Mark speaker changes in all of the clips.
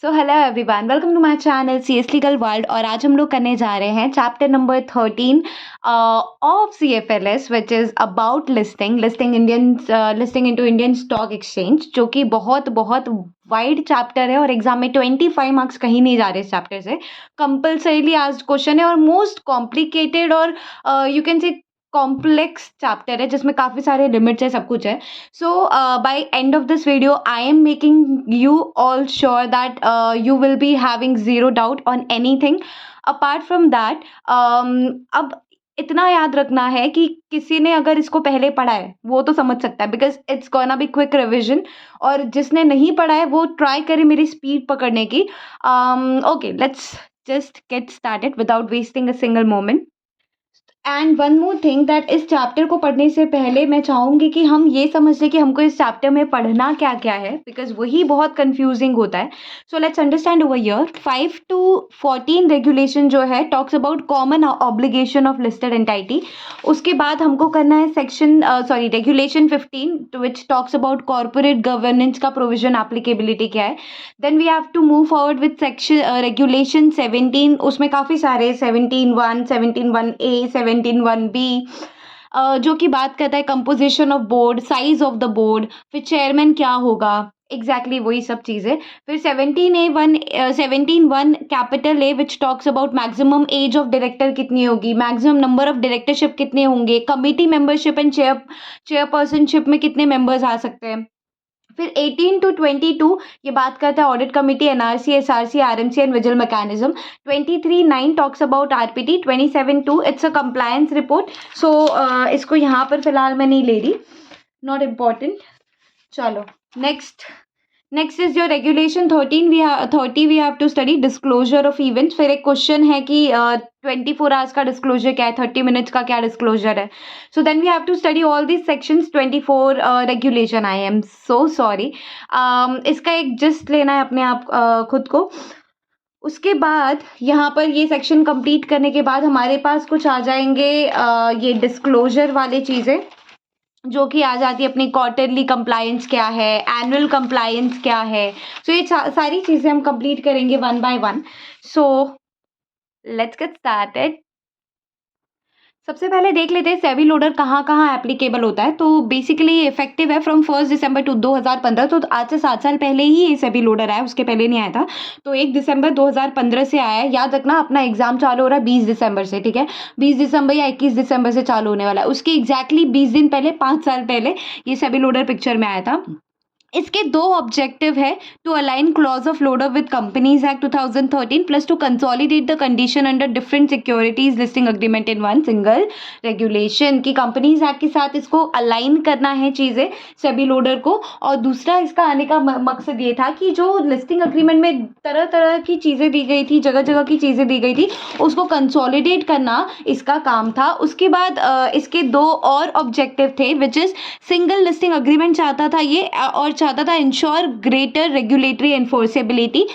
Speaker 1: So hello everyone, welcome to my channel CS legal world. और आज हम लोग करने जा रहे हैं chapter number 13 of CFLS, which is about listing into Indian stock exchange, जो कि बहुत बहुत वाइड चैप्टर है और एग्जाम में 25 मार्क्स कहीं नहीं जा रहे इस चैप्टर से। कंपल्सरीली आस्क्ड क्वेश्चन है और मोस्ट कॉम्प्लिकेटेड और you can say complex chapter है, जिसमें काफ़ी सारे लिमिट्स है, सब कुछ है। So by end of this video, I am making you all sure that you will be having zero doubt on anything. Apart from that, अब इतना याद रखना है कि किसी ने अगर इसको पहले पढ़ा है वो तो समझ सकता है, because it's gonna be quick revision. और जिसने नहीं पढ़ा है वो ट्राई करे मेरी स्पीड पकड़ने की। Okay, let's just get started without wasting a single moment. And one more thing, that इस चैप्टर को पढ़ने से पहले मैं चाहूँगी कि हम ये समझ लें कि हमको इस चैप्टर में पढ़ना क्या क्या है, बिकॉज वही बहुत कंफ्यूजिंग होता है। So let's understand over here. 5 to 14 regulation जो है talks about common obligation of listed entity. उसके बाद हमको करना है regulation 15 which talks about corporate governance का प्रोविजन एप्लीकेबिलिटी क्या है। Then we have to move forward with section regulation 17। उसमें काफ़ी सारे 17(1), 17(1)(a), 17(1)(b, जो कि बात करता है composition of board, size of the board, फिर चेयरमैन क्या होगा, एग्जैक्टली वही सब चीज़ें। फिर 17(1) capital A which talks about maximum age of director कितनी होगी, मैक्सिमम नंबर ऑफ डायरेक्टरशिप कितने होंगे, कमिटी मेंबरशिप एंड चेयरपर्सनशिप में कितने मेंबर्स आ सकते हैं। फिर 18 to 22 ये बात करता है audit committee, NRC, SRC, RMC and vigil mechanism. 23(9) talks about RPT. 27(2) it's a compliance report. So इसको यहाँ पर फिलहाल मैं नहीं ले रही, नॉट इम्पॉर्टेंट। चलो next is your regulation 30 we have to study disclosure of events. फिर एक क्वेश्चन है कि 24 आवर्स का डिस्क्लोजर क्या है, 30 मिनट्स का क्या डिस्क्लोजर है। So then we have to study all this sections. 24 regulation, I am so sorry, इसका एक जस्ट लेना है अपने आप खुद को। उसके बाद यहाँ पर ये सेक्शन कंप्लीट करने के बाद हमारे पास कुछ आ जाएंगे ये डिस्क्लोजर वाले चीज़ें, जो कि आ जाती है अपनी क्वार्टरली कंप्लायंस क्या है, एनुअल कंप्लायंस क्या है। सो ये सारी चीज़ें हम कंप्लीट करेंगे one by one. So let's get started. सबसे पहले देख लेते हैं सेबी लोडर कहाँ कहाँ एप्लीकेबल होता है। तो बेसिकली इफेक्टिव है फ्रॉम 1 दिसंबर 2015। तो आज से 7 साल पहले ही ये सेबी लोडर आया, उसके पहले नहीं आया था। तो 1 दिसंबर 2015 से आया है। याद रखना अपना एग्जाम चालू हो रहा है 20 दिसंबर से, ठीक है। 20 दिसंबर या 21 दिसंबर से चालू होने वाला है। उसके एग्जैक्टली 20 दिन पहले, 5 साल पहले ये सेबी लोडर पिक्चर में आया था। इसके दो ऑब्जेक्टिव है, to align clause of LODR with companies act 2013 plus to consolidate the condition under different securities listing agreement in one single regulation. की कंपनीज एक्ट के साथ इसको अलाइन करना है चीज़ें सेबी लोडर को। और दूसरा इसका आने का मकसद ये था कि जो लिस्टिंग अग्रीमेंट में तरह तरह की चीज़ें दी गई थी, जगह जगह की चीज़ें दी गई थी, उसको कंसोलिडेट करना इसका काम था। उसके बाद इसके दो और ऑब्जेक्टिव थे, which is single listing agreement चाहता था ये, और चाहता था इंश्योर ग्रेटर रेगुलेटरी एनफोर्सेबिलिटी।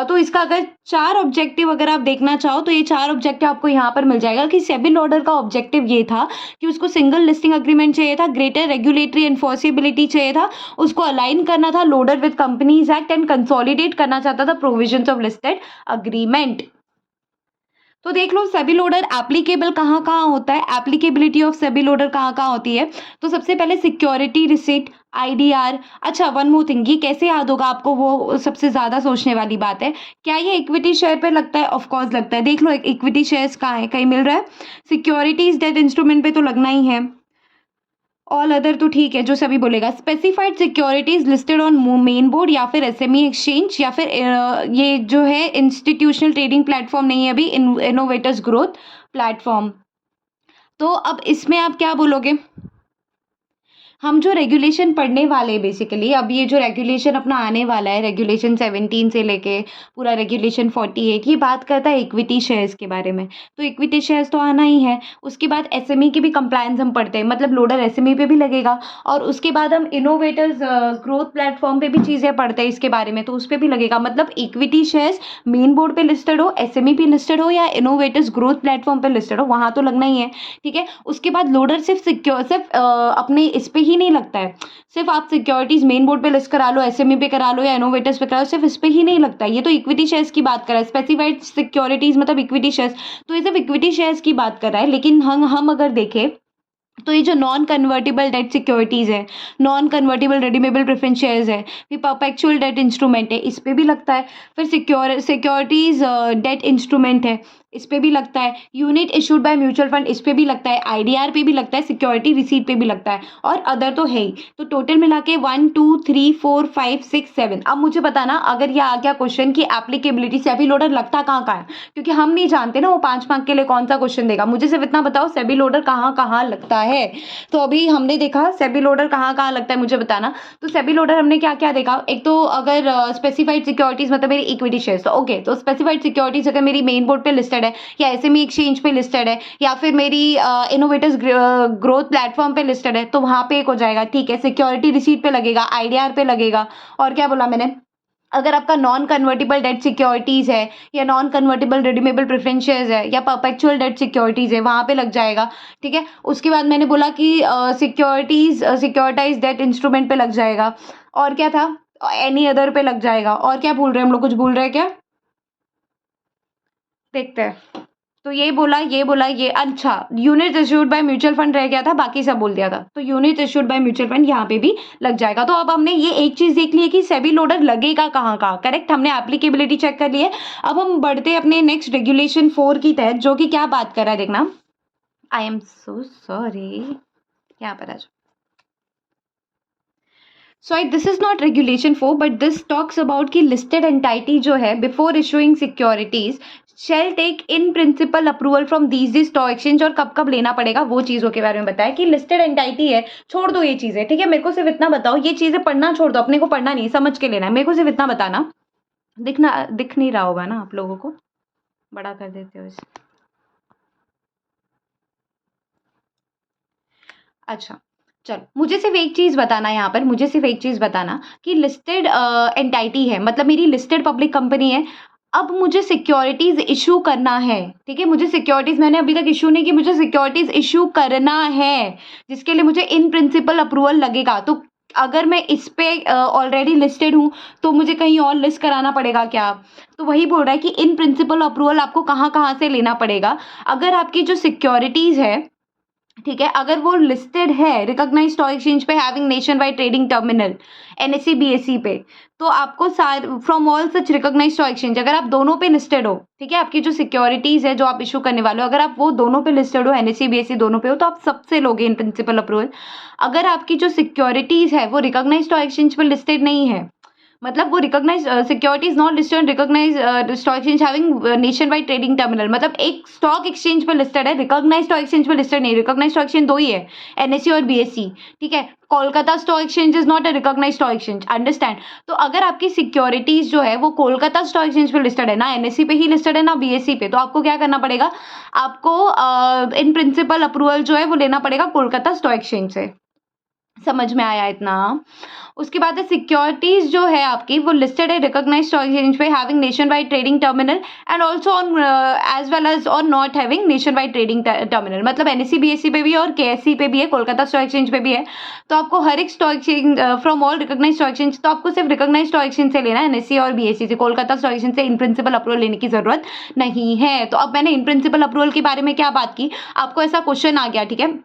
Speaker 1: तो इसका अगर 4 ऑब्जेक्टिव अगर आप देखना चाहो तो ये 4 ऑब्जेक्टिव आपको यहाँ पर मिल जाएगा कि सेबी लोडर का ऑब्जेक्टिव ये था कि उसको सिंगल लिस्टिंग अग्रीमेंट चाहिए था, ग्रेटर रेगुलेटरी एनफोर्सेबिलिटी चाहिए था, उसको अलाइन करना था loader with companies act and consolidate करना चाहता था प्रोविजंस ऑफ लिस्टेड अग्रीमेंट। तो देख लो सेबी लोडर एप्लीकेबल कहाँ कहाँ होता है, एप्लीकेबिलिटी ऑफ सेबी लोडर कहाँ कहाँ होती है। तो सबसे पहले सिक्योरिटी रिसीट, आईडीआर। अच्छा, वन मोर थिंग, ये कैसे याद होगा आपको, वो सबसे ज़्यादा सोचने वाली बात है। क्या ये इक्विटी शेयर पे लगता है? ऑफ कोर्स लगता है। देख लो इक्विटी शेयर्स कहाँ है, कहीं मिल रहा है? सिक्योरिटीज डेट इंस्ट्रूमेंट पे तो लगना ही है। ऑल अदर तो ठीक है, जो सभी बोलेगा। Specified securities listed on main board या फिर एसएमई एक्सचेंज, या फिर ये जो है इंस्टीट्यूशनल ट्रेडिंग प्लेटफॉर्म नहीं है अभी, इनोवेटर्स ग्रोथ प्लेटफॉर्म। तो अब इसमें आप क्या बोलोगे? हम जो रेगुलेशन पढ़ने वाले हैं बेसिकली, अब ये जो रेगुलेशन अपना आने वाला है, रेगुलेशन 17 से लेके पूरा रेगुलेशन 48, ये बात करता है इक्विटी शेयर्स के बारे में। तो इक्विटी शेयर्स तो आना ही है। उसके बाद एसएमई की भी कंप्लायंस हम पढ़ते हैं, मतलब लोडर एसएमई पे भी लगेगा। और उसके बाद हम इनोवेटर्स ग्रोथ प्लेटफॉर्म पे भी चीज़ें पढ़ते हैं इसके बारे में, तो उस पर भी लगेगा। मतलब इक्विटी शेयर्स मेन बोर्ड पे लिस्टेड हो, एसएमई पे लिस्टेड हो, या इनोवेटर्स ग्रोथ प्लेटफॉर्म पे लिस्टेड हो, वहाँ तो लगना ही है, ठीक है। उसके बाद लोडर सिर्फ अपने इस पे ही नहीं लगता है। सिर्फ आप सिक्योरिटीज मेन बोर्ड पे लिस्ट करा लो, एसएमई पे करा लो या इनोवेटर्स पे करा लो, सिर्फ इस पे ही नहीं लगता है। ये तो इक्विटी शेयर्स की बात कर रहा है, स्पेसिफाइड सिक्योरिटीज मतलब इक्विटी शेयर्स, तो ये सिर्फ इक्विटी शेयर्स की बात कर रहा है। लेकिन हम अगर देखें तो ये जो नॉन कन्वर्टिबल डेट सिक्योरिटीज है, non convertible redeemable preference shares है, फिर परपेचुअल डेट इंस्ट्रूमेंट है, इस पे भी लगता है। फिर सिक्योरिटीज डेट इंस्ट्रूमेंट है, इस पे भी लगता है। Unit issued by mutual fund, इस पे भी लगता है। आईडीआर पे भी लगता है, सिक्योरिटी रिसीट पे भी लगता है, और अदर तो है ही। तो टोटल मिला के 1 2 3 4 5 6 7। अब मुझे बताना, अगर ये आ गया क्वेश्चन की एप्लीकेबिलिटी सेबी लोडर लगता कहाँ कहाँ है, क्योंकि हम नहीं जानते ना वो 5 मार्क के लिए कौन सा क्वेश्चन देगा। मुझे सिर्फ इतना बताओ सेबी लोडर कहाँ कहाँ लगता है। तो अभी हमने देखा सेबी लोडर कहाँ कहाँ लगता है, मुझे बताना। तो सेबी लोडर हमने क्या क्या देखा, एक तो अगर स्पेसिफाइड सिक्योरिटीज मतलब मेरी इक्विटी शेयर्स, तो ओके, तो स्पेसिफाइड सिक्योरिटीज अगर मेरी मेन बोर्ड पे लिस्टेड है या एसएमई एक्सचेंज पे लिस्टेड है या फिर मेरी इनोवेटर्स ग्रोथ प्लेटफॉर्म पे लिस्टेड है, तो वहां पे एक हो जाएगा। ठीक है, सिक्योरिटी रिसीट पे लगेगा, आईडीआर पे लगेगा। और क्या बोला मैंने, अगर आपका नॉन कन्वर्टिबल डेट सिक्योरिटीज है या non convertible redeemable preference shares है या परपेचुअल डेट सिक्योरिटीज है, वहां पे लग जाएगा। ठीक है, उसके बाद मैंने बोला कि सिक्योरिटाइज डेट इंस्ट्रूमेंट पे लग जाएगा। और क्या था, एनी अदर पे लग जाएगा। और क्या भूल रहे हैं हम लोग, कुछ भूल रहे हैं क्या, देखते हैं। तो ये अच्छा, unit issued by mutual fund रह गया था, बाकी सब बोल दिया था। तो unit issued by mutual fund यहाँ पे भी लग जाएगा। तो अब हमने ये एक चीज देख ली है कि सेबी लोडर लगेगा कहाँ कहाँ, करेक्ट, हमने एप्लीकेबिलिटी चेक कर ली है। अब हम बढ़ते हैं अपने नेक्स्ट रेगुलेशन 4 की तहत, जो कि क्या बात कर रहा है देखना। आई एम सो सॉरी, यहाँ पर आ जाओ। So this is not regulation 4, but this talks about कि listed entity जो है before issuing securities shall take in principle approval from these stock exchange, और कब कब लेना पड़ेगा वो चीज़ों के बारे में बताया कि listed entity है। छोड़ दो ये चीज़ें, ठीक है, मेरे को सिर्फ इतना बताओ, ये चीज़ें पढ़ना छोड़ दो, अपने को पढ़ना नहीं, समझ के लेना है। मेरे को सिर्फ इतना बताना, दिख नहीं रहा होगा ना आप लोगों को, बड़ा कर देते हो इसे। अच्छा, चलो, मुझे सिर्फ एक चीज़ बताना यहाँ पर, मुझे सिर्फ एक चीज़ बताना कि लिस्टेड एंटाइटी है, मतलब मेरी लिस्टेड पब्लिक कंपनी है। अब मुझे सिक्योरिटीज इशू करना है, ठीक है, मुझे सिक्योरिटीज मैंने अभी तक इशू नहीं की, मुझे सिक्योरिटीज इशू करना है, जिसके लिए मुझे इन प्रिंसिपल अप्रूवल लगेगा। तो अगर मैं इस पे ऑलरेडी लिस्टेड हूँ तो मुझे कहीं और लिस्ट कराना पड़ेगा क्या? तो वही बोल रहा है कि इन प्रिंसिपल अप्रूवल आपको कहाँ कहाँ से लेना पड़ेगा। अगर आपकी जो सिक्योरिटीज है, ठीक है, अगर वो लिस्टेड है रिकॉग्नाइज्ड स्टॉक एक्सचेंज पे having nationwide trading terminal NSC BSE पे, तो आपको from all such recognised stock exchange, अगर आप दोनों पे लिस्टेड हो, ठीक है, आपकी जो सिक्योरिटीज है जो आप इशू करने वाले हो, अगर आप वो दोनों पे लिस्टेड हो, एनएससी बीएसई दोनों पे हो, तो आप सबसे लोगे इन प्रिंसिपल अप्रूवल। अगर आपकी जो सिक्योरिटीज है वो रिकॉग्नाइज्ड स्टॉक एक्सचेंज पे लिस्टेड नहीं है, मतलब वो recognise security is not listed recognise stock exchange having nationwide trading terminal, मतलब एक स्टॉक एक्सचेंज पे लिस्टेड है, रिकॉग्नाइज स्टॉक एक्सचेंज पे लिस्टेड नहीं। रिकॉग्नाइज स्टॉक एक्सचेंज दो ही है, एनएससी और बीएसई, ठीक है। Kolkata stock exchange is not a recognise stock exchange, understand. तो अगर आपकी सिक्योरिटीज जो है वो कोलकाता स्टॉक एक्सचेंज पे लिस्टेड है, ना एनएससी पे ही लिस्टेड है ना बीएसई पे, तो आपको क्या करना पड़ेगा, आपको इन प्रिंसिपल अप्रूवल जो है वो लेना पड़ेगा कोलकाता स्टॉक एक्सचेंज से। समझ में आया इतना? उसके बाद है सिक्योरिटीज जो है आपकी वो लिस्टेड है रिकॉग्नाइज्ड स्टॉक एक्सचेंज पे having nationwide trading terminal and also on as well as और not having nationwide trading terminal, मतलब एनएससी बीएससी पे भी है और केएससी पे भी है, कोलकाता स्टॉक एक्सचेंज पे भी है। तो आपको हर एक stock exchange from all recognised stock exchange, तो आपको सिर्फ रिकॉग्नाइज्ड स्टॉक एक्सचेंज से लेना है, एनएससी और बीएससी से। कोलकाता स्टॉक एक्सचेंज से इन प्रिंसिपल अप्रूवल लेने की जरूरत नहीं है। तो अब मैंने इन प्रिंसिपल अप्रूवल के बारे में क्या बात की, आपको ऐसा क्वेश्चन आ गया, ठीक है,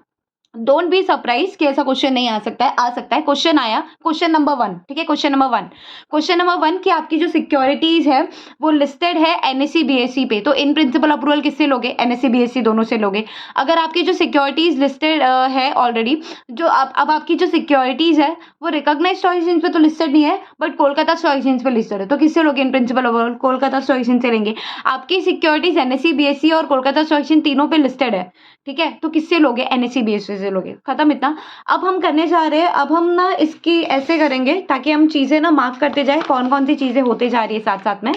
Speaker 1: डोंट बी सरप्राइज कि ऐसा क्वेश्चन नहीं आ सकता है, आ सकता है। क्वेश्चन आया, क्वेश्चन नंबर 1, ठीक है, क्वेश्चन नंबर 1 कि आपकी जो सिक्योरिटीज है वो लिस्टेड है एनएससी बीएसई पे, तो इन प्रिंसिपल अप्रूवल किससे लोगे, एनएससी बीएसई दोनों से लोगे। अगर आपकी जो सिक्योरिटीज लिस्टेड है ऑलरेडी, जो अब आपकी जो सिक्योरिटीज है वो रिकॉग्नाइज्ड स्टॉक एक्सचेंज पे तो लिस्टेड नहीं है बट कोलकाता स्टॉक एक्सचेंज पे लिस्टेड है, तो किससे लोगे in principle approval, Kolkata stock exchange से लेंगे। आपकी सिक्योरिटीज एनएससी बीएसई और कोलकाता स्टॉक एक्सचेंज तीनों पे लिस्टेड है, ठीक है, तो किससे लोगे, एनएससी बीएसई से लोगे, खत्म इतना। अब हम करने जा रहे हैं, अब हम ना इसकी ऐसे करेंगे ताकि हम चीजें ना मार्क करते जाए कौन कौन सी चीजें होते जा रही है साथ साथ में,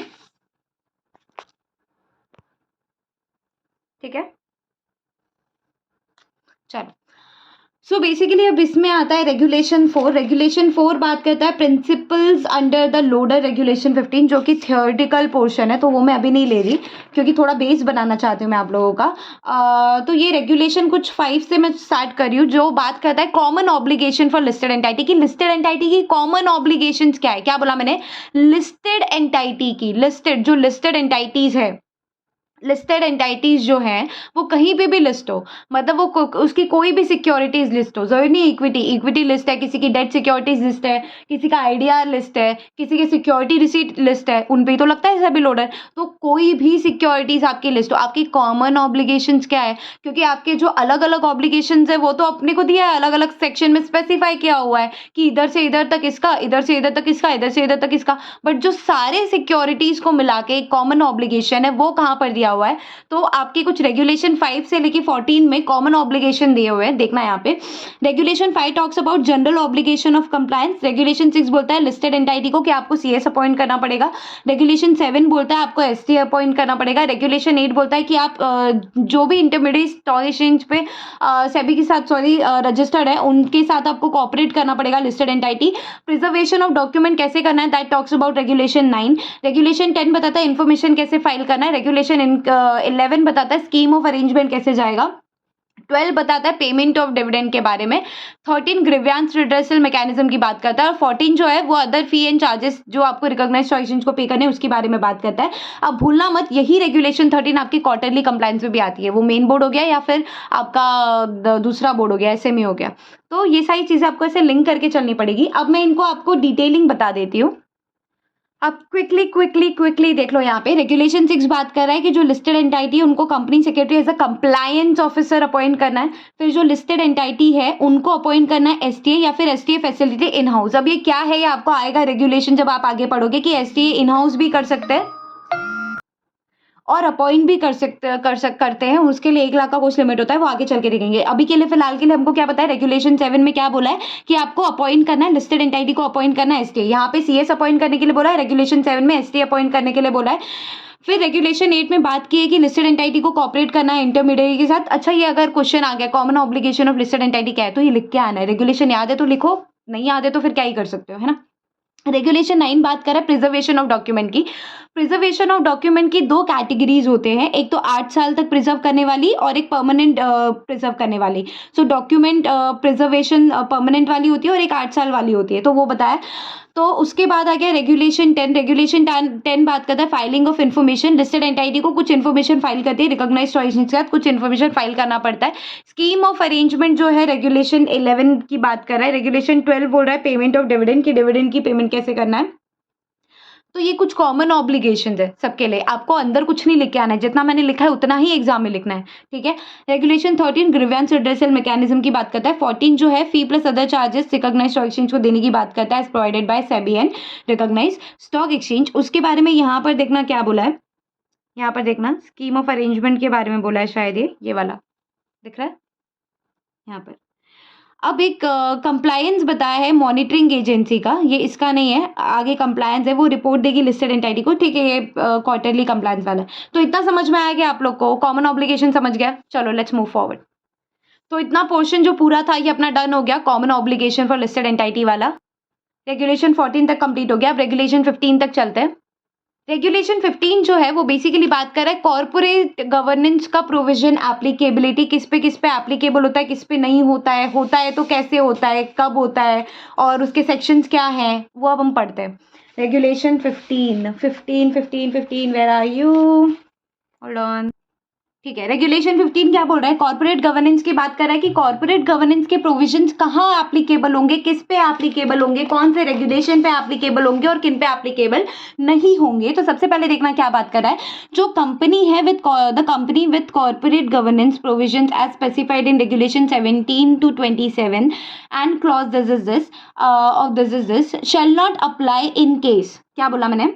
Speaker 1: ठीक है। चलो, सो बेसिकली अब इसमें आता है रेगुलेशन 4। रेगुलेशन 4 बात करता है principles under the LODR regulation 15, जो कि थियोरेटिकल पोर्शन है, तो वो मैं अभी नहीं ले रही क्योंकि थोड़ा बेस बनाना चाहती हूँ मैं आप लोगों का। तो ये रेगुलेशन कुछ 5 से मैं स्टार्ट कर रही हूँ, जो बात करता है common obligation for listed entity की। लिस्टेड एंटाइटी की कॉमन ऑब्लिगेशंस क्या है, क्या बोला मैंने, लिस्टेड एंटाइटी की, लिस्टेड जो लिस्टेड एंटाइटीज है, लिस्टेड एंटाइटीज जो हैं वो कहीं पे भी लिस्ट हो, मतलब वो उसकी कोई भी सिक्योरिटीज लिस्ट हो, जरूरी नहीं इक्विटी, इक्विटी लिस्ट है, किसी की डेट सिक्योरिटीज लिस्ट है, किसी का आईडीआर लिस्ट है, किसी की सिक्योरिटी रिसीट लिस्ट है, उन पे ही तो लगता है सभी लोडर। तो कोई भी सिक्योरिटीज आपकी लिस्ट हो, आपकी कॉमन ऑब्लिगेशंस क्या है, क्योंकि आपके जो अलग अलग ऑब्लिगेशंस है वो तो अपने को दिया है, अलग अलग सेक्शन में स्पेसिफाई किया हुआ है कि इधर से इधर तक इसका, इधर से इधर तक इसका, इधर से इधर तक इसका, बट जो सारे सिक्योरिटीज को मिला के एक कॉमन ऑब्लिगेशन है वो कहाँ पर दिया हुआ है। तो आपके कुछ रेगुलेशन 5 से लेके 14 में कॉमन ऑब्लिगेशन दिए हुए हैं, देखना यहाँ पे। Regulation 5 talks about general obligation of compliance. Regulation 6 बोलता है लिस्टेड एंटाइटी को कि आपको सीएस अपॉइंट करना पड़ेगा। रेगुलेशन 7 बोलता है आपको एसटी अपॉइंट करना पड़ेगा। रेगुलेशन 8 बोलता है कि आप जो भी इंटरमीडिएट स्टॉक एक्सचेंज पे सेबी के साथ रजिस्टर्ड है उनके साथ आपको कोऑपरेट करना पड़ेगा listed entity. Preservation of document कैसे करना है, that talks about regulation 9। Regulation 10 बताता है इन्फॉर्मेशन कैसे फाइल करना है। रेगुलेशन 11 बताता है स्कीम ऑफ अरेंजमेंट कैसे जाएगा। 12 बताता है पेमेंट ऑफ डिविडेंड के बारे में। 13 ग्रीवियंस रिड्रेसल मैकेनिज्म की बात करता है, और 14 जो है वो अदर फी एंड चार्जेस जो आपको रिकॉग्नाइज्ड स्टॉक एक्सचेंज को पे करने हैं उसके बारे में बात करता है। अब भूलना मत, यही रेगुलेशन 13 आपकी क्वार्टरली कंप्लायंस में भी आती है, वो मेन बोर्ड हो गया या फिर आपका दूसरा बोर्ड हो गया, एसएमई हो गया। तो ये सारी चीजें आपको ऐसे लिंक करके चलनी पड़ेगी। अब मैं इनको आपको डिटेलिंग बता देती हूँ। अब क्विकली देख लो यहाँ पे। रेगुलेशन 6 बात कर रहा है कि जो लिस्टेड एंटाइटी है उनको company secretary as a compliance officer appoint करना है। फिर जो लिस्टेड एंटाइटी है उनको अपॉइंट करना है एसटीए या फिर एसटीए फैसिलिटी इन हाउस। अब ये क्या है, ये आपको आएगा रेगुलेशन जब आप आगे पढ़ोगे कि एसटीए इन हाउस भी कर सकते हैं और अपॉइंट भी करते हैं। उसके लिए 1 लाख का कुछ लिमिट होता है, वो आगे चल के देखेंगे। अभी के लिए फिलहाल के लिए हमको क्या पता है, रेगुलेशन 7 में क्या बोला है कि आपको अपॉइंट करना है, लिस्टेड एंटाइटी को अपॉइंट करना है एसटी। यहाँ पे सीएस अपॉइंट करने के लिए बोला है, रेगुलेशन 7 में एसटी अपॉइंट करने के लिए बोला है। फिर रेगुलेशन 8 में बात की है कि लिस्टेड एंटाइटी को कॉपरेट करना है इंटरमीडिएट के साथ। अच्छा, ये अगर क्वेश्चन आ गया common obligation of listed entity क्या है, तो ये लिख के आना है। रेगुलेशन याद है तो लिखो, नहीं याद है तो फिर क्या ही कर सकते हो, है ना। रेगुलेशन 9 बात कर रहा है प्रिजर्वेशन ऑफ डॉक्यूमेंट की। प्रिजर्वेशन ऑफ डॉक्यूमेंट की 2 कैटेगरीज होते हैं, एक तो 8 साल तक प्रिजर्व करने वाली और एक परमानेंट प्रिजर्व करने वाली। सो डॉक्यूमेंट प्रिजर्वेशन परमानेंट वाली होती है और एक 8 साल वाली होती है, तो वो बताया। तो उसके बाद आ गया रेगुलेशन 10। रेगुलेशन 10 बात करता है filing of information. Listed entity को कुछ इन्फॉर्मेशन फाइल करती है, रिकॉग्नाइज्ड स्टॉक एक्सचेंज के साथ कुछ इन्फॉर्मेशन फाइल करना पड़ता है। स्कीम ऑफ अरेंजमेंट जो है रेगुलेशन 11 की बात कर रहा है। रेगुलेशन 12 बोल रहा है पेमेंट ऑफ डिविडेंड की, डिविडेंड की पेमेंट कैसे करना है। तो ये कुछ कॉमन ऑब्लिगेशंस है सबके लिए, आपको अंदर कुछ नहीं लिख के आना है, जितना मैंने लिखा है उतना ही एग्जाम में लिखना है, ठीक है। रेगुलेशन 13 ग्रीवियंस रिड्रेसल मैकेनिज्म की बात करता है। 14 जो है fee plus other charges recognised stock exchange को देने की बात करता है, as provided by SEBI and recognised stock exchange. उसके बारे में यहाँ पर देखना क्या बोला है, यहाँ पर देखना स्कीम ऑफ अरेंजमेंट के बारे में बोला है, शायद ये वाला दिख रहा है यहाँ पर। अब एक कंप्लायंस बताया है मॉनिटरिंग एजेंसी का, ये इसका नहीं है, आगे कंप्लायंस है, वो रिपोर्ट देगी लिस्टेड एंटाइटी को, ठीक है। ये क्वार्टरली कंप्लायंस वाला है। तो इतना समझ में आया कि आप लोग को कॉमन ऑब्लिगेशन समझ गया। चलो लेट्स मूव फॉरवर्ड। तो इतना पोर्शन जो पूरा था ये अपना डन हो गया, common obligation for listed entity वाला। रेगुलेशन 14 तक कंप्लीट हो गया। अब रेगुलेशन 15 तक चलते हैं। रेगुलेशन 15 जो है वो बेसिकली बात कर रहा है कॉर्पोरेट गवर्नेंस का प्रोविजन एप्लीकेबिलिटी, किस पे एप्लीकेबल होता है, किस पे नहीं होता है तो कैसे होता है, कब होता है और उसके सेक्शंस क्या हैं, वो अब हम पढ़ते हैं। Regulation 15 where are you, hold on, ठीक है। रेगुलेशन 15 क्या बोल रहा है, कॉर्पोरेट गवर्नेंस की बात कर रहा है कि कॉर्पोरेट गवर्नेंस के प्रोविजंस कहाँ एप्लीकेबल होंगे, किस पे एप्लीकेबल होंगे, कौन से रेगुलेशन पे एप्लीकेबल होंगे और किन पे एप्लीकेबल नहीं होंगे। तो सबसे पहले देखना क्या बात कर रहा है, जो कंपनी है with the company with corporate governance provisions as specified in regulation 17 to 27 and clause this is this shall not apply in case, क्या बोला मैंने,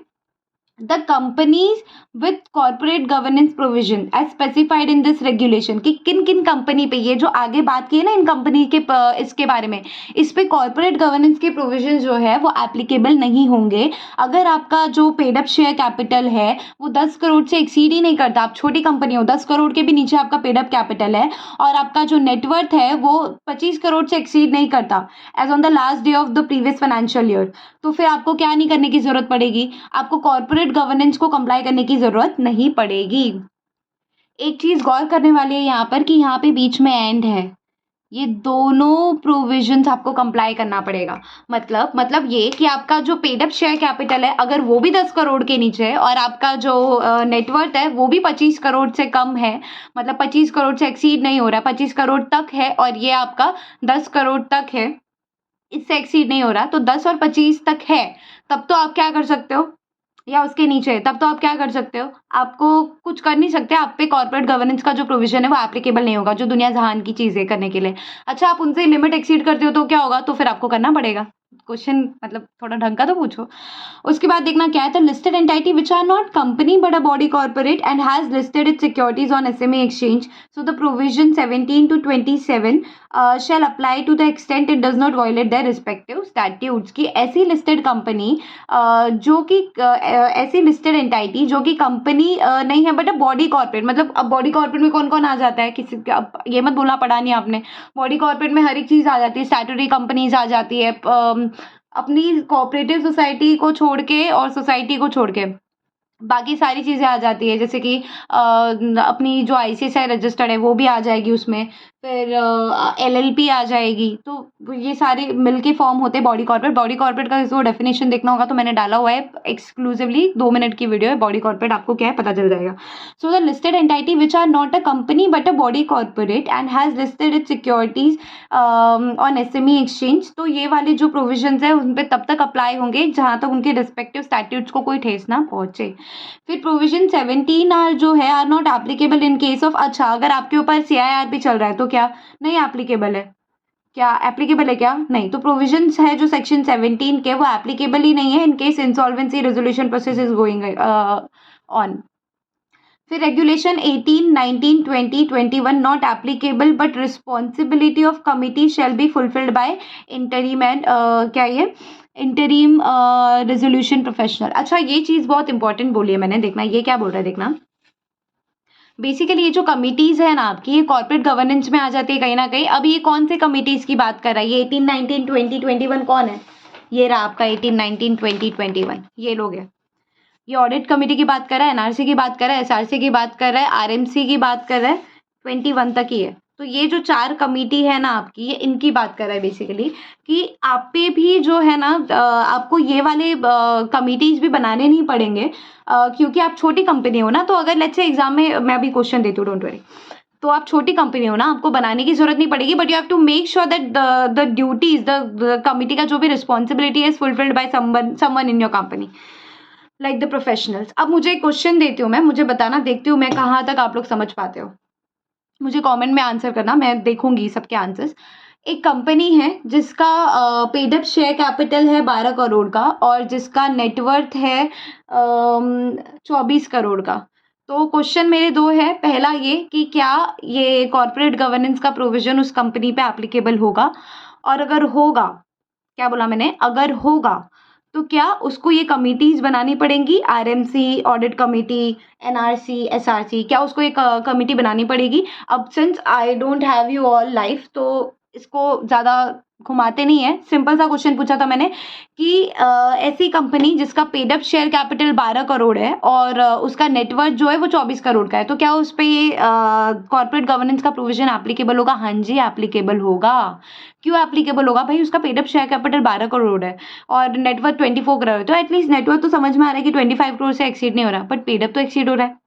Speaker 1: the companies with corporate governance provision as specified in this regulation, कि किन किन company पे, ये जो आगे बात की है ना इन कंपनी के इसके बारे में, इस पे कॉर्पोरेट गवर्नेंस के प्रोविजन जो है वो एप्लीकेबल नहीं होंगे अगर आपका जो पेड अप शेयर कैपिटल है वो 10 करोड़ से एक्सीड ही नहीं करता। आप छोटी कंपनी हो, 10 करोड़ के भी नीचे आपका पेड अप कैपिटल है और आपका जो नेटवर्थ है वो 25 करोड़ से एक्सीड नहीं करता as on the last day of the previous financial year, तो फिर आपको क्या नहीं करने की जरूरत पड़ेगी, आपको कॉर्पोरेट गवर्नेंस को कंप्लाई करने की जरूरत नहीं पड़ेगी। एक चीज गौर करने वाली है यहाँ पर कि यहाँ पे बीच में एंड है, ये दोनों प्रोविजंस आपको कंप्लाई करना पड़ेगा। मतलब ये कि आपका जो पेड अप शेयर कैपिटल है अगर वो भी 10 करोड़ के नीचे है और आपका जो नेटवर्थ है वो भी 25 करोड़ से कम है, मतलब 25 करोड़ से एक्सीड नहीं हो रहा, 25 करोड़ तक है और ये आपका 10 करोड़ तक है, इससे एक्सीड नहीं हो रहा, तो 10 और 25 तक है, तब तो आप क्या कर सकते हो, या उसके नीचे है तब तो आप क्या कर सकते हो, आपको कुछ कर नहीं सकते, आप पे कॉर्पोरेट गवर्नेंस का जो प्रोविजन है वो एप्लीकेबल नहीं होगा जो दुनिया जहान की चीजें करने के लिए। अच्छा, आप उनसे लिमिट एक्सीड करते हो तो क्या होगा, तो फिर आपको करना पड़ेगा। क्वेश्चन मतलब थोड़ा ढंग का तो पूछो। उसके बाद देखना क्या है, तो listed entity which are not company but a body corporate and has listed its securities on SME exchange, so the provision 17 to 27 shall apply to the extent it does not violate their respective statutes, की ऐसी listed company जो कि ऐसी listed entity जो कि company नहीं है but a body corporate, मतलब अब बॉडी कॉर्पोरेट में कौन कौन आ जाता है, किसी अब ये मत बोलना पड़ा नहीं आपने, बॉडी कॉर्पोरेट में हर एक चीज़ आ जाती है, स्टैट्यूटरी कंपनीज आ जाती है, अपनी कोऑपरेटिव सोसाइटी को छोड़ के और सोसाइटी को छोड़ के बाकी सारी चीज़ें आ जाती है, जैसे कि अपनी जो आईसीआईसीआई रजिस्टर्ड है वो भी आ जाएगी उसमें, फिर एलएलपी आ जाएगी, तो ये सारे मिलके फॉर्म होते हैं बॉडी कॉर्पोरेट। बॉडी कॉर्पोरेट का इसको डेफिनेशन देखना होगा तो मैंने डाला हुआ है एक्सक्लूसिवली 2 मिनट की वीडियो है, बॉडी कॉर्पोरेट आपको क्या है पता चल जाएगा। So the listed entity which are not a company but a body corporate and has listed it securities on SME exchange, तो ये वाले जो प्रोविजंस है उन पर तब तक अप्लाई होंगे जहाँ तक उनके रिस्पेक्टिव स्टैट्यूट्स को कोई ठेस ना पहुंचे। फिर प्रोविजन 17 आर जो है are not applicable in case of, अच्छा अगर आपके ऊपर सीआईआरपी चल रहा है तो क्या नहीं एप्लीकेबल है, क्या एप्लीकेबल है क्या नहीं, तो प्रोविजंस है जो सेक्शन 17 के वो एप्लीकेबल ही नहीं है in case insolvency resolution process is going on. फिर regulation 18, 19, 20, 21 not applicable but responsibility of committee shall be fulfilled by interim and क्या ये इंटरिम रेजोल्यूशन प्रोफेशनल। अच्छा, ये चीज़ बहुत इंपॉर्टेंट बोली है मैंने, देखना ये क्या बोल रहा है, देखना बेसिकली ये जो कमिटीज़ है ना आपकी, ये कॉर्पोरेट गवर्नेंस में आ जाती है कहीं ना कहीं। अब ये कौन से कमिटीज़ की बात कर रहा है, ये 18, 19, 20, 21 कौन है, ये रहा आपका 18, 19, 20, 21, ये लोग हैं। ये ऑडिट कमेटी की बात कर रहा है, एनआरसी की बात कर रहा है, एसआरसी की बात कर रहा है, आरएमसी की बात कर रहा है, 21 तक ही है। तो ये जो 4 कमेटी है ना आपकी, ये इनकी बात कर रहा है बेसिकली, कि आप पे भी जो है ना आपको ये वाले कमिटीज भी बनाने नहीं पड़ेंगे, क्योंकि आप छोटी कंपनी हो ना, तो अगर लेट्स से एग्जाम में मैं अभी क्वेश्चन देती हूँ, डोंट वरी, तो आप छोटी कंपनी हो ना, आपको बनाने की जरूरत नहीं पड़ेगी, but you have to make sure that the duties the committee का जो भी responsibility is fulfilled by someone in your company like the professionals. अब मुझे एक क्वेश्चन देती हूँ मैं, मुझे बताना, देखती हूँ मैं कहाँ तक आप लोग समझ पाते हो, मुझे कमेंट में आंसर करना, मैं देखूंगी सबके आंसर्स। एक कंपनी है जिसका पेड अप शेयर कैपिटल है 12 करोड़ का और जिसका नेटवर्थ है 24 करोड़ का। तो क्वेश्चन मेरे दो है, पहला ये कि क्या ये कॉर्पोरेट गवर्नेंस का प्रोविजन उस कंपनी पे एप्लीकेबल होगा, और अगर होगा, क्या बोला मैंने, अगर होगा तो क्या उसको ये कमिटीज बनानी पड़ेंगी, RMC, audit committee, NRC, SRC, क्या उसको एक कमिटी बनानी पड़ेगी। अब since I don't have you all life, तो इसको ज़्यादा घुमाते नहीं है, सिंपल सा क्वेश्चन पूछा था मैंने कि ऐसी कंपनी जिसका paid up share capital 12 crore है और उसका नेटवर्थ जो है वो 24 करोड़ का है, तो क्या उस पर ये कॉर्पोरेट गवर्नेंस का प्रोविजन एप्लीकेबल होगा। हाँ जी, एप्लीकेबल होगा। क्यों एप्लीकेबल होगा भाई, उसका paid up share capital 12 crore है और नेटवर्थ 24 करोड़ है, तो एटलीस्ट नेटवर्थ तो समझ में आ रहा है कि 25 करोड़ से एक्सीड नहीं हो रहा, बट पेड अप तो एक्सीड हो रहा है।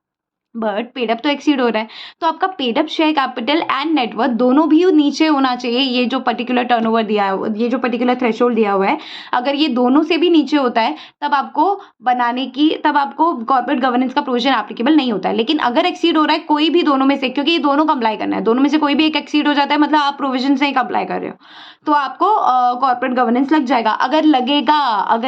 Speaker 1: बट पेड अप तो एक्सीड हो रहा है, तो आपका paid up share capital and net worth दोनों भी नीचे होना चाहिए। ये जो पर्टिकुलर टर्नओवर दिया है, ये जो पर्टिकुलर थ्रेशोल्ड दिया हुआ है, अगर ये दोनों से भी नीचे होता है तब आपको कॉर्पोरेट गवर्नेंस का प्रोविजन एप्लीकेबल नहीं होता है। लेकिन अगर एक्सीड हो रहा है कोई भी दोनों में से, क्योंकि ये दोनों कंप्लाई करना है, दोनों में से कोई भी एक एक्सीड हो जाता है मतलब आप प्रोविजन नहीं कंप्लाई कर रहे हो, तो आपको कॉर्पोरेट गवर्नेंस लग जाएगा। अगर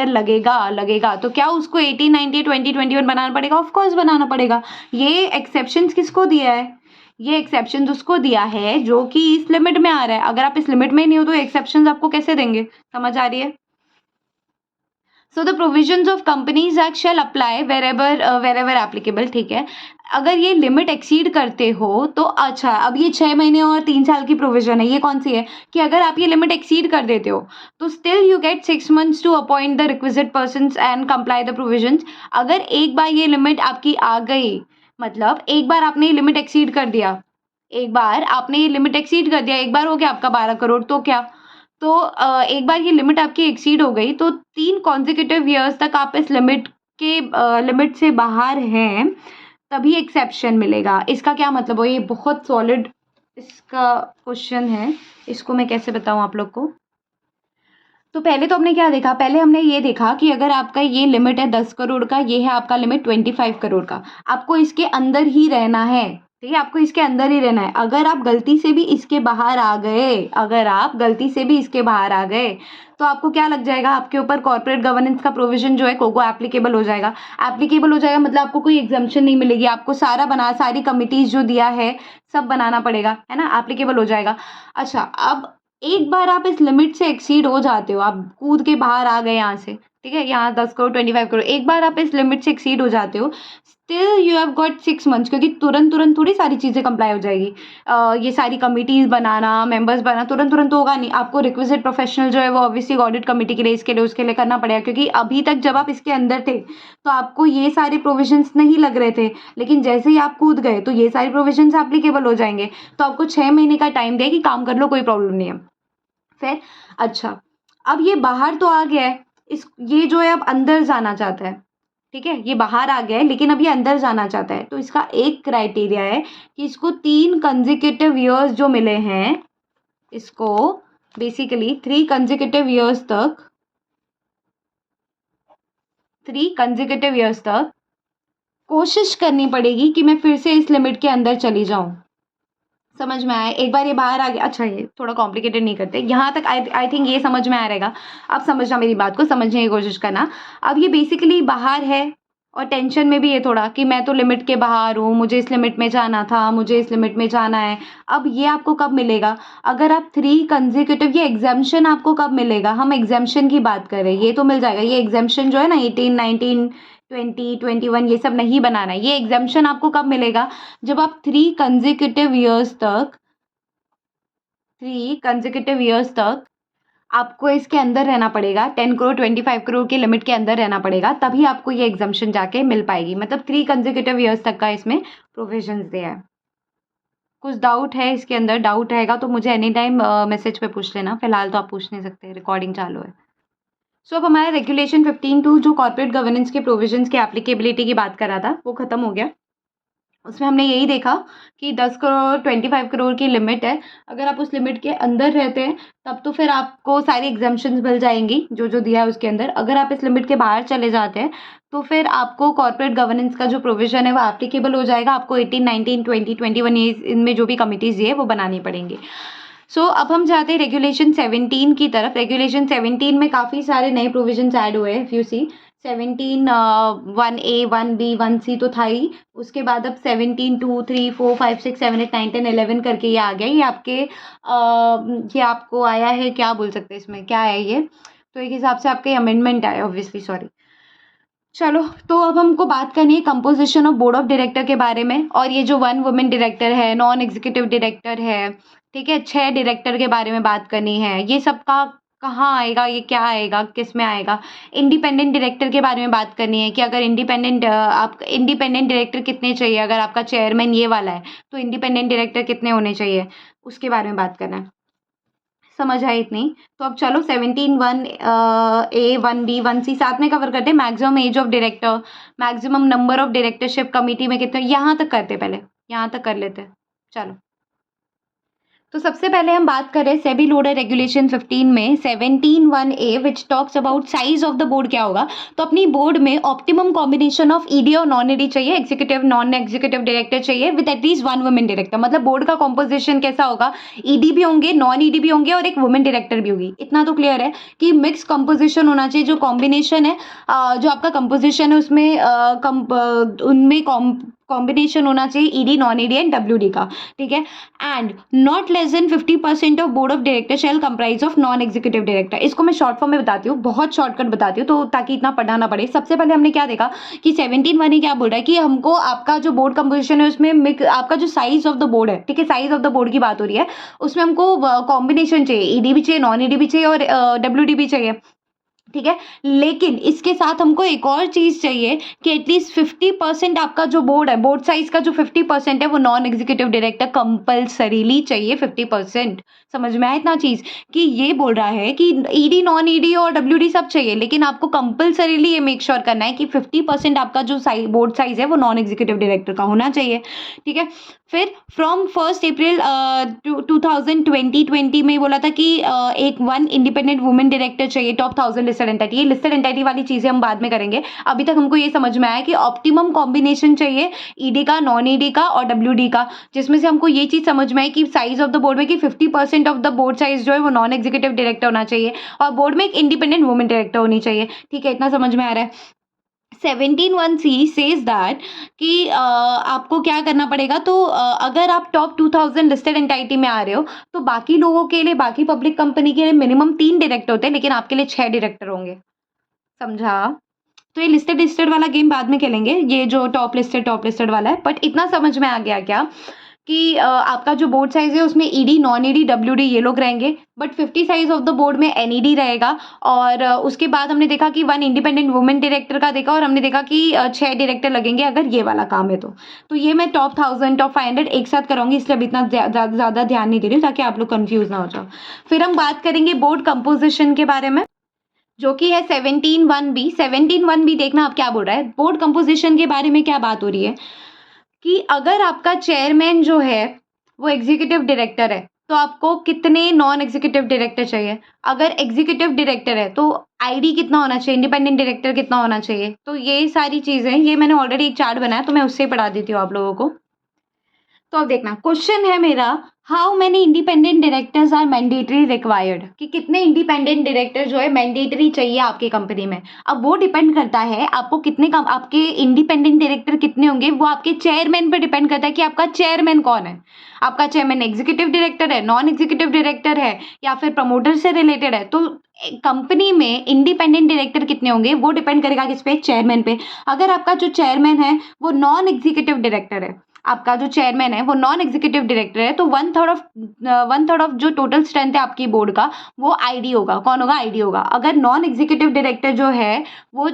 Speaker 1: लगेगा तो क्या उसको 18, 19, 20, 21 बनाना पड़ेगा? ऑफ कोर्स बनाना पड़ेगा। ये एक्सेप्शंस किसको दिया है? ये एक्सेप्शंस उसको दिया है जो कि इस लिमिट में आ रहा है। अगर आप इस लिमिट में नहीं हो तो एक्सेप्शंस आपको कैसे देंगे? समझ आ रही है? So the provisions of companies act shall apply wherever applicable. ठीक है, अगर ये लिमिट एक्सीड करते हो तो अच्छा, अब ये 6 महीने और 3 साल की प्रोविजन है, ये कौन सी है कि अगर आप ये लिमिट एक्सीड कर देते हो तो still you get 6 months to appoint the requisite persons and comply the provisions. अगर एक बार ये लिमिट आपकी आ गई, मतलब एक बार आपने ये लिमिट एक्सीड कर दिया, एक बार आपने ये लिमिट एक्सीड कर दिया, एक बार हो गया आपका 12 करोड़, तो क्या? तो एक बार ये लिमिट आपकी एक्सीड हो गई तो 3 कॉन्सेक्यूटिव ईयर्स तक आप इस लिमिट से बाहर हैं, तभी एक्सेप्शन मिलेगा। इसका क्या मतलब है? ये बहुत सॉलिड इसका क्वेश्चन है, इसको मैं कैसे बताऊँ आप लोग को? तो पहले तो हमने क्या देखा? पहले हमने ये देखा कि अगर आपका ये लिमिट है 10 करोड़ का, ये है आपका लिमिट 25 करोड़ का, आपको इसके अंदर ही रहना है। ठीक है, आपको इसके अंदर ही रहना है। अगर आप गलती से भी इसके बाहर आ गए, तो आपको क्या लग जाएगा? आपके ऊपर कॉर्पोरेट गवर्नेंस का प्रोविजन जो है वो एप्लीकेबल हो जाएगा। एप्लीकेबल हो जाएगा मतलब आपको कोई एग्जम्पशन नहीं मिलेगी, आपको सारी कमिटीज जो दिया है सब बनाना पड़ेगा, है ना? एप्लीकेबल हो जाएगा। अच्छा, अब एक बार आप इस लिमिट से एक्सीड हो जाते हो, आप कूद के बाहर आ गए यहाँ से, ठीक है, यहाँ 10 करोड़ 25 करोड़, एक बार आप इस लिमिट से एक्सीड हो जाते हो, still you have got 6 months, क्योंकि तुरंत तुरंत थोड़ी सारी चीज़ें कंप्लाई हो जाएगी। ये सारी कमिटीज़ बनाना, मेंबर्स बनाना तुरंत तुरंत तो होगा नहीं। आपको रिक्विजिट प्रोफेशनल जो है वो ऑब्वियसली ऑडिट कमेटी के लिए, इसके लिए उसके लिए करना पड़ेगा, क्योंकि अभी तक जब आप इसके अंदर थे तो आपको ये सारे प्रोविजंस नहीं लग रहे थे, लेकिन जैसे ही आप कूद गए तो ये सारे प्रोविजंस एप्लीकेबल हो जाएंगे। तो आपको 6 महीने का टाइम दिया कि काम कर लो, कोई प्रॉब्लम नहीं है। फिर अच्छा, अब ये बाहर तो आ गया है, ये जो है अब अंदर जाना चाहता है। ठीक है, ये बाहर आ गया है लेकिन अब ये अंदर जाना चाहता है, तो इसका एक क्राइटेरिया है कि इसको 3 कंसेक्यूटिव ईयर्स जो मिले हैं, इसको बेसिकली 3 कंसेक्यूटिव ईयर्स तक कोशिश करनी पड़ेगी कि मैं फिर से इस लिमिट के अंदर चली जाऊं। समझ में आया? एक बार ये बाहर आ गया, अच्छा ये थोड़ा कॉम्प्लिकेटेड नहीं करते, यहाँ तक आई थिंक ये समझ में आ रहेगा। अब समझना, मेरी बात को समझने की कोशिश करना। अब ये बेसिकली बाहर है और टेंशन में भी है थोड़ा कि मैं तो लिमिट के बाहर हूँ, मुझे इस लिमिट में जाना था, मुझे इस लिमिट में जाना है। अब ये आपको कब मिलेगा? अगर आप 3 कंसेक्यूटिव, ये एग्जाम्शन आपको कब मिलेगा? हम एग्जाम्शन की बात कर रहे हैं, ये तो मिल जाएगा। ये एग्जाम्शन जो है ना 18, 19, 20, 21 ये सब नहीं बनाना है। ये एग्जाम्शन आपको कब मिलेगा? जब आप 3 कंसेक्यूटिव ईयर्स तक आपको इसके अंदर रहना पड़ेगा, 10 करोड़ 25 करोड़ की लिमिट के अंदर रहना पड़ेगा, तभी आपको ये एग्जम्पशन जाके मिल पाएगी। मतलब 3 कंसेक्यूटिव ईयर्स तक का इसमें प्रोविजंस दिया है। कुछ डाउट है इसके अंदर? डाउट रहेगा तो मुझे एनी टाइम मैसेज पे पूछ लेना, फिलहाल तो आप पूछ नहीं सकते, रिकॉर्डिंग चालू है। सो अब हमारा रेगुलेशन 15(2) जो कॉर्पोरेट गवर्नेंस के प्रोविजंस की एप्लीकेबिलिटी की बात कर रहा था वो खत्म हो गया। उसमें हमने यही देखा कि 10 करोड़ 25 करोड़ की लिमिट है, अगर आप उस लिमिट के अंदर रहते हैं तब तो फिर आपको सारी एग्जम्पशंस मिल जाएंगी जो जो दिया है उसके अंदर। अगर आप इस लिमिट के बाहर चले जाते हैं तो फिर आपको कॉर्पोरेट गवर्नेंस का जो प्रोविजन है वो एप्लीकेबल हो जाएगा। आपको 18, 19, 20, 21 इनमें जो भी कमिटीज़ दी है वो बनानी पड़ेंगी। अब हम जाते हैं रेगुलेशन 17 की तरफ। रेगुलेशन 17 में काफ़ी सारे नए प्रोविजंस ऐड हुए हैं। If you see 17 1A 1B 1C तो था ही, उसके बाद अब 17 2 3 4 5 6 7 8 9 10 11 करके ये आ गया। ये आपको आया है, क्या बोल सकते हैं इसमें, क्या है ये, तो एक हिसाब से आपका अमेंडमेंट आया ऑब्वियसली, सॉरी। चलो, तो अब हमको बात करनी है composition of board of director के बारे में। और ये जो 1 वुमेन डायरेक्टर है, नॉन एग्जीक्यूटिव डायरेक्टर है, ठीक है, 6 डायरेक्टर के बारे में बात करनी है। ये सब का कहाँ आएगा, ये क्या आएगा, किस में आएगा? इंडिपेंडेंट डायरेक्टर के बारे में बात करनी है कि अगर आप इंडिपेंडेंट डायरेक्टर कितने चाहिए, अगर आपका चेयरमैन ये वाला है तो इंडिपेंडेंट डायरेक्टर कितने होने चाहिए, उसके बारे में बात करना है। समझ आए इतनी? तो अब चलो 17 1 ए 1 बी 1 सी साथ में कवर करते हैं। Maximum age of director, maximum number of directorship committee में कितने, यहाँ तक करते पहले, यहाँ तक कर लेते हैं। चलो, तो सबसे पहले हम बात करें सेबी लोडर रेगुलेशन 15 में 17(1)(a which talks about size of the board क्या होगा। तो अपनी बोर्ड में ऑप्टिमम कॉम्बिनेशन ऑफ ईडी और नॉन ईडी चाहिए, एग्जीक्यूटिव नॉन एग्जीक्यूटिव डायरेक्टर चाहिए विद एटलीस्ट 1 वुमेन डायरेक्टर। मतलब बोर्ड का कॉम्पोजिशन कैसा होगा, ईडी भी होंगे, नॉन ईडी भी होंगे और एक वुमेन डायरेक्टर भी होगी। इतना तो क्लियर है कि मिक्स कंपोजिशन होना चाहिए। जो कॉम्बिनेशन है, जो आपका कंपोजिशन है उसमें उनमें कॉम्बिनेशन होना चाहिए ED non ED and WD का, ठीक है। And not less than 50% of board of director shall comprise of non executive director. इसको मैं शॉर्ट फॉर्म में बताती हूँ, बहुत शॉर्टकट बताती हूँ, तो ताकि इतना पढ़ना ना पड़े। सबसे पहले हमने क्या देखा कि 17(1) क्या बोल रहा है कि हमको आपका जो बोर्ड कंपोजिशन है उसमें आपका जो साइज ऑफ द बोर्ड है, ठीक है, साइज ऑफ द बोर्ड की बात हो रही है, उसमें हमको कॉम्बिनेशन चाहिए, ईडी भी चाहिए, नॉन ईडी भी चाहिए और डब्ल्यूडी भी चाहिए, ठीक है। लेकिन इसके साथ हमको एक और चीज चाहिए कि एटलीस्ट 50% आपका जो बोर्ड है, बोर्ड साइज का जो 50% है वो नॉन एग्जीक्यूटिव डायरेक्टर कंपल्सरीली चाहिए 50%। समझ में आया इतना चीज कि ये बोल रहा है कि ईडी नॉन ईडी और डब्ल्यूडी सब चाहिए, लेकिन आपको कंपल्सरीली ये मेक श्योर करना है कि 50% आपका जो बोर्ड साइज है वो नॉन एग्जीक्यूटिव डायरेक्टर का होना चाहिए, ठीक है। फिर फ्रॉम 1 अप्रैल 2020 में बोला था कि एक 1 इंडिपेंडेंट वुमेन डायरेक्टर चाहिए टॉप 1000 लिस्टेड एंटिटी। ये लिस्टेड एंटिटी वाली चीजें हम बाद में करेंगे। अभी तक हमको ये समझ में आया कि ऑप्टिमम कॉम्बिनेशन चाहिए ईडी का, नॉन ईडी का और डब्ल्यूडी का, जिसमें से हमको ये चीज समझ में आई कि साइज ऑफ द बोर्ड में कि 50% ऑफ द बोर्ड साइज जो है वो नॉन एग्जीक्यूटिव डायरेक्टर होना चाहिए और बोर्ड में एक इंडिपेंडेंट वुमेन डायरेक्टर होनी चाहिए, ठीक है। इतना समझ में आ रहा है। 17(1)(c सेज दैट कि आपको क्या करना पड़ेगा, तो अगर आप टॉप 2000 लिस्टेड एंटिटी में आ रहे हो तो बाकी लोगों के लिए, बाकी पब्लिक कंपनी के लिए मिनिमम 3 डायरेक्टर होते हैं, लेकिन आपके लिए 6 डायरेक्टर होंगे। समझा? तो ये लिस्टेड लिस्टेड वाला गेम बाद में खेलेंगे, ये जो टॉप लिस्टेड वाला है। बट इतना समझ में आ गया क्या कि आपका जो बोर्ड साइज है उसमें ईडी नॉन ईडी डब्ल्यूडी ये लोग रहेंगे, but 50 size of the board में एनईडी रहेगा। और उसके बाद हमने देखा कि 1 इंडिपेंडेंट वुमेन डायरेक्टर का देखा, और हमने देखा कि 6 डायरेक्टर लगेंगे अगर ये वाला काम है तो ये मैं टॉप 1000 टॉप 500 एक साथ कराऊंगी, इसलिए अब इतना ज़्यादा ध्यान नहीं दे रही ताकि आप लोग कंफ्यूज ना हो जाओ। फिर हम बात करेंगे बोर्ड कंपोजिशन के बारे में, जो कि है 17(1)(b। 17(1)(b देखना आप क्या बोल रहा है। बोर्ड कंपोजिशन के बारे में क्या बात हो रही है कि अगर आपका चेयरमैन जो है वो एग्जीक्यूटिव डायरेक्टर है तो आपको कितने नॉन एग्जीक्यूटिव डायरेक्टर चाहिए। अगर एग्जीक्यूटिव डायरेक्टर है तो आईडी कितना होना चाहिए, इंडिपेंडेंट डायरेक्टर कितना होना चाहिए। तो ये सारी चीज़ें, ये मैंने ऑलरेडी एक चार्ट बनाया तो मैं उससे ही पढ़ा देती हूँ आप लोगों को। तो अब देखना, क्वेश्चन है मेरा, how many independent directors are mandatory required, कि कितने इंडिपेंडेंट डायरेक्टर जो है मैंडेटरी चाहिए आपकी कंपनी में। अब वो डिपेंड करता है आपको कितने आपके इंडिपेंडेंट डायरेक्टर कितने होंगे, वो आपके चेयरमैन पर डिपेंड करता है कि आपका चेयरमैन कौन है। आपका चेयरमैन एग्जीक्यूटिव डायरेक्टर है, नॉन एग्जीक्यूटिव डायरेक्टर है या फिर प्रमोटर से रिलेटेड है, तो कंपनी में इंडिपेंडेंट डायरेक्टर कितने होंगे वो डिपेंड करेगा किस पे, चेयरमैन पे। अगर आपका जो चेयरमैन है वो नॉन एग्जीक्यूटिव डायरेक्टर है, आपका जो चेयरमैन है वो नॉन एग्जीक्यूटिव डायरेक्टर है, तो 1/3 ऑफ जो टोटल स्ट्रेंथ है आपकी बोर्ड का वो आईडी होगा। कौन होगा? आईडी होगा। अगर नॉन एग्जीक्यूटिव डायरेक्टर जो है वो,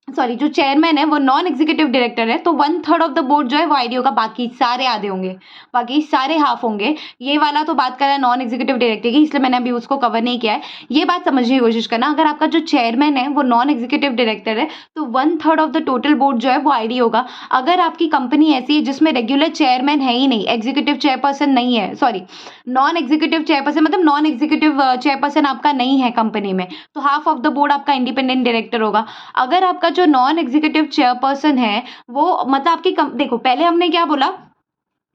Speaker 1: सॉरी, जो चेयरमैन है वो नॉन एग्जीक्यूटिव डायरेक्टर है, तो 1/3 ऑफ द बोर्ड जो है वो आईडी होगा, बाकी सारे आधे होंगे, बाकी सारे हाफ होंगे। ये वाला तो बात कर रहा है नॉन एग्जीक्यूटिव डायरेक्टर की, इसलिए मैंने अभी उसको कवर नहीं किया है। ये बात समझने की कोशिश करना, अगर आपका जो चेयरमैन है वो नॉन एग्जीक्यूटिव डायरेक्टर है तो 1/3 ऑफ द टोटल बोर्ड जो है वो आईडी होगा। अगर आपकी कंपनी ऐसी है जिसमें रेगुलर चेयरमैन है ही नहीं, एग्जीक्यूटिव चेयरपर्सन नहीं है, सॉरी, नॉन एग्जीक्यूटिव चेयरपर्सन मतलब नॉन एग्जीक्यूटिव चेयरपर्सन आपका नहीं है कंपनी में, तो हाफ ऑफ द बोर्ड आपका इंडिपेंडेंट डायरेक्टर होगा। अगर आपका जो नॉन एग्जीक्यूटिव चेयरपर्सन है वो, मतलब आपकी देखो, पहले हमने क्या बोला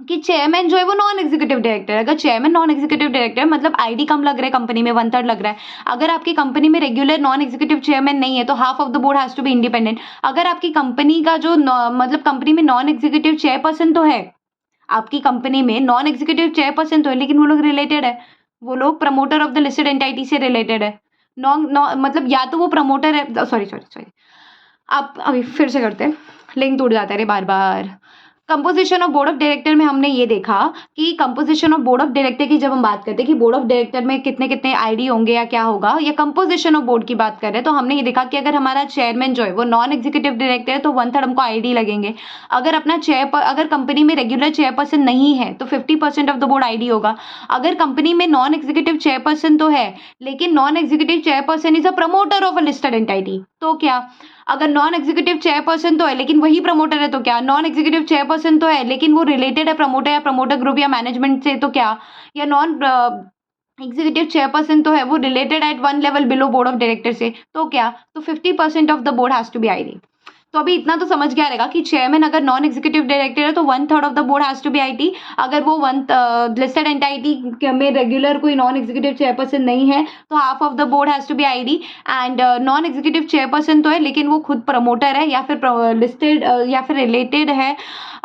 Speaker 1: कि चेयरमैन जो है वो नॉन एग्जीक्यूटिव डायरेक्टर है। अगर चेयरमैन नॉन एग्जीक्यूटिव डायरेक्टर मतलब आईडी कम लग रहा है कंपनी में, 1/3 लग रहा है। अगर आपकी कंपनी में रेगुलर नॉन एग्जीक्यूटिव चेयरमैन नहीं है तो half of the board has to be independent. अगर आपकी कंपनी का जो मतलब कंपनी में नॉन एग्जीक्यूटिव चेयरपर्सन तो है, आपकी कंपनी में नॉन एग्जीक्यूटिव चेयरपर्सन तो है, लेकिन वो लोग रिलेटेड है, वो लोग promoter of the listed entity से रिलेटेड है। मतलब या तो वो प्रमोटर है, सॉरी, आप अभी फिर से करते हैं, लिंक टूट जाता है रे बार बार। Composition of board of director में हमने ये देखा कि composition of board of director की जब हम बात करते हैं कि बोर्ड ऑफ डायरेक्टर में कितने कितने आईडी होंगे या क्या होगा, या कंपोजिशन ऑफ बोर्ड की बात कर रहे हैं, तो हमने ये देखा कि अगर हमारा चेयरमैन जो है वो नॉन एग्जीक्यूटिव डायरेक्टर है तो 1/3 हमको आईडी लगेंगे। अगर अपना अगर कंपनी में रेगुलर चेयरपर्सन नहीं है तो 50% ऑफ द बोर्ड आईडी होगा। अगर कंपनी में नॉन एग्जीक्यूटिव चेयरपर्सन तो है, लेकिन non executive chairperson is a promoter of a listed entity, तो क्या? अगर नॉन एग्जीक्यूटिव चेयरपर्सन तो है लेकिन वही प्रमोटर है, तो क्या? नॉन एग्जीक्यूटिव चेयरपर्सन तो है लेकिन वो रिलेटेड है प्रमोटर या प्रमोटर ग्रुप या मैनेजमेंट से, तो क्या? या नॉन एग्जीक्यूटिव चेयरपर्सन तो है, वो related at 1 level below board of director से, तो क्या? तो 50% of the board has to be ID. तो अभी इतना तो समझ गया रहेगा कि चेयरमैन अगर नॉन एग्जीक्यूटिव डायरेक्टर है तो 1/3 of the board has to be ID. अगर वो लिस्टेड एंटिटी में रेगुलर कोई नॉन एग्जीक्यूटिव चेयरपर्सन नहीं है तो half of the board has to be ID. And non executive chairperson तो है लेकिन वो खुद प्रमोटर है या फिर लिस्टेड या फिर रिलेटेड है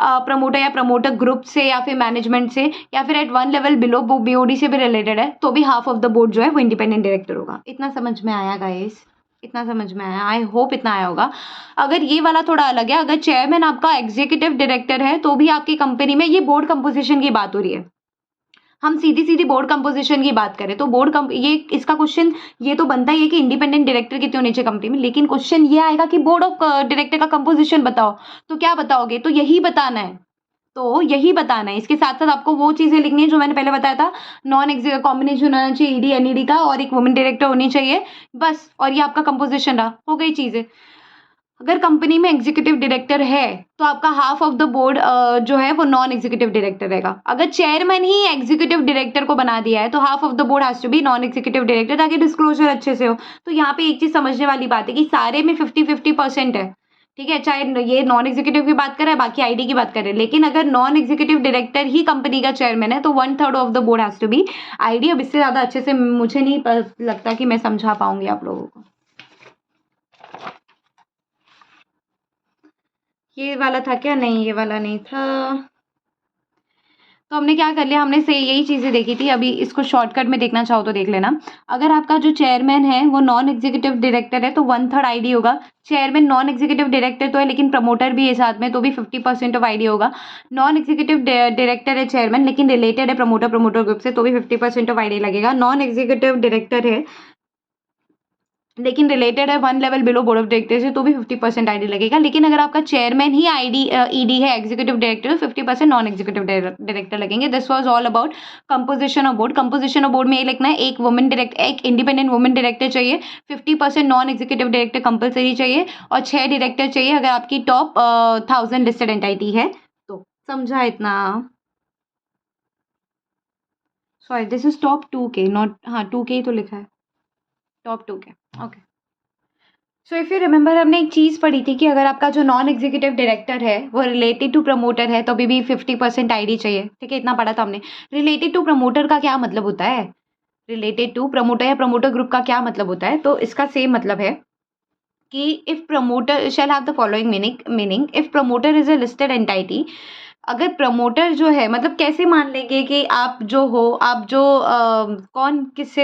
Speaker 1: प्रमोटर या प्रमोटर ग्रुप से या फिर मैनेजमेंट से या फिर एट 1 लेवल बिलो बीओडी से भी रिलेटेड है, तो भी हाफ ऑफ द बोर्ड जो है वो इंडिपेंडेंट डायरेक्टर होगा। इतना समझ में आया गाइस? इतना समझ में आया? आई होप इतना आया होगा। अगर ये वाला थोड़ा अलग है, अगर चेयरमैन आपका एग्जीक्यूटिव डायरेक्टर है तो भी आपकी कंपनी में, ये बोर्ड कंपोजिशन की बात हो रही है, हम सीधी सीधी बोर्ड कंपोजिशन की बात करें तो ये इसका क्वेश्चन ये तो बनता ही है कि इंडिपेंडेंट डायरेक्टर कितने होने चाहिए कंपनी में, लेकिन क्वेश्चन ये आएगा कि बोर्ड ऑफ डायरेक्टर का कंपोजिशन बताओ, तो क्या बताओगे? तो यही बताना है, तो यही बताना है। इसके साथ साथ आपको वो चीजें लिखनी है जो मैंने पहले बताया था, नॉन एग्जीक्यूटिव कॉम्बिनेशन होना चाहिए ईडी एनईडी का, और एक वुमेन डायरेक्टर होनी चाहिए, बस। और ये आपका कंपोजिशन रहा, हो गई चीजें। अगर कंपनी में एग्जीक्यूटिव डायरेक्टर है तो आपका हाफ ऑफ द बोर्ड जो है वो नॉन एग्जीक्यूटिव डायरेक्टर रहेगा। अगर चेयरमैन ही एग्जीक्यूटिव डायरेक्टर को बना दिया है तो half of the board has to be non executive director, ताकि डिस्क्लोजर अच्छे से हो। तो यहाँ पे एक चीज समझने वाली बात है कि सारे में 50-50% है, ठीक है, चाहे ये नॉन एग्जीक्यूटिव की बात करें बाकी आईडी की बात करें, लेकिन अगर नॉन एग्जीक्यूटिव डायरेक्टर ही कंपनी का चेयरमैन है तो 1/3 of the board has to be ID. अब इससे ज्यादा अच्छे से मुझे नहीं लगता कि मैं समझा पाऊंगी आप लोगों को। ये वाला था क्या? नहीं, ये वाला नहीं था। तो हमने क्या कर लिया, हमने से यही चीज़ें देखी थी। अभी इसको शॉर्टकट में देखना चाहो तो देख लेना। अगर आपका जो चेयरमैन है वो नॉन एग्जीक्यूटिव डायरेक्टर है तो 1/3 आईडी होगा। चेयरमैन नॉन एग्जीक्यूटिव डायरेक्टर तो है लेकिन प्रमोटर भी है साथ में, तो भी 50% ऑफ आईडी होगा। नॉन एग्जीक्यूटिव डायरेक्टर है चेयरमैन लेकिन रिलेटेड है प्रमोटर ग्रुप से, तो भी 50% ऑफ आईडी लगेगा। नॉन एग्जीक्यूटिव डायरेक्टर है लेकिन रिलेटेड है 1 level below board of director से, तो भी 50% आईडी लगेगा। लेकिन अगर आपका चेयरमैन ही ईडी है एग्जीक्यूटिव डायरेक्टर, तो 50% नॉन एग्जीक्यूटिव डायरेक्टर लगेंगे। This was all about composition of board. Composition of board में ये लिखना है, एक इंडिपेंडेंट वुमेन डायरेक्टर चाहिए, 50% नॉन एग्जीक्यूटिव डायरेक्टर कंपलसरी चाहिए, और 6 डायरेक्टर चाहिए अगर आपकी टॉप 1000 लिस्टेड एंटिटी है तो। समझा इतना? Sorry, this is top 2K, not, हाँ 2K ही तो लिखा है, top 2K। Okay, so if you remember हमने एक चीज़ पढ़ी थी कि अगर आपका जो नॉन एग्जीक्यूटिव डायरेक्टर है वो रिलेटेड टू प्रमोटर है तो अभी भी 50% आईडी चाहिए, ठीक है, इतना पढ़ा था हमने। रिलेटेड टू प्रमोटर का क्या मतलब होता है? रिलेटेड टू प्रमोटर या प्रमोटर ग्रुप का क्या मतलब होता है? तो इसका सेम मतलब है कि if promoter shall have the following meaning if promoter is a listed entity. अगर प्रमोटर जो है, मतलब कैसे मान लेंगे कि आप जो हो, आप जो कौन किससे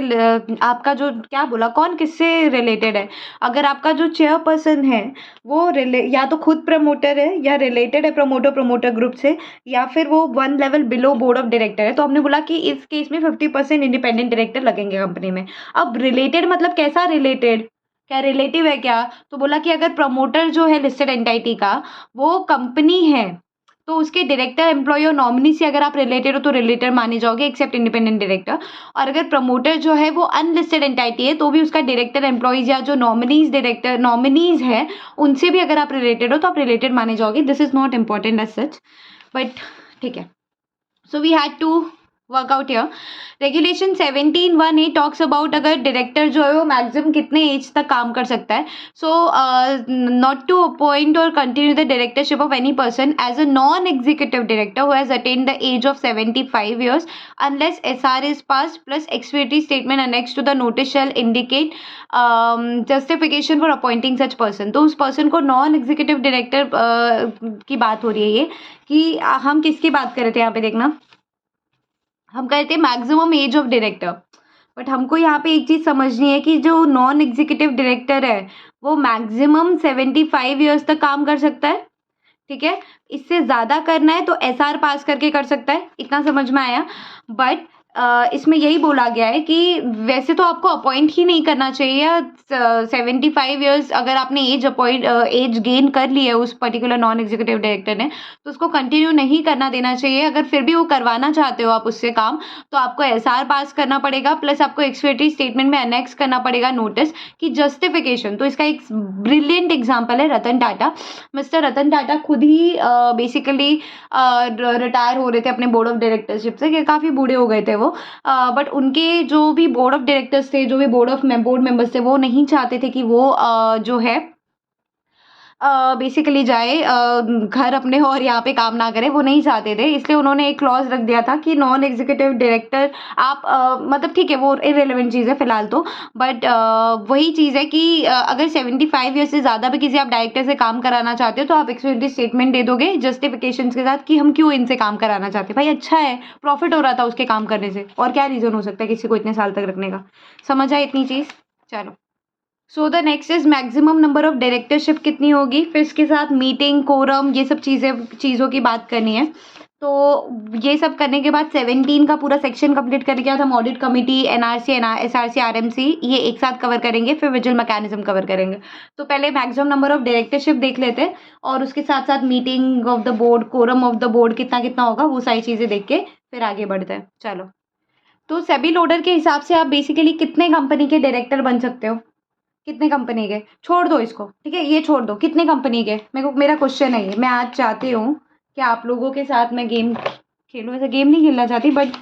Speaker 1: आपका जो क्या बोला, कौन किससे रिलेटेड है? अगर आपका जो चेयरपर्सन है वो या तो खुद प्रमोटर है या रिलेटेड है प्रमोटर ग्रुप से, या फिर वो 1 level below board of director है, तो हमने बोला कि इस केस में 50% इंडिपेंडेंट डायरेक्टर लगेंगे कंपनी में। अब रिलेटेड मतलब कैसा रिलेटेड? क्या रिलेटिव है क्या? तो बोला कि अगर प्रमोटर जो है लिस्टेड एंटिटी का वो कंपनी है तो उसके डायरेक्टर, एम्प्लॉय और नॉमिनी से अगर आप रिलेटेड हो तो रिलेटेड माने जाओगे एक्सेप्ट इंडिपेंडेंट डायरेक्टर। और अगर प्रमोटर जो है वो अनलिस्टेड एंटिटी है तो भी उसका डायरेक्टर, एम्प्लॉयज या जो नॉमिनीज है उनसे भी अगर आप रिलेटेड हो तो आप रिलेटेड माने जाओगे। This is not important as such, but ठीक है। So we had to work out here. Regulation 17(1)(a talks about अगर डायरेक्टर जो है वो मैक्सिमम कितने एज तक काम कर सकता है। सो नॉट टू अपॉइंट और continue the directorship of any person as a non executive director who has attend the age of 75 years unless SR is passed plus expiatory statement annexed to the notice shall indicate justification for appointing such person। तो उस person को non executive director की बात हो रही है ये, कि हम किसकी बात कर रहे थे यहाँ पे देखना, हम कहते हैं maximum age of director. But हमको यहाँ पे एक चीज़ समझनी है कि जो नॉन एग्जीक्यूटिव डायरेक्टर है वो मैक्सिमम 75 years तक काम कर सकता है, ठीक है? इससे ज़्यादा करना है तो एसआर पास करके कर सकता है, इतना समझ में आया। बट इसमें यही बोला गया है कि वैसे तो आपको अपॉइंट ही नहीं करना चाहिए। 75 इयर्स अगर आपने एज गेन कर ली है उस पर्टिकुलर नॉन एग्जीक्यूटिव डायरेक्टर ने, तो उसको कंटिन्यू नहीं करना देना चाहिए। अगर फिर भी वो करवाना चाहते हो आप उससे काम, तो आपको एसआर पास करना पड़ेगा, प्लस आपको एक्सपेक्टेड स्टेटमेंट में अनेक्स करना पड़ेगा नोटिस की जस्टिफिकेशन। तो इसका एक ब्रिलियंट एग्जाम्पल है रतन टाटा। मिस्टर रतन टाटा खुद ही बेसिकली रिटायर हो रहे थे अपने बोर्ड ऑफ डायरेक्टरशिप से, कि काफ़ी बूढ़े हो गए थे वो। बट उनके जो भी बोर्ड ऑफ डायरेक्टर्स थे, जो भी बोर्ड मेंबर्स थे, वो नहीं चाहते थे कि वो जो है बेसिकली जाए घर अपने और यहाँ पे काम ना करे, वो नहीं चाहते थे। इसलिए उन्होंने एक क्लॉज़ रख दिया था कि नॉन एग्जीक्यूटिव डायरेक्टर आप मतलब ठीक है वो इर्रेलेवेंट चीज़ है फ़िलहाल तो, बट वही चीज़ है कि अगर 75 ईयर्स से ज़्यादा भी किसी आप डायरेक्टर से काम कराना चाहते हो, तो आप एक्सप्लेनेटरी स्टेटमेंट दे दोगे जस्टिफिकेशंस के साथ कि हम क्यों इनसे काम कराना चाहते हैं। भाई अच्छा है, प्रॉफ़िट हो रहा था उसके काम करने से, और क्या रीज़न हो सकता है किसी को इतने साल तक रखने का। समझ आए इतनी चीज़? चलो। So the next is maximum number of directorship कितनी होगी, फिर इसके साथ मीटिंग कोरम ये सब चीज़ों की बात करनी है। तो ये सब करने के बाद 17 का पूरा सेक्शन कंप्लीट कर लिया था। हम audit committee, NRC, SRC, RMC ये एक साथ कवर करेंगे, फिर विजिल मैकेनिज्म कवर करेंगे। तो पहले मैक्सिमम नंबर ऑफ डायरेक्टरशिप देख लेते हैं, और उसके साथ साथ meeting of the board, quorum of the board कितना कितना होगा, वो सारी चीज़ें देख के फिर आगे बढ़ते हैं। चलो, तो सेबी लोडर के हिसाब से आप बेसिकली कितने कंपनी के डायरेक्टर बन सकते हो? कितने कंपनी के? छोड़ दो इसको, ठीक है, ये छोड़ दो। कितने कंपनी के? मेरा क्वेश्चन है ये। मैं आज चाहती हूँ कि आप लोगों के साथ मैं गेम खेलूँ। ऐसे गेम नहीं खेलना चाहती, बट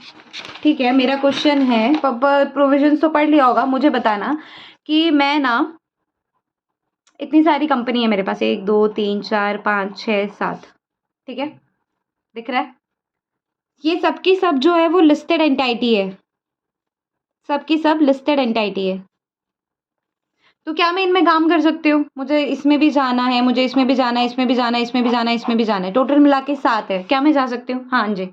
Speaker 1: ठीक है, मेरा क्वेश्चन है, प्रोविजंस तो पढ़ लिया होगा, मुझे बताना कि मैं ना, इतनी सारी कंपनी है मेरे पास, 1 2 3 4 5 6 7, ठीक है, दिख रहा है? ये सबकी सब जो है वो लिस्टेड एंटाइटी है, सबकी सब लिस्टेड एंटाइटी है। तो क्या मैं इनमें काम कर सकती हूँ? मुझे इसमें भी जाना है, मुझे इसमें भी जाना है, इसमें भी जाना है, इसमें भी जाना है, इसमें भी जाना है, टोटल मिला के 7 है। क्या मैं जा सकती हूँ? हाँ जी।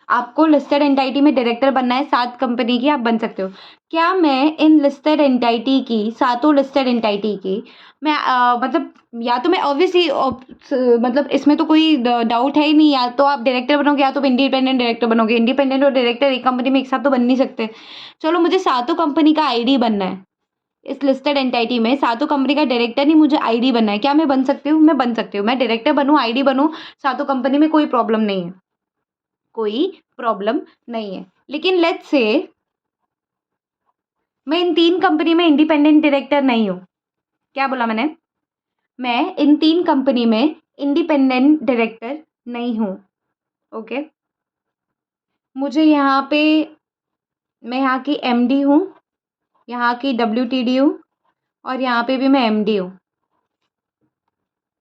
Speaker 1: आपको लिस्टेड एंटाइटी में डायरेक्टर बनना है, 7 कंपनी की आप बन सकते हो। क्या मैं इन लिस्टेड एंटाइटी की, सातों लिस्टेड एंटाइटी की, मैं मतलब या तो मैं ऑब्वियसली मतलब इसमें तो कोई डाउट है ही नहीं, या तो आप डायरेक्टर बनोगे या तो इंडिपेंडेंट डायरेक्टर बनोगे। इंडिपेंडेंट और डायरेक्टर एक कंपनी में एक साथ तो बन नहीं सकते। चलो, मुझे सातों कंपनी का आईडी बनना है। इस लिस्टेड एंटाइटी में सातों कंपनी का डायरेक्टर नहीं, मुझे आईडी बनना है। क्या मैं बन सकती हूँ? मैं बन सकती हूँ। मैं डायरेक्टर बनूँ, आईडी बनूँ, सातों कंपनी में कोई प्रॉब्लम नहीं है, कोई प्रॉब्लम नहीं है। लेकिन लेट्स से मैं इन 3 कंपनी में इंडिपेंडेंट डायरेक्टर नहीं हूँ। क्या बोला मैंने? मैं इन 3 कंपनी में इंडिपेंडेंट डायरेक्टर नहीं हूँ। ओके, मुझे यहाँ पे, मैं यहाँ की एमडी हूँ, यहाँ की डब्ल्यूटीडी हूँ, और यहाँ पे भी मैं एमडी हूँ।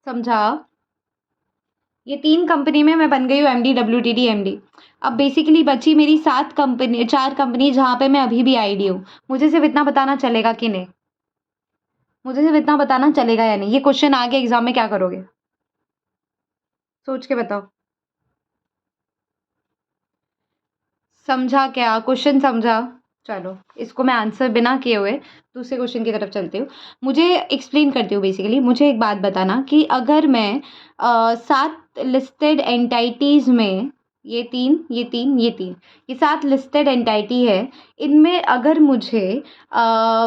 Speaker 1: समझा? ये 3 कंपनी में मैं बन गई हूँ एमडी, डब्ल्यूटीडी, एमडी। अब बेसिकली बची मेरी 4 कंपनी जहाँ पे मैं अभी भी आईडी हूँ। मुझे सिर्फ इतना बताना चलेगा कि नहीं? मुझे सिर्फ इतना बताना चलेगा या नहीं? ये क्वेश्चन आगे एग्जाम में क्या करोगे? सोच के बताओ। समझा क्या? क्वेश्चन समझा? चलो, इसको मैं आंसर बिना किए हुए दूसरे क्वेश्चन की तरफ चलती हूँ। मुझे एक्सप्लेन करती हूँ बेसिकली। मुझे एक बात बताना कि अगर मैं 7 लिस्टेड एंटाइटीज़ में, ये 3, ये 3, ये 3, ये 7 लिस्टेड एंटाइटी है, इनमें अगर मुझे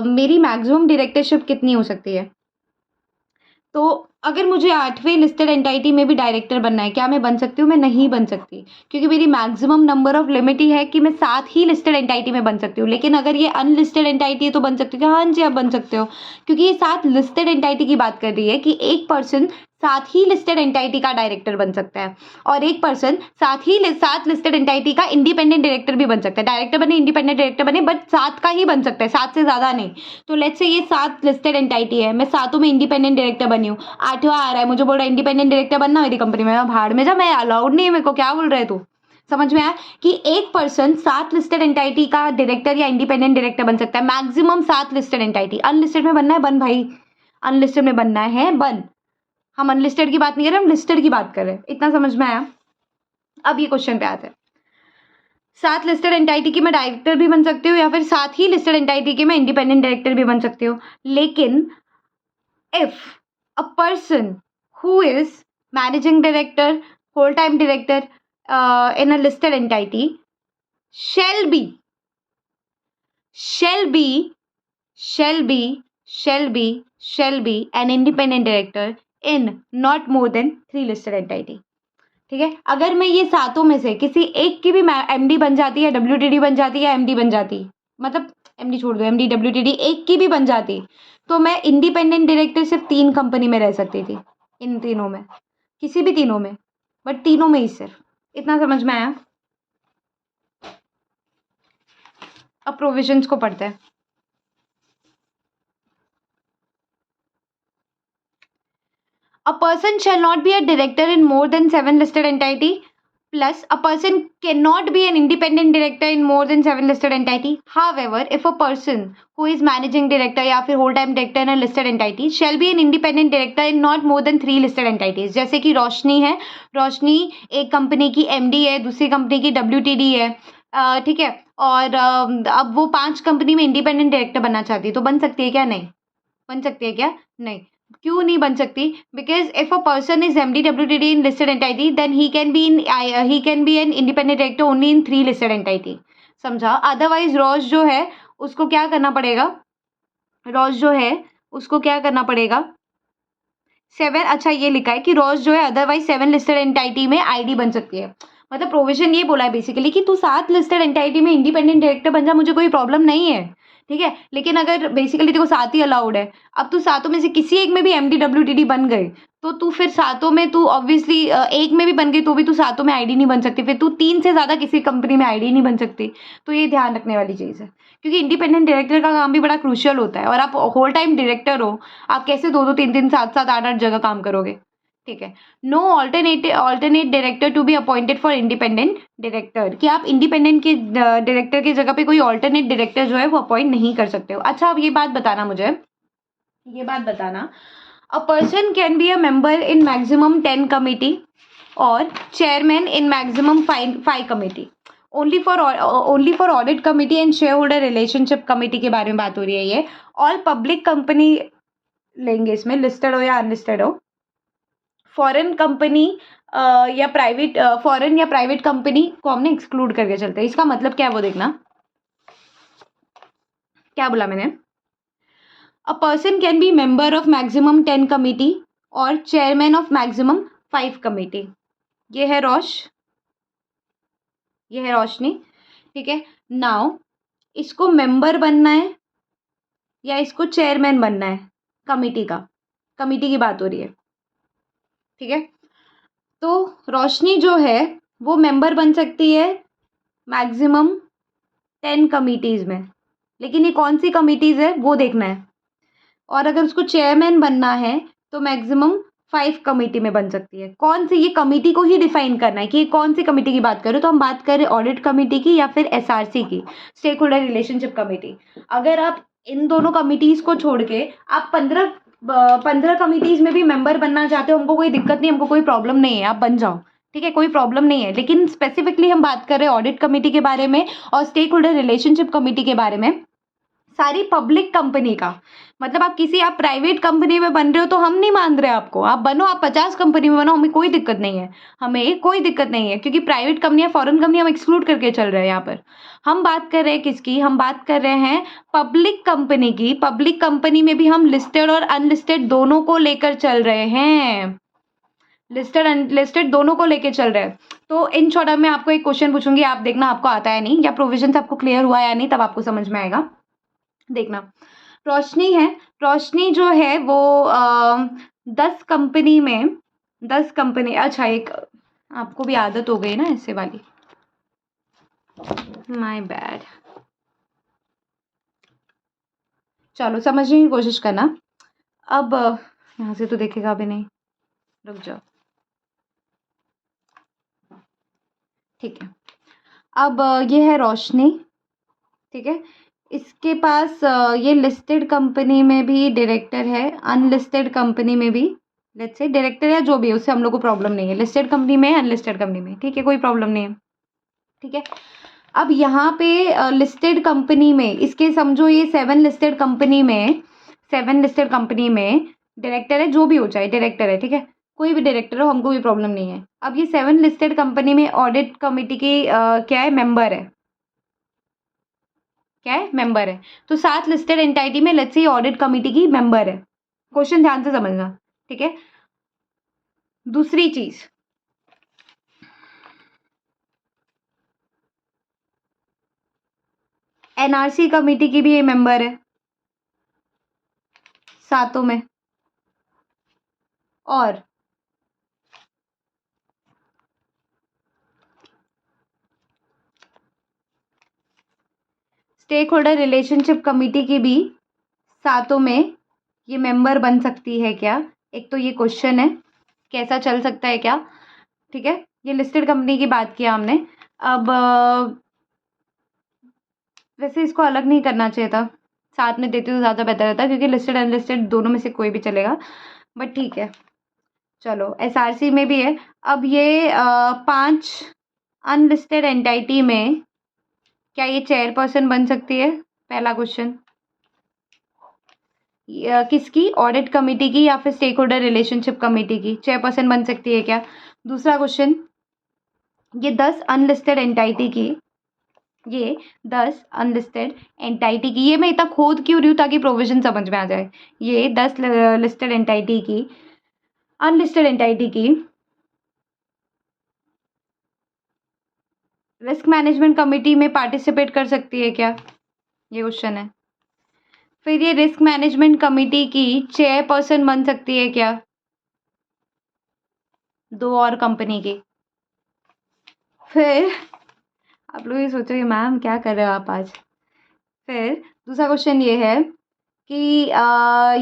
Speaker 1: मेरी मैक्सिमम डायरेक्टरशिप कितनी हो सकती है? तो अगर मुझे 8वें लिस्टेड एंटाइटी में भी डायरेक्टर बनना है, क्या मैं बन सकती हूँ? मैं नहीं बन सकती, क्योंकि मेरी मैक्सिमम नंबर ऑफ लिमिट ही है कि मैं 7 ही लिस्टेड एंटाइटी में बन सकती हूँ। लेकिन अगर ये अनलिस्टेड एंटाइटी है तो बन सकती हूँ? हाँ जी, आप बन सकते हो, क्योंकि ये 7 लिस्टेड एंटाइटी की बात कर रही है कि एक पर्सन 7 ही लिस्टेड एंटाइटी का डायरेक्टर बन सकता है, और एक पर्सन 7 लिस्टेड एंटाइटी का इंडिपेंडेंट डायरेक्टर भी बन सकता है। डायरेक्टर बने, इंडिपेंडेंट डायरेक्टर बने, बट 7 का ही बन सकता है, 7 से ज़्यादा नहीं। तो लेट्स से ये 7 लिस्टेड एंटाइटी है, मैं सातों में इंडिपेंडेंट डायरेक्टर बनी हूँ, 8वां आ रहा है, मुझे बोल रहा है इंडिपेंडेंट डायरेक्टर बनना मेरी कंपनी में। मैं भाड़ में जा, मैं अलाउड नहीं है मेरे को। क्या बोल रहे तू? समझ में आया कि एक पर्सन 7 लिस्टेड एंटाइटी का डायरेक्टर या इंडिपेंडेंट डायरेक्टर बन सकता है, मैक्सिमम 7 लिस्टेड एंटाइटी। अनलिस्टेड में बनना है, बन भाई, अनलिस्टेड में बनना है, बन। हम अनलिस्टेड की बात नहीं कर रहे, हम लिस्टेड की बात कर रहे हैं। इतना समझ में आया? अब ये क्वेश्चन पे आते हैं। 7 लिस्टेड एंटाइटी की मैं डायरेक्टर भी बन सकती हूँ, या फिर 7 ही लिस्टेड एंटाइटी के मैं इंडिपेंडेंट डायरेक्टर भी बन सकती हूँ। लेकिन if a person who is managing director, whole-time director in a listed entity shall be shall be shall be shall be shall be an independent director in not more than 3 listed entity. ठीक है, अगर मैं ये सातों में से किसी एक की भी एमडी बन जाती है, डब्ल्यूटीडी बन जाती है, एमडी बन जाती, मतलब एमडी छोड़ दो, एमडी डब्ल्यूटीडी एक की भी बन जाती, तो मैं इंडिपेंडेंट डायरेक्टर सिर्फ 3 कंपनी में रह सकती थी, इन तीनों में, किसी भी तीनों में, बट तीनों में ही सिर्फ। इतना समझ में आया? अब प्रोविजंस को पढ़ते हैं। A person shall not be a director in more than 7 listed entity, plus a person cannot be an independent director in more than 7 listed entity. However, if a person who is managing director या फिर whole time director in a listed entity shall be an independent director in not more than 3 listed entities. जैसे कि रोशनी है, रोशनी एक company की MD है, दूसरी company की डब्ल्यूटीडी है, ठीक है, और अब वो 5 कंपनी में इंडिपेंडेंट डायरेक्टर बनना चाहती है, तो बन सकती है क्या? नहीं बन सकती है क्या? नहीं। क्यों नहीं बन सकती? Because if a person is MD WTD in listed entity then he can be an independent director only in 3 listed entity. समझा? अदरवाइज रोज जो है उसको क्या करना पड़ेगा? रोज जो है उसको क्या करना पड़ेगा? 7, अच्छा ये लिखा है कि रोज जो है अदरवाइज 7 लिस्टेड एंटिटी में आईडी बन सकती है। मतलब प्रोविजन ये बोला है बेसिकली कि तू 7 लिस्टेड एंटिटी में इंडिपेंडेंट डायरेक्टर बन जा, मुझे कोई प्रॉब्लम नहीं है, ठीक है, लेकिन अगर बेसिकली देखो 7 ही अलाउड है, अब तू सातों में से किसी एक में भी एमडी डब्ल्यूटीडी बन गए तो तू फिर सातों में तू ऑब्वियसली एक में भी बन गई तो भी तू सातों में आईडी नहीं बन सकती, फिर तू 3 से ज़्यादा किसी कंपनी में आईडी नहीं बन सकती। तो ये ध्यान रखने वाली चीज़ है, क्योंकि इंडिपेंडेंट डायरेक्टर का काम भी बड़ा क्रूशियल होता है, और आप होल टाइम डायरेक्टर हो, आप कैसे 2-2 3-3 7-7 8-8 जगह काम करोगे? ठीक है। No alternate director to be appointed for independent director, कि आप इंडिपेंडेंट के डायरेक्टर की जगह पे कोई ऑल्टरनेट डायरेक्टर जो है वो अपॉइंट नहीं कर सकते हो। अच्छा, अब ये बात बताना मुझे, ये बात बताना, a person can be a member in maximum 10 committee और chairman in maximum 5 committee only for audit committee and shareholder relationship committee के बारे में बात हो रही है। ये ऑल पब्लिक कंपनी लेंगे इसमें, लिस्टेड हो या अनलिस्टेड हो, फॉरेन कंपनी या प्राइवेट, फॉरेन या प्राइवेट कंपनी को हमने एक्सक्लूड करके चलते हैं। इसका मतलब क्या है वो देखना, क्या बोला मैंने? अ person can be member of maximum 10 committee और चेयरमैन ऑफ मैक्सिमम 5 कमिटी। ये है रोशनी, ठीक है। नाउ इसको मेंबर बनना है या इसको चेयरमैन बनना है कमिटी का? कमिटी की बात हो रही है, ठीक है। तो रोशनी जो है वो मेंबर बन सकती है मैक्सिमम 10 कमिटीज़ में, लेकिन ये कौन सी कमिटीज़ है वो देखना है। और अगर उसको चेयरमैन बनना है तो मैक्सिमम 5 कमिटी में बन सकती है। कौन सी? ये कमिटी को ही डिफाइन करना है कि ये कौन सी कमिटी की बात कर रहे हो। तो हम बात कर रहे हैं ऑडिट कमिटी की या फिर एसआरसी की, स्टेक होल्डर रिलेशनशिप कमिटी। अगर आप इन दोनों कमिटीज़ को छोड़ के आप 15 कमिटीज़ में भी मेंबर बनना चाहते हो, हमको कोई दिक्कत नहीं, हमको कोई प्रॉब्लम नहीं है, आप बन जाओ, ठीक है, कोई प्रॉब्लम नहीं है। लेकिन स्पेसिफिकली हम बात कर रहे हैं ऑडिट कमिटी के बारे में और स्टेक होल्डर रिलेशनशिप कमिटी के बारे में, सारी पब्लिक कंपनी का। मतलब आप प्राइवेट कंपनी में बन रहे हो तो हम नहीं मान रहे आपको, आप बनो, आप 50 कंपनी में बनो, हमें कोई दिक्कत नहीं है, हमें कोई दिक्कत नहीं है, क्योंकि प्राइवेट कंपनी या फॉरेन कंपनी हम एक्सक्लूड करके चल रहे हैं। यहाँ पर हम बात कर रहे हैं किसकी? हम बात कर रहे हैं पब्लिक कंपनी की। पब्लिक कंपनी में भी हम लिस्टेड और अनलिस्टेड दोनों को लेकर चल रहे हैं, लिस्टेड अनलिस्टेड दोनों को लेकर चल रहे हैं। तो इन शॉर्ट मैं आपको एक क्वेश्चन पूछूंगी, आप देखना आपको आता है नहीं, या प्रोविजन आपको क्लियर हुआ या नहीं, तब आपको समझ में आएगा। देखना, रोशनी है, रोशनी जो है वो 10 कंपनी, अच्छा एक आपको भी आदत हो गई ना ऐसे वाली, माय बैड, चलो समझने की कोशिश करना। अब यहाँ से तो देखेगा भी नहीं, रुक जाओ, ठीक है। अब ये है रोशनी, ठीक है, इसके पास ये लिस्टेड कंपनी में भी डायरेक्टर है, अनलिस्टेड कंपनी में भी लेट्स से डायरेक्टर या जो भी है उससे हम लोग को प्रॉब्लम नहीं है, लिस्टेड कंपनी में अनलिस्टेड कंपनी में, ठीक है, कोई प्रॉब्लम नहीं है, ठीक है। अब यहाँ पे लिस्टेड कंपनी में इसके समझो ये 7 लिस्टेड कंपनी में डायरेक्टर है, जो भी हो चाहे डायरेक्टर है, ठीक है। कोई भी डायरेक्टर हो, हमको भी प्रॉब्लम नहीं है। अब ये 7 लिस्टेड कंपनी में ऑडिट कमिटी की क्या है, मेंबर है, क्या है, मेंबर है। तो 7 लिस्टेड एंटिटी में लेट्स से ऑडिट कमिटी की मेंबर है। क्वेश्चन ध्यान से समझना, ठीक है। दूसरी चीज, एनआरसी कमिटी की भी ये मेंबर है सातों में, और स्टेक होल्डर रिलेशनशिप कमिटी की भी सातों में ये मेंबर बन सकती है क्या? एक तो ये क्वेश्चन है, कैसा चल सकता है क्या, ठीक है। ये लिस्टेड कंपनी की बात किया हमने। अब वैसे इसको अलग नहीं करना चाहिए था, साथ में देती तो ज़्यादा बेहतर रहता, क्योंकि लिस्टेड अनलिस्टेड दोनों में से कोई भी चलेगा, बट ठीक है चलो। एसआरसी में भी है। अब ये 5 अनलिस्टेड एंटिटी में क्या ये चेयरपर्सन बन सकती है? पहला क्वेश्चन। किसकी? ऑडिट कमिटी की या फिर स्टेक होल्डर रिलेशनशिप कमिटी की चेयरपर्सन बन सकती है क्या? दूसरा क्वेश्चन, ये 10 अनलिस्टेड एंटिटी की, ये 10 अनलिस्टेड एंटिटी की, ये मैं इतना खोद क्यों रही हूँ ताकि प्रोविजन समझ में आ जाए। ये 10 लिस्टेड एंटिटी की, अनलिस्टेड एंटिटी की रिस्क मैनेजमेंट कमिटी में पार्टिसिपेट कर सकती है क्या? ये क्वेश्चन है। फिर ये रिस्क मैनेजमेंट कमिटी की चेयरपर्सन बन सकती है क्या? 2 और कंपनी की। फिर आप लोग ये सोचोगे मैम क्या कर रहे हो आप आज। फिर दूसरा क्वेश्चन ये है कि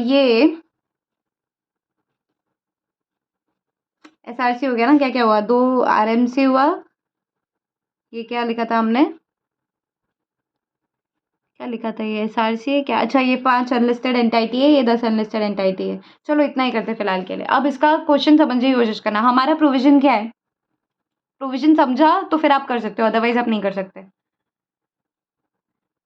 Speaker 1: ये एसआरसी हो गया ना, क्या क्या हुआ, 2 आरएमसी हुआ, ये क्या लिखा था हमने, क्या लिखा था, ये एसआरसी है क्या? अच्छा, ये 5 अनलिस्टेड एंटिटी है, ये 10 अनलिस्टेड एंटिटी है। चलो इतना ही करते फिलहाल के लिए। अब इसका क्वेश्चन समझने की कोशिश करना, हमारा प्रोविजन क्या है? प्रोविजन समझा तो फिर आप कर सकते हो, अदरवाइज आप नहीं कर सकते।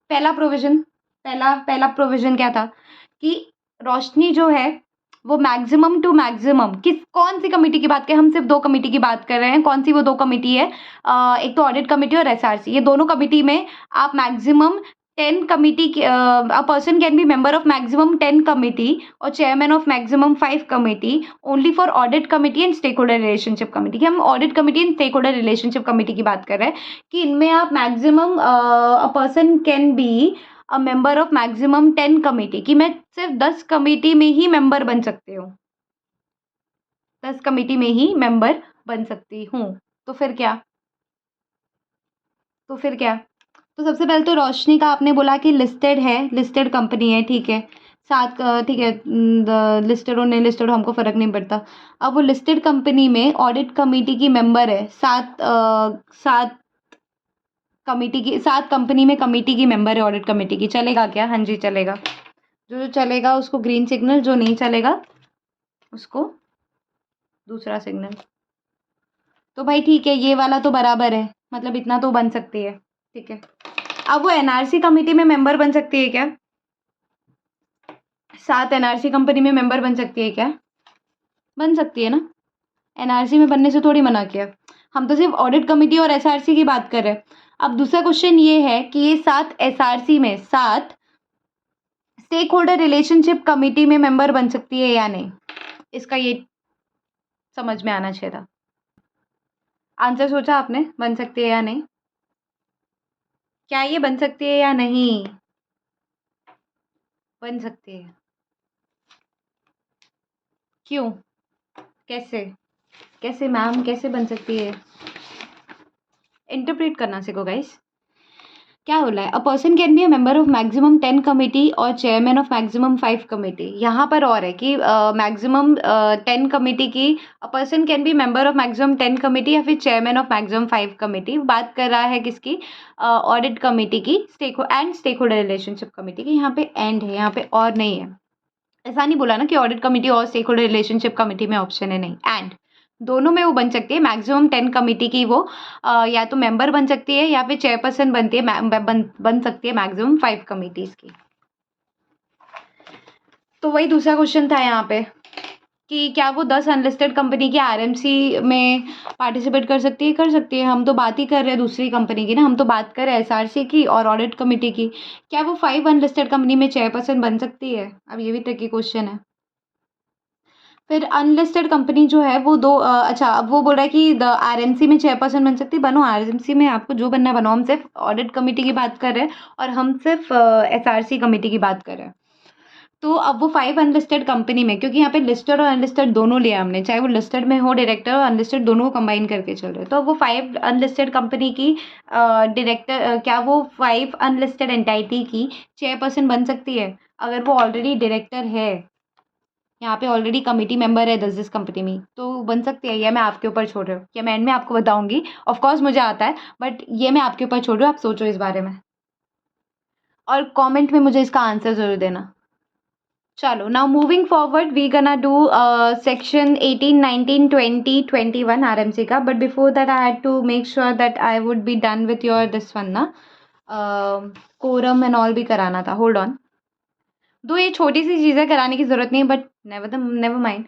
Speaker 1: पहला प्रोविजन, पहला प्रोविजन क्या था कि रोशनी जो है वो मैक्सिमम टू मैक्सिमम कौन सी कमेटी की बात करें, हम सिर्फ 2 कमेटी की बात कर रहे हैं। कौन सी वो 2 कमेटी है? एक तो ऑडिट कमेटी और एसआरसी। ये दोनों कमेटी में आप maximum 10 committee, a person can be member of maximum 10 committee और chairman of maximum 5 committee only for audit committee and stakeholder relationship committee. कि हम audit committee and stakeholder relationship committee की बात कर रहे हैं कि इनमें आप maximum a person can be a member of maximum 10 committee, कि मैं सिर्फ 10 कमेटी में ही मेंबर बन सकती हूँ, 10 कमेटी में ही मेंबर बन सकती हूँ। तो फिर क्या, तो फिर क्या? तो सबसे पहले तो रोशनी का आपने बोला कि लिस्टेड है, लिस्टेड कंपनी है, ठीक है। सात ठीक है, लिस्टेड हो नहीं लिस्टेड हो हमको फ़र्क नहीं पड़ता। अब वो लिस्टेड कंपनी में ऑडिट कमेटी की मेंबर है, 7 कमेटी की, 7 कंपनी में कमेटी की मेंबर है ऑडिट कमेटी की। चलेगा क्या? हाँ जी चलेगा। जो जो चलेगा उसको ग्रीन सिग्नल, जो नहीं चलेगा उसको दूसरा सिग्नल। तो भाई ठीक है, ये वाला तो बराबर है, मतलब इतना तो बन सकती है, ठीक है। अब वो एनआरसी कमेटी में मेंबर बन सकती है क्या? 7 एनआरसी कंपनी में मेंबर बन सकती है क्या? बन सकती है ना, एनआरसी में बनने से थोड़ी मना किया। हम तो सिर्फ ऑडिट कमेटी और एसआरसी की बात कर रहे हैं। अब दूसरा क्वेश्चन ये है कि ये 7 एसआरसी में 7 स्टेक होल्डर रिलेशनशिप कमेटी में मेंबर बन सकती है या नहीं? इसका ये समझ में आना चाहिए था। आंसर सोचा आपने, बन सकती है या नहीं? क्या ये बन सकती है या नहीं? बन सकती है। क्यों? कैसे? कैसे मैम, कैसे बन सकती है? इंटरप्रेट करना सीखो गाइस। क्या बोला है? अ person can be a member of maximum 10 committee और चेयरमैन ऑफ मैक्सिमम 5 कमेटी। यहाँ पर और है कि मैक्सिमम 10 कमेटी की, अ person can be member of maximum 10 committee या फिर चेयरमैन ऑफ मैक्सिमम 5 कमेटी। बात कर रहा है किसकी? ऑडिट कमेटी की, स्टेक होल्डर रिलेशनशिप कमेटी की। यहाँ पे एंड है, यहाँ पे और नहीं है। ऐसा नहीं बोला ना कि ऑडिट कमेटी और स्टेक होल्डर रिलेशनशिप कमेटी में ऑप्शन है, नहीं, एंड दोनों में वो बन सकती है। मैक्सिमम 10 कमेटी की वो या तो मेंबर बन सकती है या फिर चेयरपर्सन बनती है, बन सकती है मैक्सिमम 5 कमेटीज की। तो वही दूसरा क्वेश्चन था यहाँ पे, कि क्या वो 10 अनलिस्टेड कंपनी की आरएमसी में पार्टिसिपेट कर सकती है? कर सकती है। हम तो बात ही कर रहे हैं दूसरी कंपनी की ना, हम तो बात कर रहे हैं एसआरसी की और ऑडिट कमिटी की। क्या वो 5 अनलिस्टेड कंपनी में चेयरपर्सन बन सकती है? अब ये भी ट्रिकी क्वेश्चन है। फिर अनलिस्टेड कंपनी जो है वो अच्छा, अब वो बोल रहा है कि द आरएमसी में चेयरपर्सन बन सकती है। बनो, आरएमसी में आपको जो बनना है बनो। हम सिर्फ ऑडिट कमिटी की बात कर रहे हैं और हम सिर्फ एसआरसी कमिटी की बात कर रहे हैं। तो अब वो 5 अनलिस्टेड कंपनी में, क्योंकि यहाँ पे लिस्टेड और अनलिस्टेड दोनों लिया हमने, चाहे वो लिस्टेड में हो डायरेक्टर और अनलिस्टेड दोनों को कंबाइन करके चल रहे हैं। तो अब वो 5 अनलिस्टेड कंपनी की डायरेक्टर, क्या वो 5 अनलिस्टेड एंटाइटी की चेयरपर्सन बन सकती है? अगर वो ऑलरेडी डायरेक्टर है, यहाँ पे ऑलरेडी कमिटी मेंबर है 10 कंपनी में, तो बन सकती है। ये मैं आपके ऊपर छोड़ रही हूँ, या मैं एंड में आपको बताऊंगी। ऑफ कोर्स मुझे आता है, बट ये मैं आपके ऊपर छोड़ रही हूँ, आप सोचो इस बारे में और कमेंट में मुझे इसका आंसर ज़रूर देना। चलो, now moving forward we gonna do section 18, 19, 20, 21 RMC का। But before that I had to make sure that I would be done with your this one ना, कोरम एंड ऑल भी कराना था। होल्ड ऑन, दो ये छोटी सी चीज़ें कराने की ज़रूरत नहीं है, but never mind.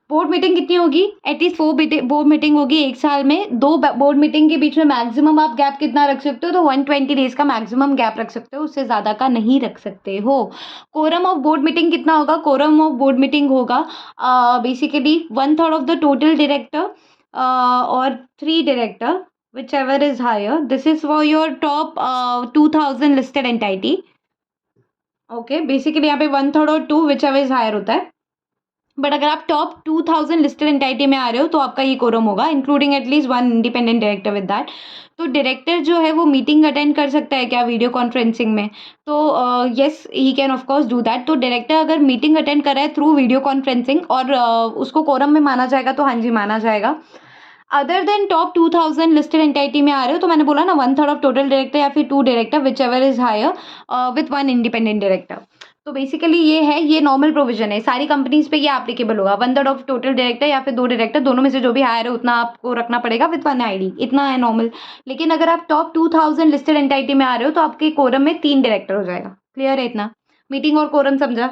Speaker 1: Board meeting कितनी होगी? एटलीस्ट 4 बोर्ड मीटिंग होगी एक साल में। 2 बोर्ड मीटिंग के बीच में मैक्सिमम आप गैप कितना रख सकते हो? तो 120 डेज का मैक्सिमम गैप रख सकते हो, उससे ज़्यादा का नहीं रख सकते हो। कोरम ऑफ बोर्ड मीटिंग कितना होगा? कोरम ऑफ बोर्ड मीटिंग होगा basically 1/3 of the total director और 3 director, whichever is higher. This is for your top 2000 listed entity. Okay, basically यहाँ पे 1/3 और 2 विच एवर इज हायर होता है। But अगर आप टॉप 2000 लिस्टेड एंटाइटी में आ रहे हो तो आपका ये कोरम होगा, including at least 1 independent director with that. तो डायरेक्टर जो है वो मीटिंग अटेंड कर सकता है क्या वीडियो कॉन्फ्रेंसिंग में? तो yes, he can of course do that. तो डायरेक्टर अगर मीटिंग अटेंड कर रहा है थ्रू वीडियो कॉन्फ्रेंसिंग और उसको कोरम में माना जाएगा, तो हाँ जी माना जाएगा। Other than top 2000 listed entity में आ रहे हो तो मैंने बोला ना 1/3 ऑफ टोटल डायरेक्टर या फिर 2 director whichever is higher with 1 independent director. तो बेसिकली ये है, ये नॉर्मल प्रोविजन है, सारी कंपनीज पे ये एप्लीकेबल होगा। 1/3 ऑफ टोटल डायरेक्टर या फिर 2 डायरेक्टर, दोनों में से जो भी हायर है उतना आपको रखना पड़ेगा विथ 1 आईडी, इतना है नॉर्मल। लेकिन अगर आप टॉप 2000 लिस्टेड एंटाइटी में आ रहे हो तो आपके कोरम में 3 डायरेक्टर हो जाएगा। क्लियर है इतना? मीटिंग और कोरम समझा?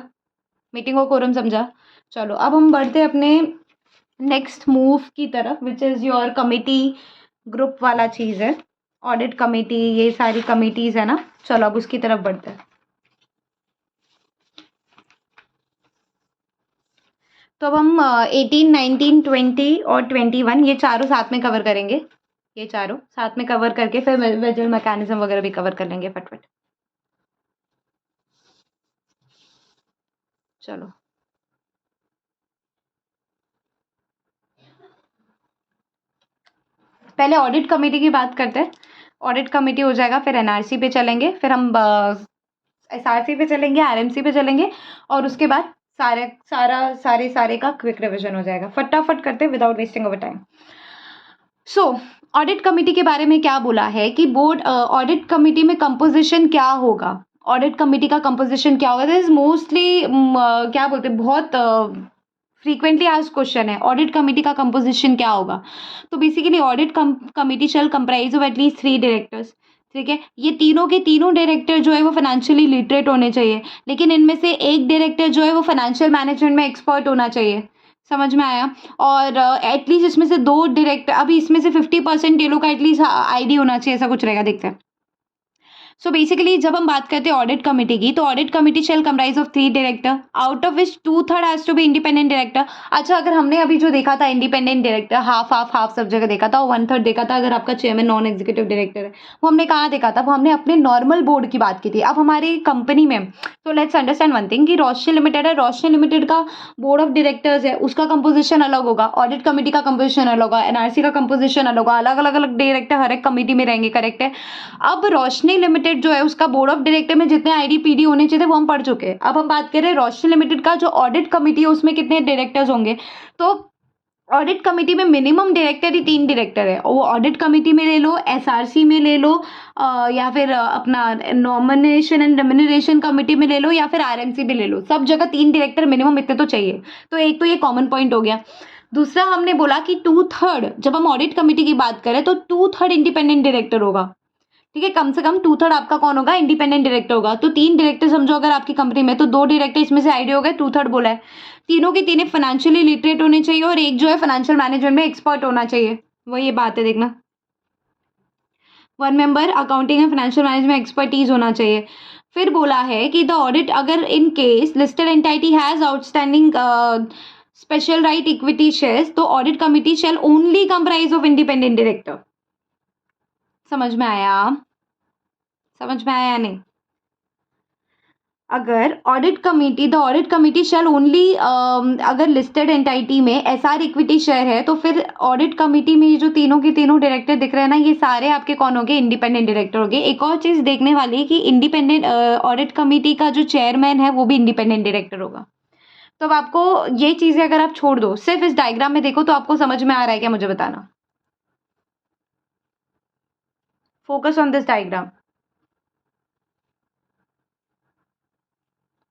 Speaker 1: मीटिंग और कोरम समझा? चलो, अब हम बढ़ते अपने नेक्स्ट मूव की तरफ, which is your committee group वाला चीज़ है। ऑडिट कमिटी, ये सारी कमिटीज़ है ना। चलो अब उसकी तरफ बढ़ते हैं। तो अब हम 18, 19, 20 और 21 ये चारों साथ में कवर करेंगे। ये चारों साथ में कवर करके फिर विजुअल मैकेनिज्म वगैरह भी कवर कर लेंगे फटफट। चलो, पहले ऑडिट कमेटी की बात करते हैं। ऑडिट कमेटी हो जाएगा, फिर एनआरसी पे चलेंगे, फिर हम एसआरसी पे चलेंगे, आरएमसी पे चलेंगे और उसके बाद सारे का क्विक रिवीजन हो जाएगा। फटाफट करते हैं विदाउट वेस्टिंग ओवर टाइम। सो ऑडिट कमेटी के बारे में क्या बोला है कि बोर्ड ऑडिट कमेटी में कंपोजिशन क्या होगा? ऑडिट कमेटी का कंपोजिशन क्या होगा? दिस इज मोस्टली क्या बोलते हैं, बहुत फ्रीक्वेंटली आज क्वेश्चन है, ऑडिट कमेटी का कंपोजिशन क्या होगा? तो basically audit committee shell comprise of at least 3 directors. ठीक है, ये तीनों के तीनों डायरेक्टर जो है वो फाइनेंशियली लिटरेट होने चाहिए, लेकिन इनमें से एक डायरेक्टर जो है वो फाइनेंशियल मैनेजमेंट में एक्सपर्ट होना चाहिए। समझ में आया? और एटलीस्ट इसमें से 2 डायरेक्टर, अभी इसमें से 50% ये लोग का एटलीस्ट आईडी होना चाहिए, ऐसा कुछ रहेगा, देखते हैं। सो बेसिकली जब हम बात करते हैं ऑडिट कमेटी की, तो audit committee shall comprise of 3 director, out of which 2/3 has to be independent director. अच्छा, अगर हमने अभी जो देखा था इंडिपेंडेंट डायरेक्टर, हाफ सब जगह देखा था, और 1/3 देखा था अगर आपका चेयरमैन नॉन एग्जीक्यूटिव डायरेक्टर है, वो हमने कहाँ देखा था? वो हमने अपने नॉर्मल बोर्ड की बात की थी। अब हमारी कंपनी में, तो लेट्स अंडरस्टैंड वन थिंग कि रोशनी लिमिटेड है, रोशनी लिमिटेड का बोर्ड ऑफ डायरेक्टर्स है, उसका कंपोजिशन अलग होगा, ऑडिट कमेटी का कंपोजिशन अलग होगा, एनआरसी का कंपोजिशन अलग होगा, अलग अलग डायरेक्टर हर एक कमेटी में रहेंगे, करेक्ट है? अब रोशनी लिमिटेड जो है उसका बोर्ड ऑफ डायरेक्टर में जितने आईडी पीडी होने चाहिए थे वो हम पढ़ चुके हैं। अब हम बात करें रोशनी लिमिटेड का जो ऑडिट कमेटी है उसमें कितने डायरेक्टर्स होंगे। तो ऑडिट कमेटी में मिनिमम डायरेक्टर ही 3 डायरेक्टर है, वो ऑडिट कमेटी में ले लो, एसआरसी में ले लो, या फिर अपना नॉमिनेशन एंड रेम्युनरेशन कमेटी में ले लो, या फिर आरएमसी में ले लो, सब जगह 3 डायरेक्टर मिनिमम इतने तो चाहिए। तो एक तो ये कॉमन पॉइंट हो गया। दूसरा हमने बोला कि 2/3, जब हम ऑडिट कमेटी की बात करें तो 2/3 इंडिपेंडेंट डायरेक्टर होगा। ठीक है, कम से कम 2/3 आपका कौन होगा, इंडिपेंडेंट डायरेक्टर होगा। तो 3 डायरेक्टर समझो अगर आपकी कंपनी में, तो 2 डायरेक्टर इसमें से आईडी हो गए, 2/3 बोला है। तीनों के तीनों फाइनेंशियली लिटरेट होने चाहिए और एक जो है फाइनेंशियल मैनेजमेंट में एक्सपर्ट होना चाहिए। वही ये बात है, देखना। 1 member accounting and financial management expertise होना चाहिए। फिर बोला है कि द ऑडिट, अगर in case listed entity has outstanding special right equity shares, तो audit committee shall only comprise of independent director. समझ में आया? समझ में आया या नहीं? अगर the audit committee shall only, अगर लिस्टेड एंटिटी में एसआर इक्विटी शेयर है, तो फिर ऑडिट कमिटी में ये जो तीनों के तीनों डायरेक्टर दिख रहे हैं ना, ये सारे आपके कौन होंगे, इंडिपेंडेंट डायरेक्टर होंगे। एक और चीज देखने वाली है कि इंडिपेंडेंट ऑडिट कमिटी का जो चेयरमैन है वो भी इंडिपेंडेंट डायरेक्टर होगा। तो अब आपको ये चीजें अगर आप छोड़ दो, सिर्फ इस डायग्राम में देखो, तो आपको समझ में आ रहा है क्या, मुझे बताना। Focus on this diagram,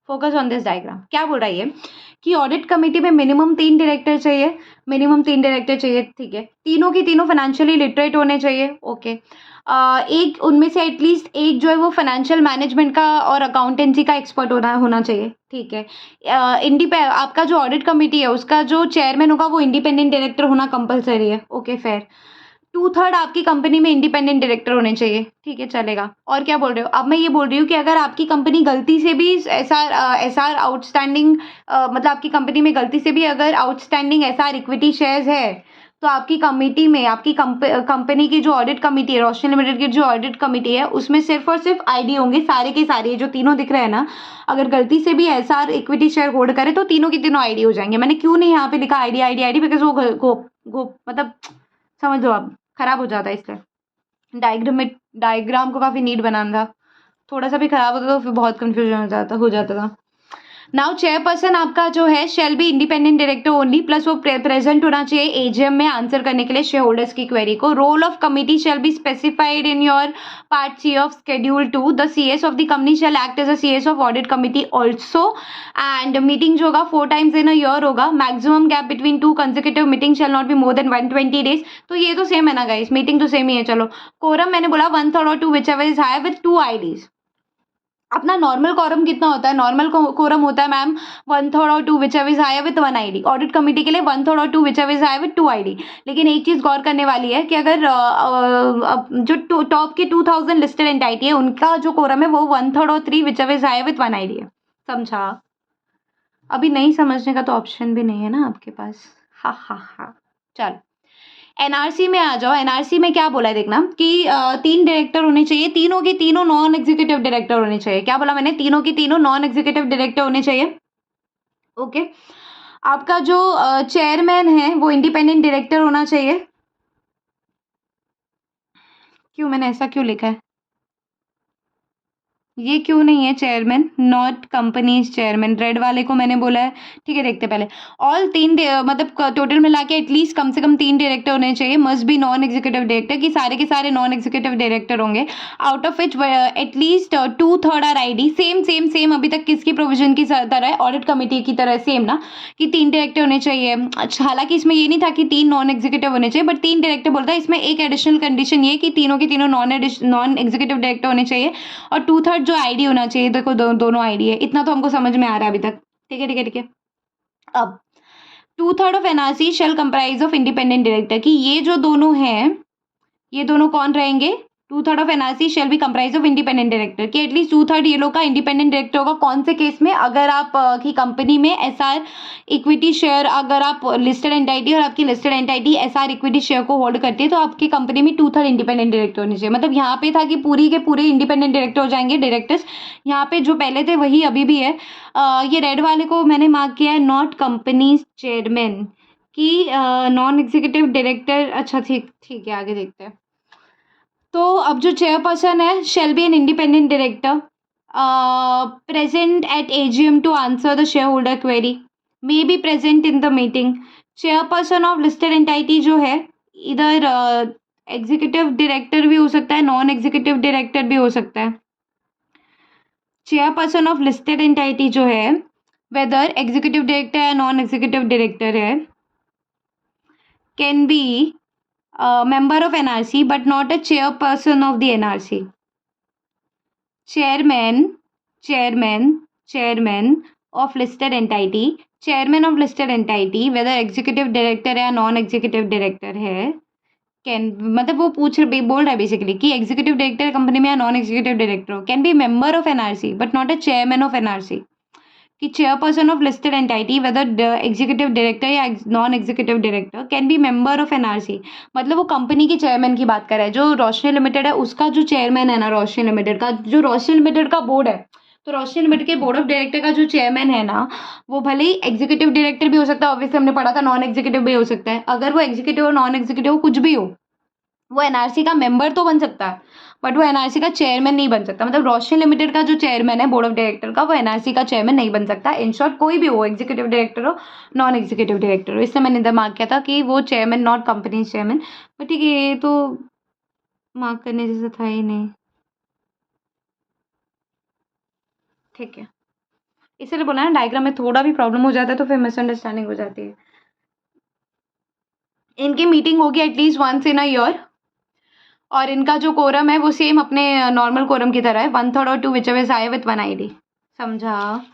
Speaker 1: focus on this diagram. क्या बोल रहा है ये कि ऑडिट कमेटी में मिनिमम 3 डायरेक्टर चाहिए, मिनिमम 3 डायरेक्टर चाहिए, ठीक है। तीनों की तीनों फाइनेंशियली लिटरेट होने चाहिए, ओके। एक उनमें से एटलीस्ट एक जो है वो फाइनेंशियल मैनेजमेंट का और अकाउंटेंसी का एक्सपर्ट होना चाहिए, ठीक है। आपका जो ऑडिट कमेटी है उसका जो चेयरमैन होगा वो इंडिपेंडेंट डायरेक्टर होना कंपलसरी है, ओके फेयर। 2/3 आपकी कंपनी में इंडिपेंडेंट डायरेक्टर होने चाहिए, ठीक है, चलेगा। और क्या बोल रहे हो, अब मैं ये बोल रही हूँ कि अगर आपकी कंपनी गलती से भी एसआर आउटस्टैंडिंग, मतलब आपकी कंपनी में गलती से भी अगर आउटस्टैंडिंग एसआर इक्विटी शेयर्स है, तो आपकी कमिटी में, आपकी कंपनी की जो ऑडिट कमिटी है, रोशनी लिमिटेड की जो ऑडिट कमिटी है, उसमें सिर्फ और सिर्फ आईडी होंगे, सारे के सारे जो तीनों दिख रहे हैं ना, अगर गलती से भी एसआर इक्विटी शेयर होल्ड करे तो तीनों की तीनों आईडी हो जाएंगे। मैंने क्यों नहीं यहाँ पे लिखा आईडी आईडी आईडी, बिकॉज वो मतलब समझ लो आप, खराब हो जाता है, इसलिए डायग्राम को काफ़ी नीट बनाना था। थोड़ा सा भी खराब होता तो फिर बहुत कंफ्यूजन हो जाता था। नाउ चेयरपर्सन आपका जो है shall be independent director only, plus वो प्रेजेंट होना चाहिए एजीएम में आंसर करने के लिए शेयर होल्डर्स की क्वेरी को। Role of committee shall be specified in your part C of schedule 2। The CS of the company shall act as a CS of audit committee also. And meeting जो होगा 4 times in a year होगा। Maximum gap between 2 consecutive meeting shall not be more than 120 days। तो ये तो same है ना guys, meeting तो same ही है। चलो, कोरम मैंने बोला 1/3 और 2 whichever is high with 2 IDs। अपना नॉर्मल कोरम कितना होता है, नॉर्मल कोरम होता है मैम 1/3 और 2 whichever is higher with 1 ID। Audit committee के लिए 1/3 और 2 whichever is higher with 2 ID। लेकिन एक चीज गौर करने वाली है कि अगर जो टॉप की 2000 लिस्टेड एंटिटी है उनका जो कोरम है वो 1/3 और 3 whichever is higher with 1 ID है। समझा? अभी नहीं समझने का तो ऑप्शन भी नहीं है ना आपके पास। हा हा हा। चल, एनआरसी में आ जाओ। एनआरसी में क्या बोला है देखना कि 3 डायरेक्टर होने चाहिए, तीनों के तीनों नॉन एग्जीक्यूटिव डायरेक्टर होने चाहिए। क्या बोला मैंने, तीनों की तीनों नॉन एग्जीक्यूटिव डायरेक्टर होने चाहिए, ओके। आपका जो चेयरमैन है वो इंडिपेंडेंट डायरेक्टर होना चाहिए। क्यों, मैंने ऐसा क्यों लिखा है, ये क्यों नहीं है chairman, not companies chairman, red वाले को मैंने बोला है, ठीक है। देखते पहले, ऑल 3 मतलब टोटल मिला के एटलीस्ट कम से कम 3 डायरेक्टर होने चाहिए। Must be non executive director, कि सारे के सारे नॉन एग्जीक्यूटिव डायरेक्टर होंगे। Out of which at least 2/3 are ID. Same same same अभी तक किसकी प्रोविजन की तरह है, ऑडिट कमिटी की तरह सेम ना, कि 3 डायरेक्टर होने चाहिए। अच्छा, हालांकि इसमें ये नहीं था कि 3 नॉन एग्जीक्यूटिव होने चाहिए, बट 3 डायरेक्टर बोलता है। इसमें एक एडिशनल कंडीशन ये कि तीनों के तीनों नॉन एग्जीक्यूटिव डायरेक्टर होने चाहिए और 2/3 जो आईडी होना चाहिए। देखो दोनों आईडी है, इतना तो हमको समझ में आ रहा है अभी तक, ठीक है ठीक है ठीक है। अब 2/3 of NRC shall comprise of independent director, कि ये जो दोनों हैं, ये दोनों कौन रहेंगे, 2/3 of NRC shall be comprise of independent director, कि एटलीस्ट 2/3 ये लोग का इंडिपेंडेंट डायरेक्टर होगा। कौन से केस में, अगर आप की कंपनी में एसआर इक्विटी शेयर, अगर आप लिस्टेड एंटिटी और आपकी listed entity SR equity share को होल्ड करती है, तो आपकी कंपनी में 2/3 इंडिपेंडेंट डायरेक्टर होने चाहिए। मतलब यहाँ पे था कि पूरी के पूरे इंडिपेंडेंट डायरेक्टर हो जाएंगे, डायरेक्टर्स। यहाँ पे जो पहले थे वही अभी भी है। ये रेड वाले को मैंने मार्क किया है नॉट कंपनी चेयरमैन, की नॉन एग्जीक्यूटिव डायरेक्टर। अच्छा ठीक ठीक है, आगे देखते हैं। तो अब जो चेयरपर्सन है shall be an independent director, present at AGM to answer the shareholder query, may be present in the meeting. Chairperson of listed entity जो है, इधर एग्जीक्यूटिव डायरेक्टर भी हो सकता है, नॉन एग्जीक्यूटिव डायरेक्टर भी हो सकता है। चेयरपर्सन ऑफ लिस्टेड एंटिटी जो है, वेदर एग्जीक्यूटिव डायरेक्टर या नॉन एग्जीक्यूटिव डायरेक्टर है, can be member of NRC but not a chairperson of the NRC। Chairman chairman chairman of listed entity, chairman of listed entity whether executive director या non executive director है, can मतलब वो बोल रहा है basically कि executive director company में या नॉन एग्जीक्यूटिव डायरेक्टर हो, can be member of NRC but not a chairman of NRC, कि chairperson of listed entity whether executive director या non executive director can be member of NRC, मतलब वो company के chairman की बात कर रहा है। जो रोशनी लिमिटेड है उसका जो चेयरमैन है ना, रोशनी लिमिटेड का जो रोशनी लिमिटेड का बोर्ड है, तो रोशनी लिमिटेड के बोर्ड ऑफ डायरेक्टर का जो चेयरमैन है ना, वो भले ही एग्जीक्यूटिव डायरेक्टर भी हो सकता है, ऑब्वियसली हमने पढ़ा था नॉन एग्जीक्यूटिव भी हो सकता है। अगर वो एग्जीक्यूटिव और नॉन एग्जीक्यूटिव कुछ भी हो, वो एनआरसी का मेंबर तो बन सकता है बट वो एनआरसी का चेयरमैन नहीं बन सकता। मतलब रोशनी लिमिटेड का जो चेयरमैन है बोर्ड ऑफ डायरेक्टर का, वो एनआरसी का चेयरमैन नहीं बन सकता। इन शॉर्ट कोई भी हो, एग्जीक्यूटिव डायरेक्टर हो, नॉन एग्जीक्यूटिव डायरेक्टर हो, इसलिए मैंने इधर मार्क किया था कि वो chairman not company chairman. But ठीक है, ये तो मार्क करने जैसा था ही नहीं। ठीक है, इसलिए बोला ना डायग्राम में थोड़ा भी प्रॉब्लम हो जाता है तो फिर मिसअंडरस्टैंडिंग हो जाती है। इनकी मीटिंग होगी at least once in a year, और इनका जो कोरम है वो सेम अपने नॉर्मल कोरम की तरह है, 1/3 और 2 whichever is higher with 1 ID। समझा?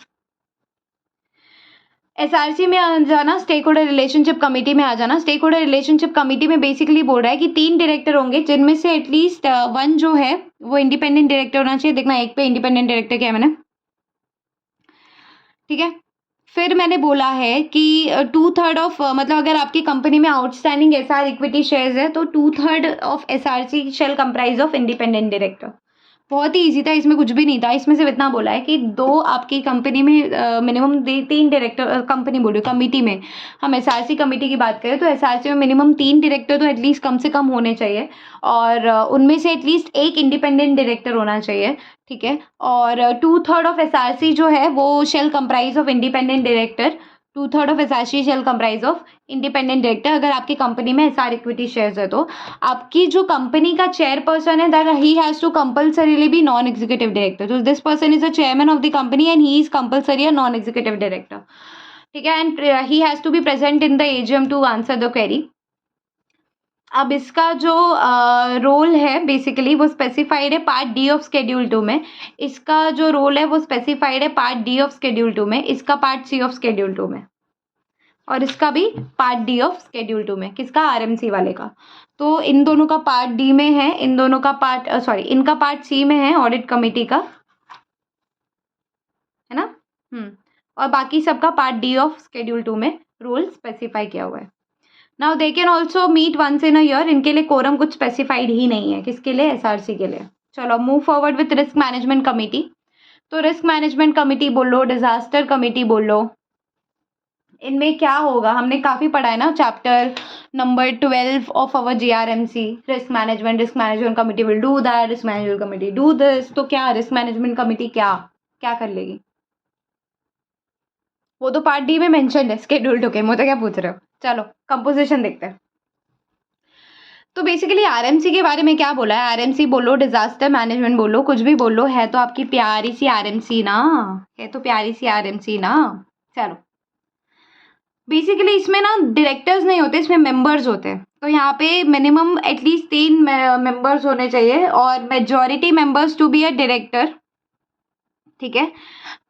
Speaker 1: एसआरसी में आ जाना, स्टेक होल्डर रिलेशनशिप कमेटी में आ जाना। स्टेक होल्डर रिलेशनशिप कमेटी में बेसिकली बोल रहा है कि 3 डायरेक्टर होंगे जिनमें से एटलीस्ट 1 जो है वो इंडिपेंडेंट डायरेक्टर होना चाहिए। देखना एक पे इंडिपेंडेंट डायरेक्टर क्या है मैंने, ठीक है। फिर मैंने बोला है कि 2/3 ऑफ मतलब अगर आपकी कंपनी में आउटस्टैंडिंग एसआर इक्विटी शेयर्स है तो 2/3 of SRC shall comprise of independent director. बहुत ही ईजी था, इसमें कुछ भी नहीं था। इसमें सिर्फ इतना बोला है कि 2 आपकी कंपनी में मिनिमम 3 डायरेक्टर, कंपनी बोल रही हूँ कमिटी में, हम एसआरसी कमेटी की बात करें तो एसआरसी में मिनिमम 3 डायरेक्टर तो एटलीस्ट कम से कम होने चाहिए, और उनमें से एटलीस्ट एक इंडिपेंडेंट डायरेक्टर होना चाहिए, ठीक है। और 2/3 ऑफ एसआरसी जो है वो shall comprise of independent director, 2/3 of SRC shall comprise of independent director. अगर आपकी कंपनी में एसआर इक्विटी शेयर्स है तो आपकी जो कंपनी का चेयरपर्सन है that he has to compulsorily be non executive director. तो this person is the chairman of the company and he is compulsory a non executive director, ठीक है। And he has to be present in the AGM to answer the query. अब इसका जो role है basically वो specified है part D of schedule 2 में। इसका जो रोल है वो स्पेसिफाइड है पार्ट डी ऑफ शेड्यूल 2 में, इसका पार्ट सी ऑफ शेड्यूल 2 में, और इसका भी पार्ट डी ऑफ शेड्यूल 2 में। किसका? आरएमसी वाले का। तो इन दोनों का पार्ट डी में है, इन दोनों का पार्ट इनका पार्ट सी में है, ऑडिट कमेटी का, है ना। और बाकी सबका पार्ट डी ऑफ शेड्यूल 2 में रोल स्पेसिफाई किया हुआ है। Now they can also meet once in a year. इनके लिए कोरम कुछ स्पेसिफाइड ही नहीं है। किसके लिए? एसआरसी के लिए। चलो move forward with risk management committee. तो रिस्क मैनेजमेंट कमेटी बोलो, डिजास्टर कमेटी बोलो, इनमें क्या होगा? हमने काफ़ी पढ़ा है ना, chapter number 12 of our GRMC, risk management committee will do that, risk management committee do this. तो क्या रिस्क मैनेजमेंट कमेटी क्या क्या कर लेगी? वो तो पार्ट डी में मेंशन है, शेड्यूल 2 के। मुझे क्या पूछ रहे हो? चलो कंपोजिशन देखते हैं। तो बेसिकली आरएमसी के बारे में क्या बोला है? आरएमसी बोलो, डिजास्टर मैनेजमेंट बोलो, कुछ भी बोलो, है तो आपकी प्यारी सी आरएमसी ना, है तो प्यारी सी आरएमसी ना। चलो बेसिकली इसमें ना डायरेक्टर्स नहीं होते, इसमें मेंबर्स होते हैं। तो यहाँ पे मिनिमम एटलीस्ट 3 मेंबर्स होने चाहिए, और majority members to be a director, ठीक है,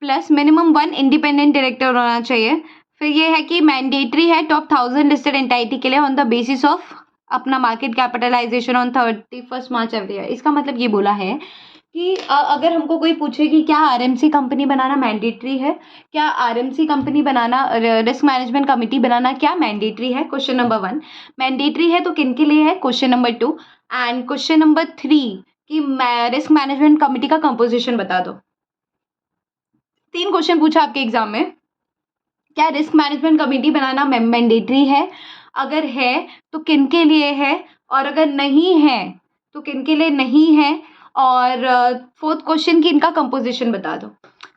Speaker 1: प्लस मिनिमम 1 इंडिपेंडेंट डायरेक्टर होना चाहिए। फिर ये है कि मैंडेटरी है टॉप 1000 लिस्टेड एंटाइटी के लिए ऑन द बेसिस ऑफ अपना market capitalisation on 31 March every year. इसका मतलब ये बोला है कि अगर हमको कोई पूछे कि क्या आरएमसी कंपनी बनाना मैंडेटरी है, क्या आरएमसी कंपनी बनाना, रिस्क मैनेजमेंट कमेटी बनाना क्या मैंडेटरी है? क्वेश्चन नंबर 1 मैंडेटरी है तो किन के लिए है? Question number 2 and question number 3 कि रिस्क मैनेजमेंट कमेटी का कंपोजिशन बता दो। 3 क्वेश्चन पूछा आपके एग्जाम में। क्या रिस्क मैनेजमेंट कमेटी बनाना मैंडेटरी है? अगर है तो किन के लिए है? और अगर नहीं है तो किन के लिए नहीं है? और 4th क्वेश्चन की इनका कंपोजिशन बता दो।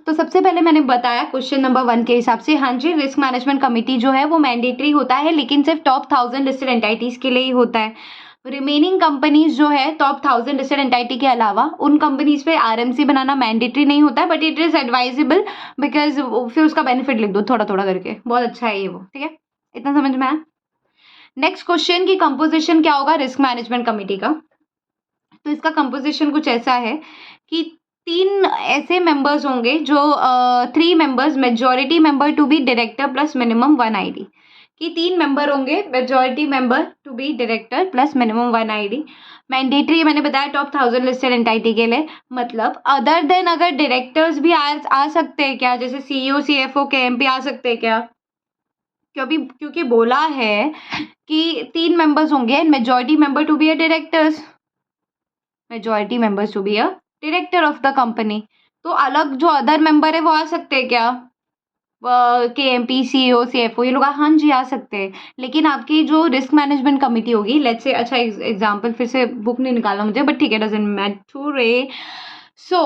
Speaker 1: तो सबसे पहले मैंने बताया क्वेश्चन नंबर 1 के हिसाब से, हाँ जी, रिस्क मैनेजमेंट कमेटी जो है वो मैंडेटरी होता है, लेकिन सिर्फ टॉप 1000 लिस्टेड एंटाइटीज के लिए ही होता है। रिमेनिंग कंपनीज जो है टॉप 1000 लिस्टेड एंटाइटी के अलावा, उन कंपनीज पे आरएमसी बनाना मैंडेटरी नहीं होता है, but it is advisable because फिर उसका बेनिफिट लिख दो थोड़ा थोड़ा करके, बहुत अच्छा है ये वो, ठीक है। इतना समझ में आया? नेक्स्ट क्वेश्चन की कंपोजिशन क्या होगा रिस्क मैनेजमेंट कमेटी का? तो इसका कंपोजिशन कुछ ऐसा है कि 3 ऐसे मेंबर्स होंगे जो 3 members majority member to be director plus minimum 1 ID, कि 3 मेंबर होंगे majority member to be director plus minimum 1 ID. Mandatory मैंने बताया टॉप 1000 लिस्टेड एंटिटी के लिए। मतलब अदर देन अगर डायरेक्टर्स भी आ सकते हैं क्या, जैसे सीईओ सीएफओ केएमपी आ सकते हैं क्या? क्योंकि बोला है कि 3 मेंबर्स होंगे and majority member to be a directors, majority members to be a director of the company. तो अलग जो अदर मेंबर है वो आ सकते हैं क्या? के एम पी सीईओ सीएफओ ये लोग हाँ जी आ सकते हैं। लेकिन आपकी जो रिस्क मैनेजमेंट कमिटी होगी, लेट्स से, अच्छा एग्जांपल फिर से बुक नहीं निकालना मुझे, बट ठीक है, डजंट मैटर रे। सो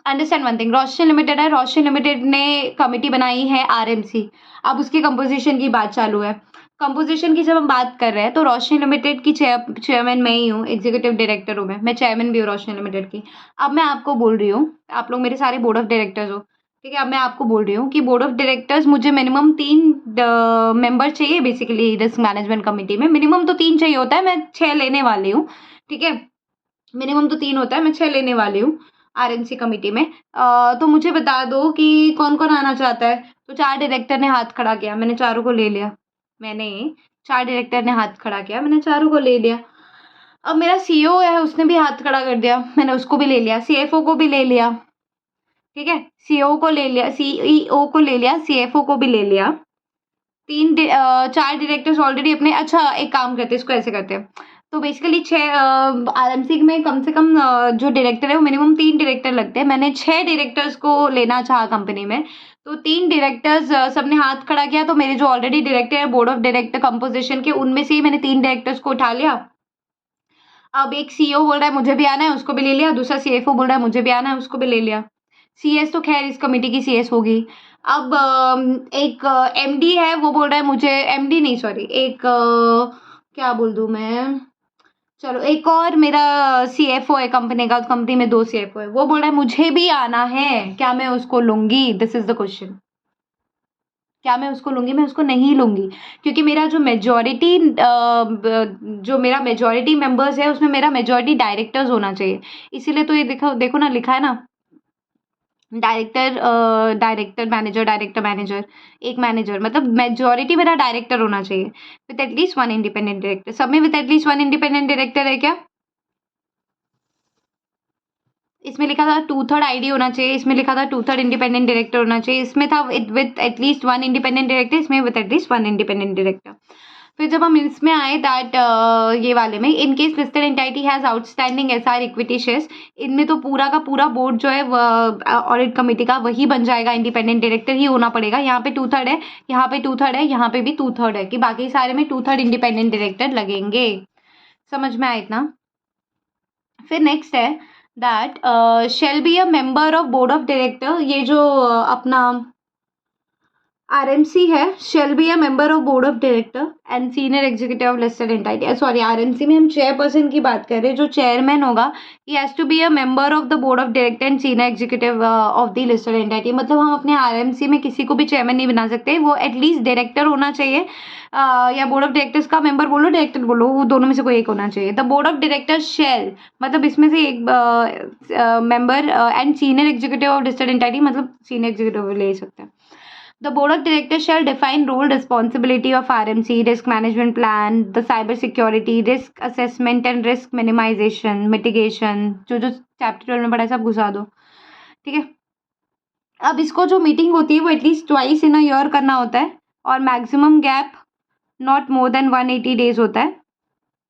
Speaker 1: अंडरस्टैंड वन थिंग, रोशन लिमिटेड है, रोशन लिमिटेड ने कमिटी बनाई है आरएमसी। अब उसकी कंपोजिशन की बात चालू है। कंपोजिशन की जब हम बात कर रहे हैं तो रोशन लिमिटेड की चेयरमैन मैं ही हूँ, एग्जीक्यूटिव डायरेक्टर हूँ मैं चेयरमैन भी हूँ रोशन लिमिटेड की। अब मैं आपको बोल रही हूँ, आप लोग मेरे सारे बोर्ड ऑफ डायरेक्टर्स हो, ठीक है? अब मैं आपको बोल रही हूँ कि बोर्ड ऑफ डायरेक्टर्स मुझे मिनिमम 3 मेंबर चाहिए बेसिकली रिस्क मैनेजमेंट कमिटी में। मिनिमम तो 3 चाहिए होता है, मैं 6 लेने वाली हूँ, ठीक है? मिनिमम तो 3 होता है, मैं 6 लेने वाली हूँ आरएमसी कमिटी में। तो मुझे बता दो कि कौन-कौन आना चाहता है? तो 4 डायरेक्टर ने हाथ खड़ा किया, मैंने चारों को ले लिया। मैंने 4 डायरेक्टर ने हाथ खड़ा किया, मैंने चारों को ले लिया। अब मेरा सीईओ है, उसने भी हाथ खड़ा कर दिया, मैंने उसको भी ले लिया। सीएफओ को भी ले लिया, ठीक है? सीईओ को ले लिया, सीईओ को ले लिया, सीएफओ को भी ले लिया। 4 डायरेक्टर्स ऑलरेडी अपने, अच्छा एक काम करते हैं, इसको ऐसे करते हैं। तो बेसिकली 6 आरएमसी में कम से कम जो डायरेक्टर है वो मिनिमम 3 डायरेक्टर लगते हैं। मैंने 6 डायरेक्टर्स को लेना चाहा कंपनी में, तो 3 डायरेक्टर्स सबने हाथ खड़ा किया, तो मेरे जो ऑलरेडी डायरेक्टर है बोर्ड ऑफ डायरेक्टर कंपोजिशन के, उनमें से ही मैंने 3 डायरेक्टर्स को उठा लिया। अब एक सीईओ बोल रहा है मुझे भी आना है, उसको भी ले लिया। दूसरा सीएफओ बोल रहा है मुझे भी आना है, उसको भी ले लिया। सीएस तो खैर इस कमिटी की सीएस होगी। अब एक एमडी है, वो बोल रहा है मुझे, एमडी नहीं सॉरी, एक क्या बोल दूँ मैं, चलो एक और मेरा सीएफओ है कंपनी का, कंपनी में 2 सीएफओ है, वो बोल रहा है मुझे भी आना है, क्या मैं उसको लूँगी? This is the question. क्या मैं उसको लूँगी? मैं उसको नहीं लूँगी, क्योंकि मेरा जो मेजॉरिटी मेंबर्स है उसमें मेरा मेजॉरिटी डायरेक्टर्स होना चाहिए। इसीलिए तो ये देखो देखो ना, लिखा है ना, डायरेक्टर मैनेजर, एक मैनेजर, मतलब मेजॉरिटी मेरा डायरेक्टर होना चाहिए विथ एटलीस्ट 1 इंडिपेंडेंट डायरेक्टर। सब में विथ एटलीस्ट 1 इंडिपेंडेंट डायरेक्टर है क्या? इसमें लिखा था 2/3 आईडी होना चाहिए, इसमें लिखा था 2/3 इंडिपेंडेंट डायरेक्टर होना चाहिए, इसमें था विथ एटलीस्ट 1 इंडिपेंडेंट डायरेक्टर, इसमें विथ एटलीस्ट 1 इंडिपेंडेंट डायरेक्टर। फिर जब हम इसमें आए दैट ये वाले में, इन case listed entity has outstanding SR equity shares, इनमें तो पूरा का पूरा बोर्ड जो है ऑडिट कमेटी का वही बन जाएगा, इंडिपेंडेंट डायरेक्टर ही होना पड़ेगा। यहाँ पे 2/3 है, यहाँ पे 2/3 है, यहाँ पे भी 2/3 है, कि बाकी सारे में 2/3 इंडिपेंडेंट डायरेक्टर लगेंगे। समझ में आया इतना? फिर नेक्स्ट है that shall be a member of board of director, ये जो अपना आरएमसी है, shall B a member of board of director and senior executive of listed entity. Sorry, RMC में हम चेयरपर्सन की बात कर रहे हैं, जो चेयरमैन होगा he has to be a member of the board of director and senior executive of the listed entity. मतलब हम अपने आरएमसी में किसी को भी चेयरमैन नहीं बना सकते, वो एटलीस्ट डायरेक्टर होना चाहिए, या बोर्ड ऑफ डायरेक्टर्स का मेंबर बोलो, डायरेक्टर बोलो, वो दोनों में से कोई एक होना चाहिए। The board of director shell, मतलब इसमें से एक member and senior executive of listed entity, मतलब सीनियर एग्जीक्यूटिव ले सकते हैं। The board of directors shall define role, responsibility of RMC, risk management plan, the cyber security, risk assessment and risk minimization, mitigation, जो जो chapter 12 में पढ़ा है सब घुसा दो, ठीक है? अब इसको जो मीटिंग होती है वो at least twice in a year करना होता है, और maximum gap not more than 180 days होता है।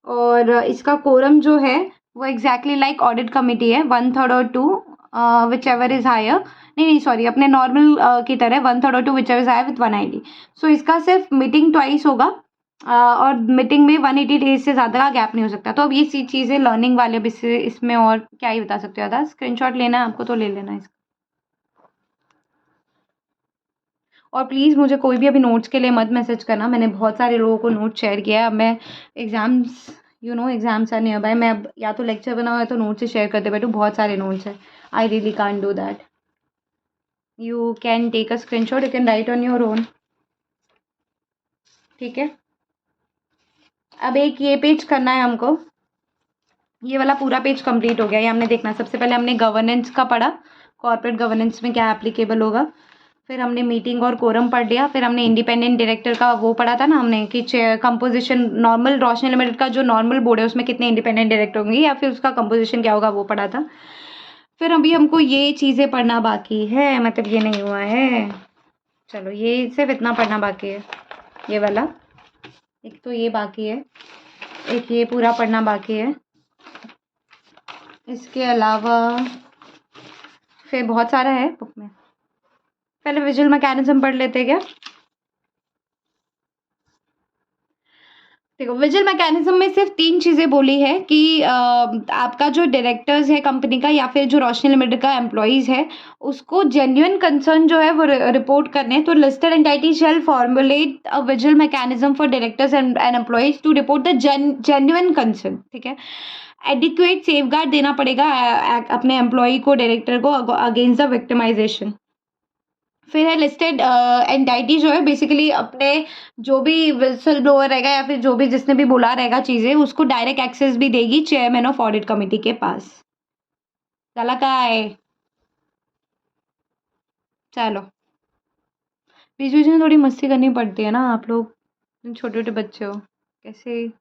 Speaker 1: और इसका कोरम जो है वो एग्जैक्टली लाइक ऑडिट कमिटी है, 1/3 और 2 विच एवर इज हायर, नहीं सॉरी, अपने नॉर्मल की तरह 1/3 और 2 whichever is higher with 190। So इसका सिर्फ मीटिंग ट्वाइस होगा, और मीटिंग में 180 डेज से ज़्यादा का गैप नहीं हो सकता। तो अब ये सी चीज़ें लर्निंग वाले, अब इसमें और क्या ही बता सकते हो, ज़्यादा स्क्रीनशॉट लेना है आपको तो ले लेना इसका। और प्लीज़ मुझे कोई भी अभी नोट्स के लिए मत मैसेज करना, मैंने बहुत सारे लोगों को नोट शेयर किया है। अब मैं exams, exams are nearby, मैं अब या तो लेक्चर बना हुआ है तो नोट्स से शेयर करते बैठूँ, बहुत सारे नोट्स हैं। I really can't do that. You can take a screenshot, you can write on your own, ठीक है? अब एक ये पेज करना है हमको, ये वाला पूरा पेज कंप्लीट हो गया। ये हमने देखना, सबसे पहले हमने गवर्नेंस का पढ़ा, कॉर्पोरेट गवर्नेंस में क्या एप्लीकेबल होगा। फिर हमने मीटिंग और कोरम पढ़ लिया। फिर हमने इंडिपेंडेंट डायरेक्टर का वो पढ़ा था ना हमने कि कंपोजिशन, नॉर्मल रोशनी लिमिटेड का जो नॉर्मल बोर्ड है उसमें कितने इंडिपेंडेंट डायरेक्टर होंगे या फिर उसका कंपोजिशन क्या होगा, वो पढ़ा था। फिर अभी हमको ये चीज़ें पढ़ना बाकी है, मतलब ये नहीं हुआ है, चलो ये सिर्फ इतना पढ़ना बाकी है। ये वाला एक तो ये बाकी है, एक ये पूरा पढ़ना बाकी है। इसके अलावा फिर बहुत सारा है बुक में। पहले विजुअल मैकेनिज्म पढ़ लेते हैं क्या। देखो, विजुअल मैकेनिज्म में सिर्फ 3 चीज़ें बोली है कि आपका जो डायरेक्टर्स है कंपनी का या फिर जो रोशनी लिमिटेड का एम्प्लॉइज़ है, उसको जेन्युइन कंसर्न जो है वो रिपोर्ट करने। तो listed entity shall formulate a visual mechanism for directors and employees to report the genuine concern, ठीक है। एडिक्वेट सेफगार्ड देना पड़ेगा अपने एम्प्लॉय को, डायरेक्टर को, अगेंस्ट द विक्टिमाइजेशन। फिर है लिस्टेड एंटिटी जो है बेसिकली अपने जो भी विसल ब्लोअर रहेगा या फिर जो भी जिसने भी बोला रहेगा चीज़ें, उसको डायरेक्ट एक्सेस भी देगी चेयरमैन ऑफ ऑडिट कमेटी के पास। चला का है, चलो बीच बीच में थोड़ी मस्ती करनी पड़ती है ना, आप लोग छोटे छोटे बच्चे हो कैसे।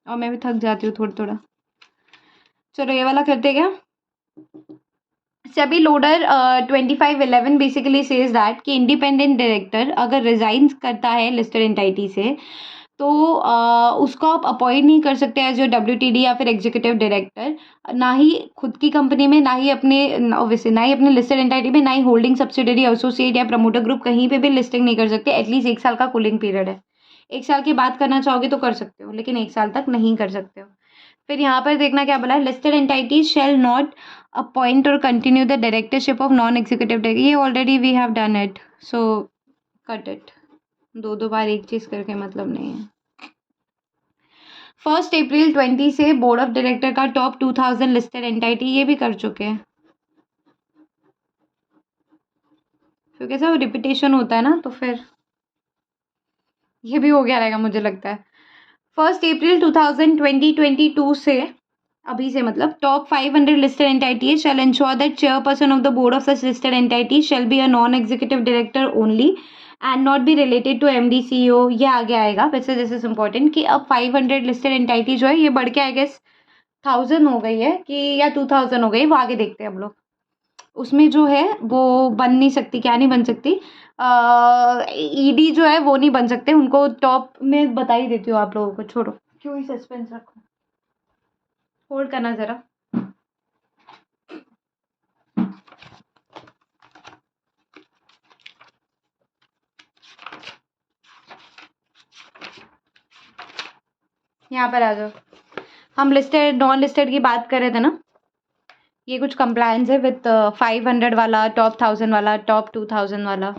Speaker 1: और मैं भी थक जाती हूँ थोड़ा थोड़ा। चलो ये वाला करते क्या। SEBI loader 2511 basically says that कि इंडिपेंडेंट डायरेक्टर अगर रिजाइन करता है लिस्टेड एंटिटी से तो उसको आप अपॉइंट नहीं कर सकते एज योर WTD या फिर एग्जीक्यूटिव डायरेक्टर, ना ही खुद की कंपनी में, ना ही अपने ऑब्वियसली ना ही अपने लिस्टेड एंटिटी में, ना ही होल्डिंग सब्सिडरी, एसोसिएट या प्रमोटर ग्रुप कहीं पे भी लिस्टिंग नहीं कर सकते। एटलीस्ट 1 साल का कूलिंग पीरियड है। 1 साल की बात करना चाहोगे तो कर सकते हो, लेकिन 1 साल तक नहीं कर सकते हो। फिर यहाँ पर देखना क्या बोला है, listed entities shall not appoint और continue the directorship of non executive director. ये already we have done it, so cut it. दो बार एक चीज़ करके मतलब नहीं है। 1 अप्रैल 20 से बोर्ड ऑफ डायरेक्टर का टॉप 2000 लिस्टेड एंटिटी, ये भी कर चुके हैं। फिर कैसा रिपीटेशन होता है ना, तो फिर ये भी हो गया रहेगा मुझे लगता है। 1 अप्रैल 2022 से, अभी से मतलब, top 500 listed entities shall ensure that chairperson of the board of such listed entity shall be a non executive director only and not be related to MD CEO। ये आगे आएगा। वैसे दिस इज इम्पोर्टेंट कि अब 500 listed entity जो है ये बढ़ के आई गेस 1000 हो गई है कि या 2000 हो गई, वो आगे देखते हैं हम लोग। उसमें जो है वो बन नहीं सकती, क्या नहीं बन सकती, ED जो है वो नहीं बन सकते। उनको टॉप में बता ही देती हूँ आप लोगों को, छोड़ो क्यों ही सस्पेंस रखो, होल्ड करना ज़रा। यहाँ पर आ जाओ। हम लिस्टेड नॉन लिस्टेड की बात कर रहे थे ना, ये कुछ कंप्लायंस है विथ 500 वाला, टॉप 1000 वाला, टॉप 2000 वाला।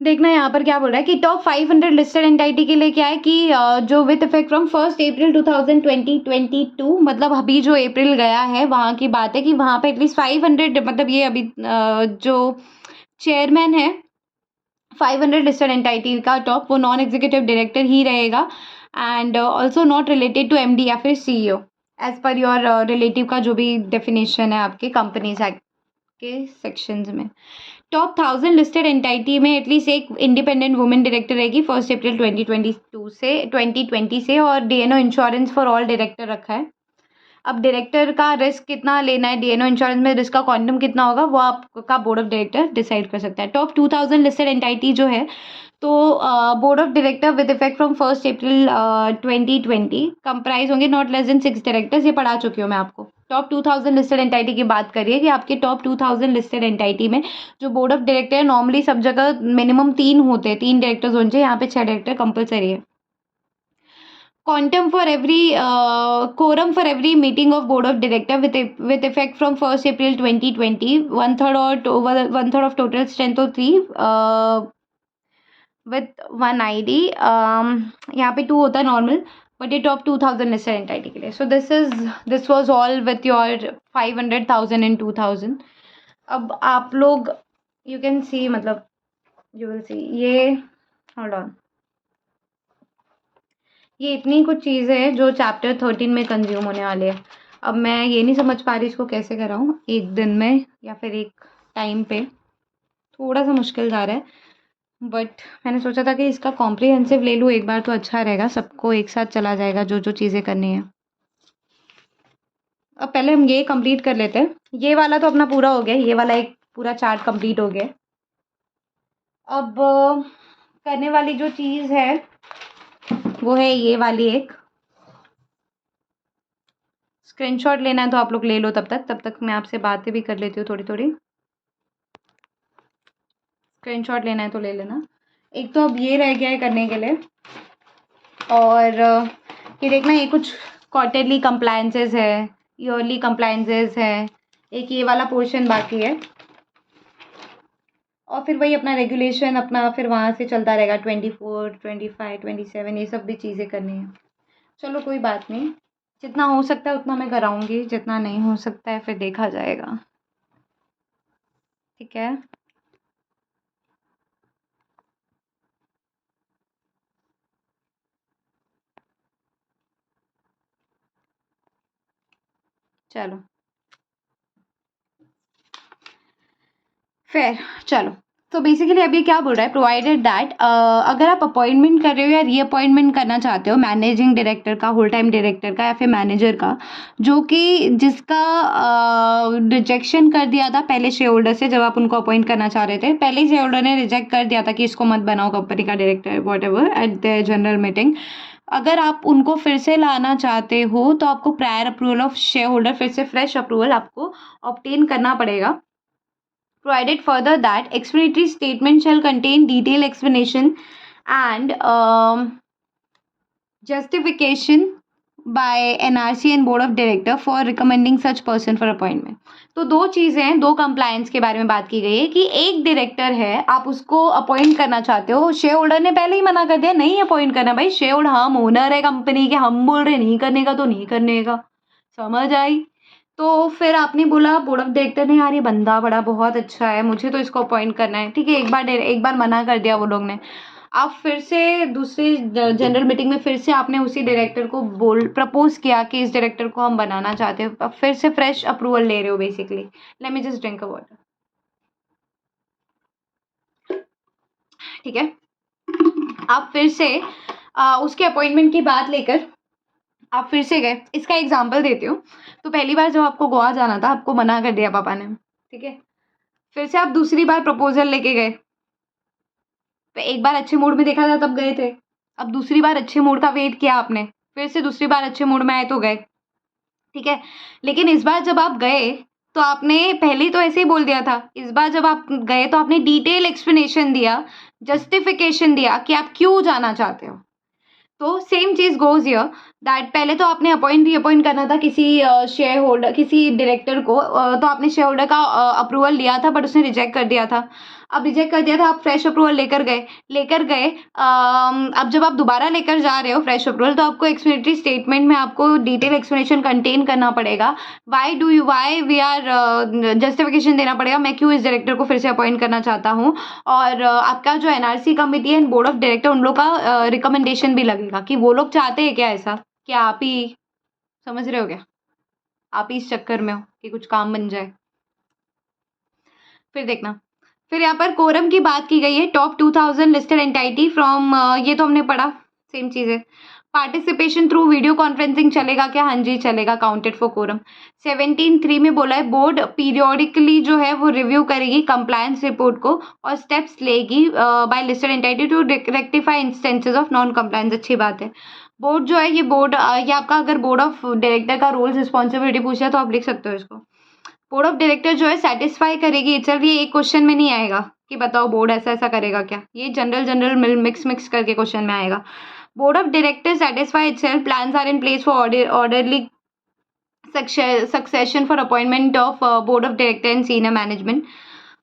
Speaker 1: देखना यहाँ पर क्या बोल रहा है कि टॉप 500 लिस्टेड एंटिटी के लिए क्या है कि जो विथ इफेक्ट फ्रॉम 1 अप्रैल 2022, मतलब अभी जो अप्रैल गया है वहाँ की बात है कि वहाँ पे एटलीस्ट 500, मतलब ये अभी जो चेयरमैन है 500 लिस्टेड एंटिटी का टॉप, वो नॉन एग्जीक्यूटिव डायरेक्टर ही रहेगा and also not related to MD या फिर CEO as per your relative का जो भी डेफिनेशन है आपके कंपनीज एक्ट के सेक्शंस में। टॉप 1000 लिस्टेड एंटिटी में एटलीस्ट एक इंडिपेंडेंट वुमेन डायरेक्टर रहेगी 1 अप्रैल 2020 से, और DNO insurance for all director रखा है। अब डायरेक्टर का रिस्क कितना लेना है, DNO इंश्योरेंस में रिस्क का क्वांटम कितना होगा, वो आपका बोर्ड ऑफ डायरेक्टर डिसाइड कर सकता है। टॉप 2000 लिस्टेड एंटिटी जो है, तो board of director with effect from 1 April 2020 comprise होंगे नॉट लेस देन 6 डायरेक्टर्स। ये पढ़ा चुकी हूँ मैं आपको। टॉप 2000 लिस्टेड एंटिटी की बात करिए कि आपके टॉप 2000 लिस्टेड एंटिटी में जो बोर्ड ऑफ डायरेक्टर है, नॉर्मली सब जगह मिनिमम 3 होते हैं, 3 डायरेक्टर्स होने चाहिए, यहाँ पे 6 डायरेक्टर कंपलसरी है। Quantum for every quorum for every meeting of board of director with effect from 1 April 2020, one third of total strength of 3 with 1 ID। यहाँ पे 2 होता है नॉर्मल, बट ये टॉप 2000 लिस्टेड एंटिटी के लिए। So this was all with your 500, 1000 and 2000। अब आप लोग यू कैन सी, मतलब यू विल सी, ये होल्ड ऑन, ये इतनी कुछ चीज़ें हैं जो चैप्टर 13 में कंज्यूम होने वाले हैं। अब मैं ये नहीं समझ पा रही इसको कैसे कराऊँ, एक दिन में या फिर एक टाइम पे, थोड़ा सा मुश्किल जा रहा है। बट मैंने सोचा था कि इसका कॉम्प्रिहेंसिव ले लूँ एक बार तो अच्छा रहेगा, सबको एक साथ चला जाएगा जो जो चीज़ें करनी है। अब पहले हम ये कंप्लीट कर लेते हैं, ये वाला तो अपना पूरा हो गया, ये वाला एक पूरा चार्ट कंप्लीट हो गया। अब करने वाली जो चीज़ है वो है ये वाली एक, स्क्रीनशॉट लेना है तो आप लोग ले लो, तब तक मैं आपसे बातें भी कर लेती हूँ थोड़ी थोड़ी। स्क्रीनशॉट लेना है तो ले लेना। एक तो अब ये रह गया है करने के लिए, और ये देखना, ये कुछ क्वार्टरली कंप्लायंसेस है, ईयरली कंप्लायंसेस है, एक ये वाला पोर्शन बाकी है, और फिर वही अपना रेगुलेशन अपना फिर वहाँ से चलता रहेगा, 24, 25, 27, ये सब भी चीज़ें करनी है। चलो कोई बात नहीं, जितना हो सकता है उतना मैं कराऊंगी, जितना नहीं हो सकता है फिर देखा जाएगा, ठीक है। चलो फिर चलो, तो बेसिकली अभी क्या बोल रहा है, प्रोवाइडेड दैट अगर आप अपॉइंटमेंट कर रहे हो या रीअपॉइंटमेंट करना चाहते हो मैनेजिंग डायरेक्टर का, होल टाइम डायरेक्टर का या फिर मैनेजर का, जो कि जिसका रिजेक्शन कर दिया था पहले शेयर होल्डर से, जब आप उनको अपॉइंट करना चाह रहे थे, पहले शेयर होल्डर ने रिजेक्ट कर दिया था कि इसको मत बनाओ कंपनी का director what ever at the general meeting. अगर आप उनको फिर से लाना चाहते हो तो आपको prior approval of share holder, फिर से फ्रेश अप्रूवल आपको ऑब्टेन करना पड़ेगा। Provided further that explanatory statement shall contain detailed explanation and justification by NRC and Board of Director for recommending such person for appointment। तो दो चीज़ें हैं, दो कंप्लायंस के बारे में बात की गई है कि एक डायरेक्टर है, आप उसको अपॉइंट करना चाहते हो, शेयर होल्डर ने पहले ही मना कर दिया नहीं अपॉइंट करना, भाई शेयर होल्डर हम ओनर है कंपनी के, हम बोल रहे नहीं करने का तो नहीं करने का, समझ आई। तो फिर आपने बोला बोर्ड ऑफ डायरेक्टर ने, यार ये बंदा बड़ा बहुत अच्छा है, मुझे तो इसको अपॉइंट करना है, ठीक है, एक बार मना कर दिया वो लोग ने, आप फिर से दूसरी जनरल मीटिंग में फिर से आपने उसी डायरेक्टर को प्रपोज किया कि इस डायरेक्टर को हम बनाना चाहते हैं, अब फिर से फ्रेश अप्रूवल ले रहे हो basically. Let me just drink अ वाटर, ठीक है। आप फिर से उसके अपॉइंटमेंट की बात लेकर आप फिर से गए, इसका एग्जाम्पल देती हूँ। तो पहली बार जब आपको गोवा जाना था, आपको मना कर दिया पापा ने, ठीक है, फिर से आप दूसरी बार प्रपोजल लेके गए, तो एक बार अच्छे मूड में देखा था तब गए थे, अब दूसरी बार अच्छे मूड का वेट किया आपने, फिर से दूसरी बार अच्छे मूड में आए तो गए, ठीक है। लेकिन इस बार जब आप गए तो आपने पहले तो ऐसे ही बोल दिया था, इस बार जब आप गए तो आपने डिटेल एक्सप्लेनेशन दिया, जस्टिफिकेशन दिया कि आप क्यों जाना चाहते हो। तो सेम चीज गोज हियर दैट पहले तो आपने रीअपॉइंट करना था किसी शेयर होल्डर, किसी डायरेक्टर को, तो आपने शेयर होल्डर का अप्रूवल लिया था बट उसने रिजेक्ट कर दिया था। अब रिजेक्ट कर दिया था, आप फ्रेश अप्रूवल लेकर गए। अब जब आप दोबारा लेकर जा रहे हो फ्रेश अप्रूवल, तो आपको एक्सप्लेनेटरी स्टेटमेंट में आपको डिटेल एक्सप्लेनेशन कंटेन करना पड़ेगा, वाई वी आर जस्टिफिकेशन देना पड़ेगा, मैं क्यों इस डायरेक्टर को फिर से अपॉइंट करना चाहता हूँ। और आपका जो NRC committee and board of director, उन लोग का रिकमेंडेशन भी लगेगा कि वो लोग चाहते हैं क्या ऐसा, क्या आप ही समझ रहे हो क्या, आप ही इस चक्कर में हो कि कुछ काम बन जाए। फिर देखना, फिर यहाँ पर कोरम की बात की गई है, टॉप 2000 लिस्टेड एंटाइटी फ्रॉम, ये तो हमने पढ़ा, सेम चीज़ है। पार्टिसिपेशन थ्रू वीडियो कॉन्फ्रेंसिंग चलेगा क्या, हाँ जी चलेगा, काउंटेड फॉर कोरम। 17(3) में बोला है बोर्ड पीरियोडिकली जो है वो रिव्यू करेगी कंप्लायंस रिपोर्ट को और स्टेप्स लेगी by listed entity to rectify instances of non compliance. अच्छी बात है। बोर्ड जो है ये बोर्ड, ये आपका अगर बोर्ड ऑफ डायरेक्टर का रोल्स रिस्पॉन्सिबिलिटी पूछा है तो आप लिख सकते हो इसको। बोर्ड ऑफ डायरेक्टर जो है सेटिस्फाई करेगी इटसेल्फ, ये एक क्वेश्चन में नहीं आएगा कि बताओ बोर्ड ऐसा ऐसा करेगा क्या, ये जनरल मिक्स करके क्वेश्चन में आएगा। Board of director satisfy itself, plans are in place for orderly succession for appointment of board of director and senior management.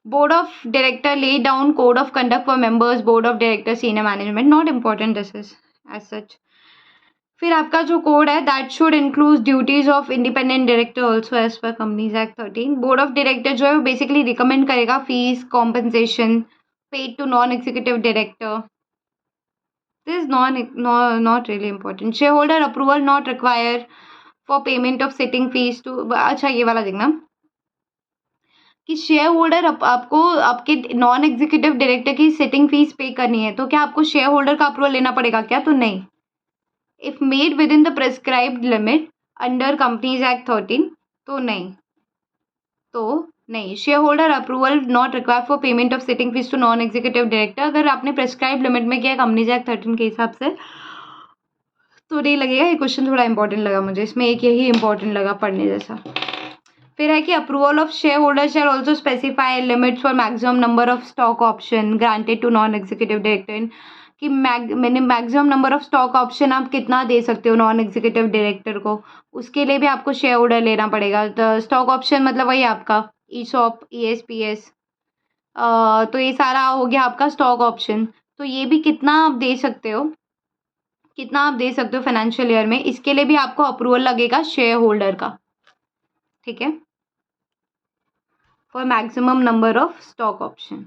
Speaker 1: Board of director lay down code of conduct for members, board of director, senior management, not important this is as such. फिर आपका जो code है that should include duties of independent director also as per companies act 13। Board of director जो है वो basically recommend करेगा fees compensation paid to non executive director. This not really important. Share holder approval not require for payment of sitting fees to. अच्छा ये वाला देखना कि share holder आपको आपके नॉन एग्जीक्यूटिव डायरेक्टर की सिटिंग फीस पे करनी है, तो क्या आपको शेयर होल्डर का अप्रूवल लेना पड़ेगा क्या? तो नहीं। If made within the prescribed limit under companies act 13 तो नहीं। Share holder approval not required for payment of sitting fees to non executive director. अगर आपने प्रेस्क्राइब लिमिट में किया कंपनीज एक्ट 13 के हिसाब से तो नहीं लगेगा। ये क्वेश्चन थोड़ा इंपॉर्टेंट लगा मुझे, इसमें एक यही इंपॉर्टेंट लगा पढ़ने जैसा। फिर है कि approval of share holder share also specify limits for maximum number of stock option granted to non executive director कि मैंने maximum number of stock option आप कितना दे सकते हो नॉन एग्जीक्यूटिव डायरेक्टर को, उसके लिए भी आपको शेयर होल्डर लेना पड़ेगा। तो स्टॉक ऑप्शन मतलब वही आपका ईसॉप ईएसपीएस, तो ये सारा हो गया आपका स्टॉक ऑप्शन। तो ये भी कितना आप दे सकते हो, फाइनेंशियल ईयर में, इसके लिए भी आपको अप्रूवल लगेगा शेयर होल्डर का। ठीक है, for maximum number of stock option.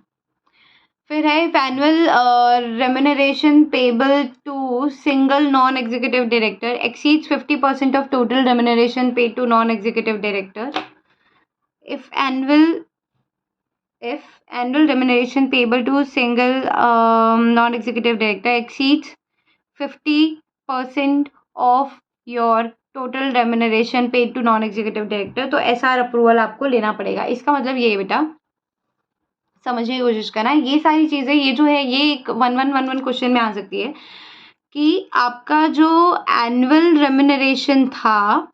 Speaker 1: फिर है annual remuneration payable to single non executive director exceeds 50% of total remuneration paid to non executive director. If annual remuneration payable to a single non-executive director exceeds 50% of your total remuneration paid to non executive director, तो SR approval आपको लेना पड़ेगा। इसका मतलब ये बेटा समझने की कोशिश करना, ये सारी चीज़ें ये जो है ये एक 1111 क्वेश्चन में आ सकती है कि आपका जो एनुअल रेम्युनरेशन था,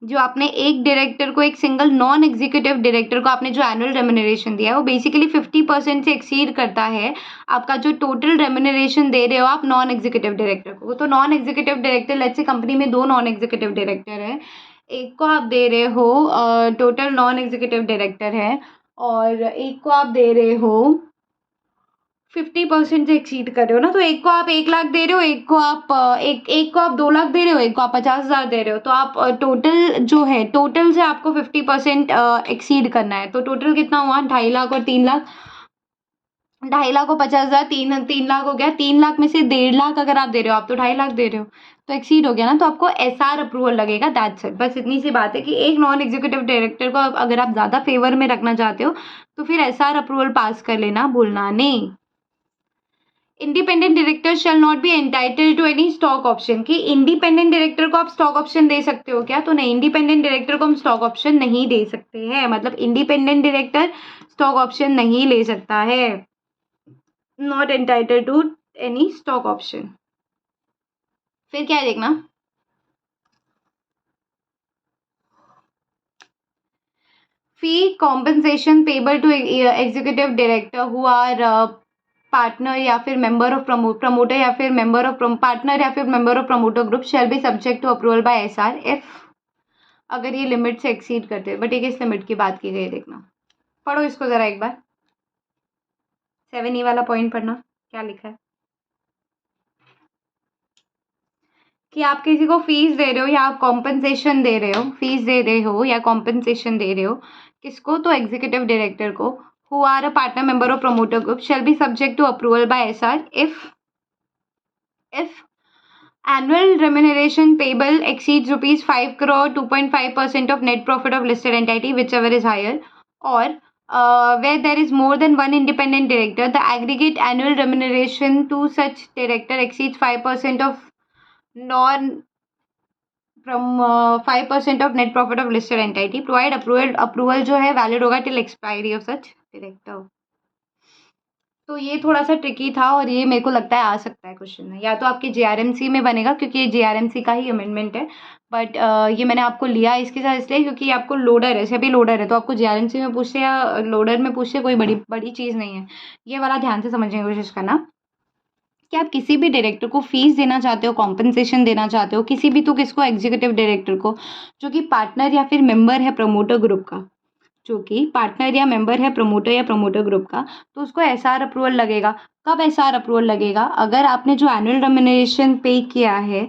Speaker 1: जो आपने एक डायरेक्टर को, एक सिंगल नॉन एग्जीक्यूटिव डायरेक्टर को आपने जो एनुअल रेम्युनरेशन दिया है वो बेसिकली 50% से एक्सीड करता है आपका जो टोटल रेम्युनरेशन दे रहे हो आप नॉन एग्जीक्यूटिव डायरेक्टर को। तो non executive director, let's say company में 2 नॉन एग्जीक्यूटिव डायरेक्टर है, एक को आप दे रहे हो टोटल नॉन एग्जीक्यूटिव डायरेक्टर है और एक को आप दे रहे हो 50% से एक्सीड कर रहे हो ना, तो एक को आप 1 लाख दे रहे हो, एक को आप 2 लाख दे रहे हो, एक को आप 50,000 दे रहे हो, तो आप टोटल जो है टोटल से आपको 50% एक्सीड करना है। तो टोटल कितना हुआ 2.5 लाख और 3 लाख, 2.5 लाख और 50,000 3 लाख हो गया। 3 लाख में से 1.5 लाख अगर आप दे रहे हो, आप तो 2.5 लाख दे रहे हो, तो एक्सीड हो गया ना, तो आपको एसआर अप्रूवल लगेगा। दैट्स इट, बस इतनी सी बात है कि एक नॉन एग्जीक्यूटिव डायरेक्टर को अगर आप ज़्यादा फेवर में रखना चाहते हो तो फिर एसआर अप्रूवल पास कर लेना, भूलना नहीं। Independent director shall not be entitled to any stock option, कि इंडिपेंडेंट डायरेक्टर को आप स्टॉक ऑप्शन दे सकते हो क्या? तो नहीं, इंडिपेंडेंट डायरेक्टर को हम स्टॉक ऑप्शन नहीं दे सकते हैं, मतलब इंडिपेंडेंट डायरेक्टर स्टॉक ऑप्शन नहीं ले सकता है, not entitled to any stock option. फिर क्या है देखना, fee compensation payable to executive director who are partner या फिर मेंबर ऑफ प्रमोटर या फिर मेंबर ऑफ पार्टनर या फिर member of promoter group shall be subject to approval by SR if, अगर ये लिमिट से एक्सीड करते हैं। बट ये किस लिमिट की बात की गई है देखना, पढ़ो इसको जरा एक बार, 7E वाला पॉइंट पढ़ना क्या लिखा है कि आप किसी को फीस दे रहे हो या आप कॉम्पनसेशन दे रहे हो, फीस दे रहे हो या कॉम्पनसेशन दे रहे हो किसको? तो एग्जीक्यूटिव डायरेक्टर को, who are a partner member of promoter group shall be subject to approval by SR if annual remuneration payable exceeds rupees 5 crore 2.5% of net profit of listed entity whichever is higher, or where there is more than one independent director, the aggregate annual remuneration to such director exceeds 5% of non from 5% of net profit of listed entity, provide approval जो है valid होगा till expiry of such director. तो ये थोड़ा सा tricky था और ये मेरे को लगता है आ सकता है क्वेश्चन में, या तो आपके जेआरएमसी में बनेगा क्योंकि ये जेआरएमसी का ही अमेंडमेंट है, बट ये मैंने आपको लिया इसके साथ इसलिए क्योंकि ये आपको लोडर है, सभी लोडर है, तो आपको जेआरएमसी में पूछे या लोडर में पूछे कोई बड़ी चीज़ नहीं है। ये वाला ध्यान से समझने की कोशिश करना कि आप किसी भी डायरेक्टर को फीस देना चाहते हो, कॉम्पनसेशन देना चाहते हो, किसी भी, तो किसको? एग्जीक्यूटिव डायरेक्टर को, जो कि पार्टनर या फिर मेंबर है प्रमोटर ग्रुप का, जो कि पार्टनर या मेंबर है प्रमोटर या प्रमोटर ग्रुप का, तो उसको एसआर अप्रूवल लगेगा। कब एसआर अप्रूवल लगेगा? अगर आपने जो एनुअल रेम्युनरेशन पे किया है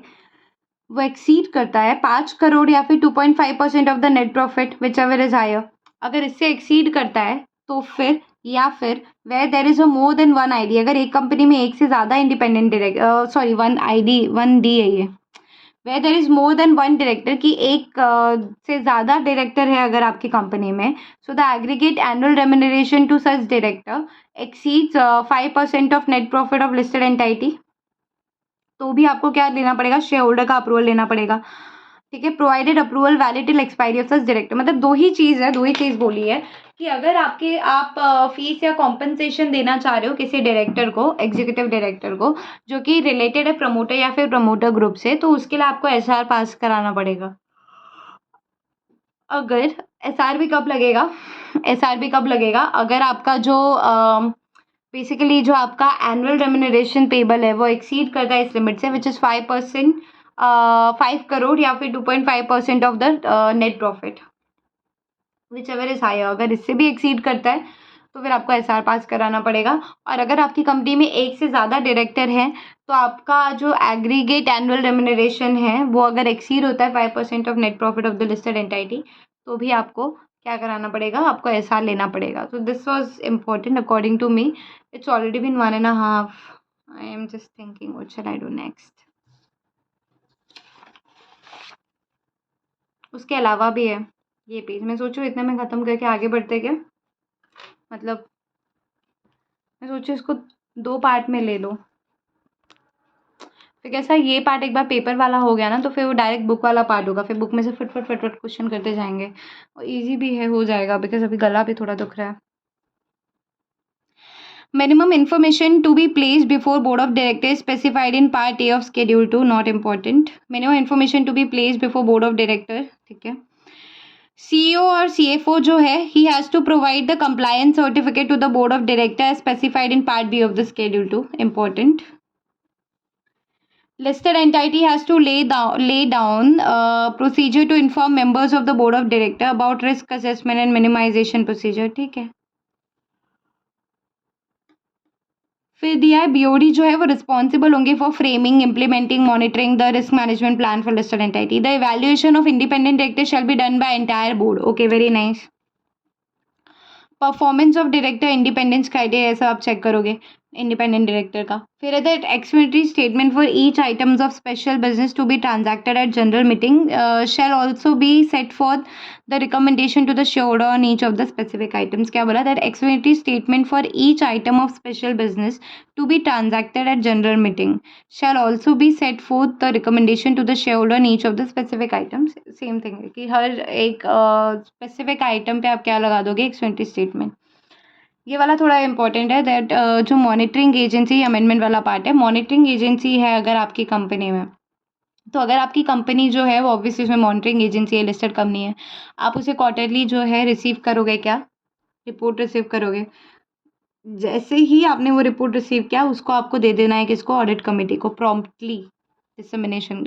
Speaker 1: वो एक्सीड करता है 5 करोड़ या फिर 2.5% of the net profit whichever is higher, अगर इससे एक्सीड करता है तो फिर, या फिर where there is a more than one ID, अगर एक कंपनी में एक से ज़्यादा independent director, sorry one ID, one D है ये, where there is more than one director, की एक से ज़्यादा डायरेक्टर है अगर आपकी कंपनी में, so the aggregate annual remuneration to such director exceeds 5% of net profit of listed entity, तो भी आपको क्या लेना पड़ेगा, शेयर होल्डर का अप्रूवल लेना पड़ेगा। ठीक है, provided approval valid till expiry of such director, मतलब दो ही चीज़ बोली है कि अगर आप फीस या कॉम्पनसेशन देना चाह रहे हो किसी डायरेक्टर को, एग्जीक्यूटिव डायरेक्टर को, जो कि रिलेटेड है प्रमोटर या फिर प्रमोटर ग्रुप से, तो उसके लिए आपको एसआर पास कराना पड़ेगा। अगर एसआर भी कब लगेगा, अगर आपका जो बेसिकली जो आपका एनुअल रेम्यूनरेशन पेबल है वो एक्सीड करता है इस लिमिट से, विच इज़ 5%, 5 करोड़ या फिर 2.5% of the net profit whichever is higher, अगर इससे भी एक्सीड करता है तो फिर आपको एसआर पास कराना पड़ेगा। और अगर आपकी कंपनी में एक से ज़्यादा डायरेक्टर हैं तो आपका जो एग्रीगेट एनुअल रेम्यूनरेशन है वो अगर एक्सीड होता है 5% of net profit of the listed entity, तो भी आपको क्या कराना पड़ेगा, आपको एसआर लेना पड़ेगा। तो this was important according to me. It's already been 1.5. I am just thinking what shall I do next. उसके अलावा भी है ये पेज, मैं सोचूं इतने में ख़त्म करके आगे बढ़ते क्या, मतलब मैं सोचूं इसको 2 पार्ट में ले लो, फिर कैसा ये पार्ट एक बार पेपर वाला हो गया ना तो फिर वो डायरेक्ट बुक वाला पार्ट होगा, फिर बुक में से फट फट फट फट क्वेश्चन करते जाएंगे और इजी भी है, हो जाएगा, बिकॉज अभी गला भी थोड़ा दुख रहा है। Minimum information to be placed before board of directors specified in part A of schedule 2 not important. Minimum information to be placed before board of director, ठीक है। CEO और CFO जो है he has to provide the compliance certificate to the board of director as specified in part B of the schedule 2, important. Listed entity has to lay down procedure to inform members of the board of director about risk assessment and minimization procedure, ठीक है। फिर दिया है BOD जो है वो responsible होंगे for framing, implementing, monitoring the risk management plan for listed entity. The evaluation of independent director shall be done by entire board, okay, very nice. Performance of director, independence criteria सब आप check करोगे independent director का। फिर है that explanatory statement for each items of special business to be transacted at general meeting shall also be set for the recommendation to the shareholder on each of the specific items. क्या बोला, that explanatory statement for each item of special business to be transacted at general meeting shall also be set for the recommendation to the shareholder on each of the specific items. Same thing है कि हर एक specific item पे आप क्या लगा दोगे, explanatory statement. ये वाला थोड़ा इंपॉर्टेंट है दैट जो मॉनिटरिंग एजेंसी अमेंडमेंट वाला पार्ट है, मॉनिटरिंग एजेंसी है अगर आपकी कंपनी में, तो अगर आपकी कंपनी जो है वो ऑब्वियसली उसमें मॉनिटरिंग एजेंसी है, लिस्टेड कंपनी है, आप उसे क्वार्टरली जो है रिसीव करोगे, क्या रिपोर्ट रिसीव करोगे। जैसे ही आपने वो रिपोर्ट रिसीव किया उसको आपको दे देना है किसको, ऑडिट कमेटी को, promptly dissemination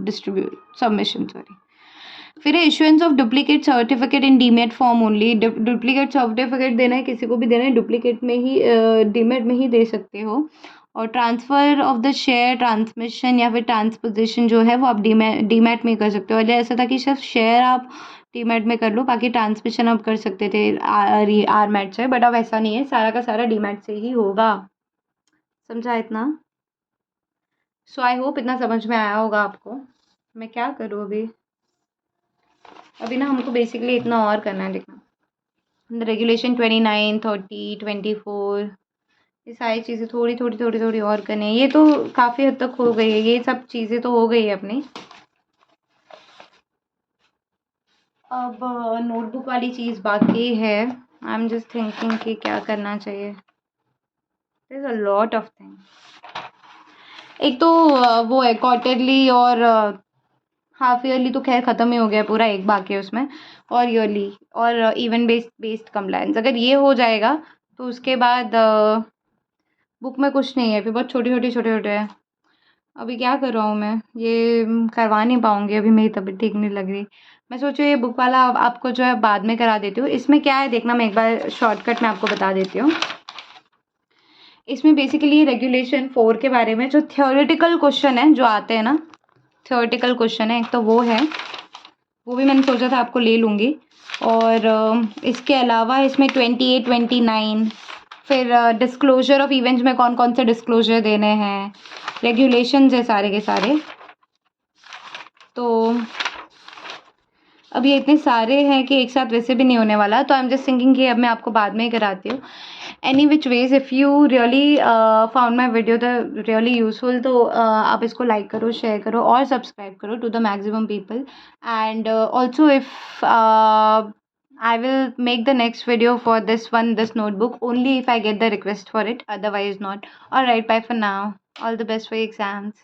Speaker 1: distribute submission, sorry. फिर issuance of duplicate certificate in demat form only, duplicate certificate देना है, किसी को भी देना है डुप्लीकेट में ही, डीमेट में ही दे सकते हो। और transfer of the share, transmission या फिर ट्रांसपोजिशन जो है वो आप डीमेट में कर सकते हो। पहले ऐसा था कि सिर्फ शेयर आप डीमेट में कर लो, बाकी ट्रांसमिशन आप कर सकते थे आरमेट से, बट अब ऐसा नहीं है, सारा का सारा डीमेट से ही होगा। समझा इतना? सो आई होप इतना समझ में आया होगा आपको। मैं क्या करूँ अभी ना हमको बेसिकली इतना और करना है, लिखना रेगुलेशन 29, 30, 24, ये सारी चीज़ें थोड़ी और करनी है। ये तो काफ़ी हद तक हो गई है, ये सब चीज़ें तो हो गई है अपनी। अब नोटबुक वाली चीज़ बाकी है। आई एम जस्ट थिंकिंग कि क्या करना चाहिए, there is a lot of thing. एक तो वो है क्वार्टरली और हाफ ईयरली तो खैर ख़त्म ही हो गया पूरा, एक बाकी है उसमें, और ईयरली और इवेंट बेस्ड कंप्लायंस। अगर ये हो जाएगा तो उसके बाद बुक में कुछ नहीं है, फिर बहुत छोटे हैं। अभी क्या कर रहा हूँ मैं, ये करवा नहीं पाऊँगी, अभी मेरी तबीयत ठीक नहीं लग रही। मैं सोचू ये बुक वाला आपको जो है बाद में करा देती हूँ। इसमें क्या है देखना, मैं एक बार शॉर्टकट में आपको बता देती हूँ। इसमें बेसिकली रेगुलेशन 4 के बारे में जो थियोरेटिकल क्वेश्चन है जो आते हैं ना, थ्योरेटिकल क्वेश्चन है, एक तो वो है, वो भी मैंने सोचा था आपको ले लूँगी। और इसके अलावा इसमें 28, 29, फिर डिस्क्लोजर ऑफ इवेंट्स में कौन-कौन से डिस्क्लोजर देने हैं, रेगुलेशंस है सारे के सारे। तो अब ये इतने सारे हैं कि एक साथ वैसे भी नहीं होने वाला, तो आई एम जस्ट थिंकिंग कि अब मैं आपको बाद में ही कराती हूँ। Any which ways if you really found my video the really useful, तो आप इसको लाइक करो, शेयर करो और सब्सक्राइब करो to the maximum people. And also if I will make the next video for this one, this notebook, only if I get the request for it, otherwise not. Alright, bye for now. All the best for your exams.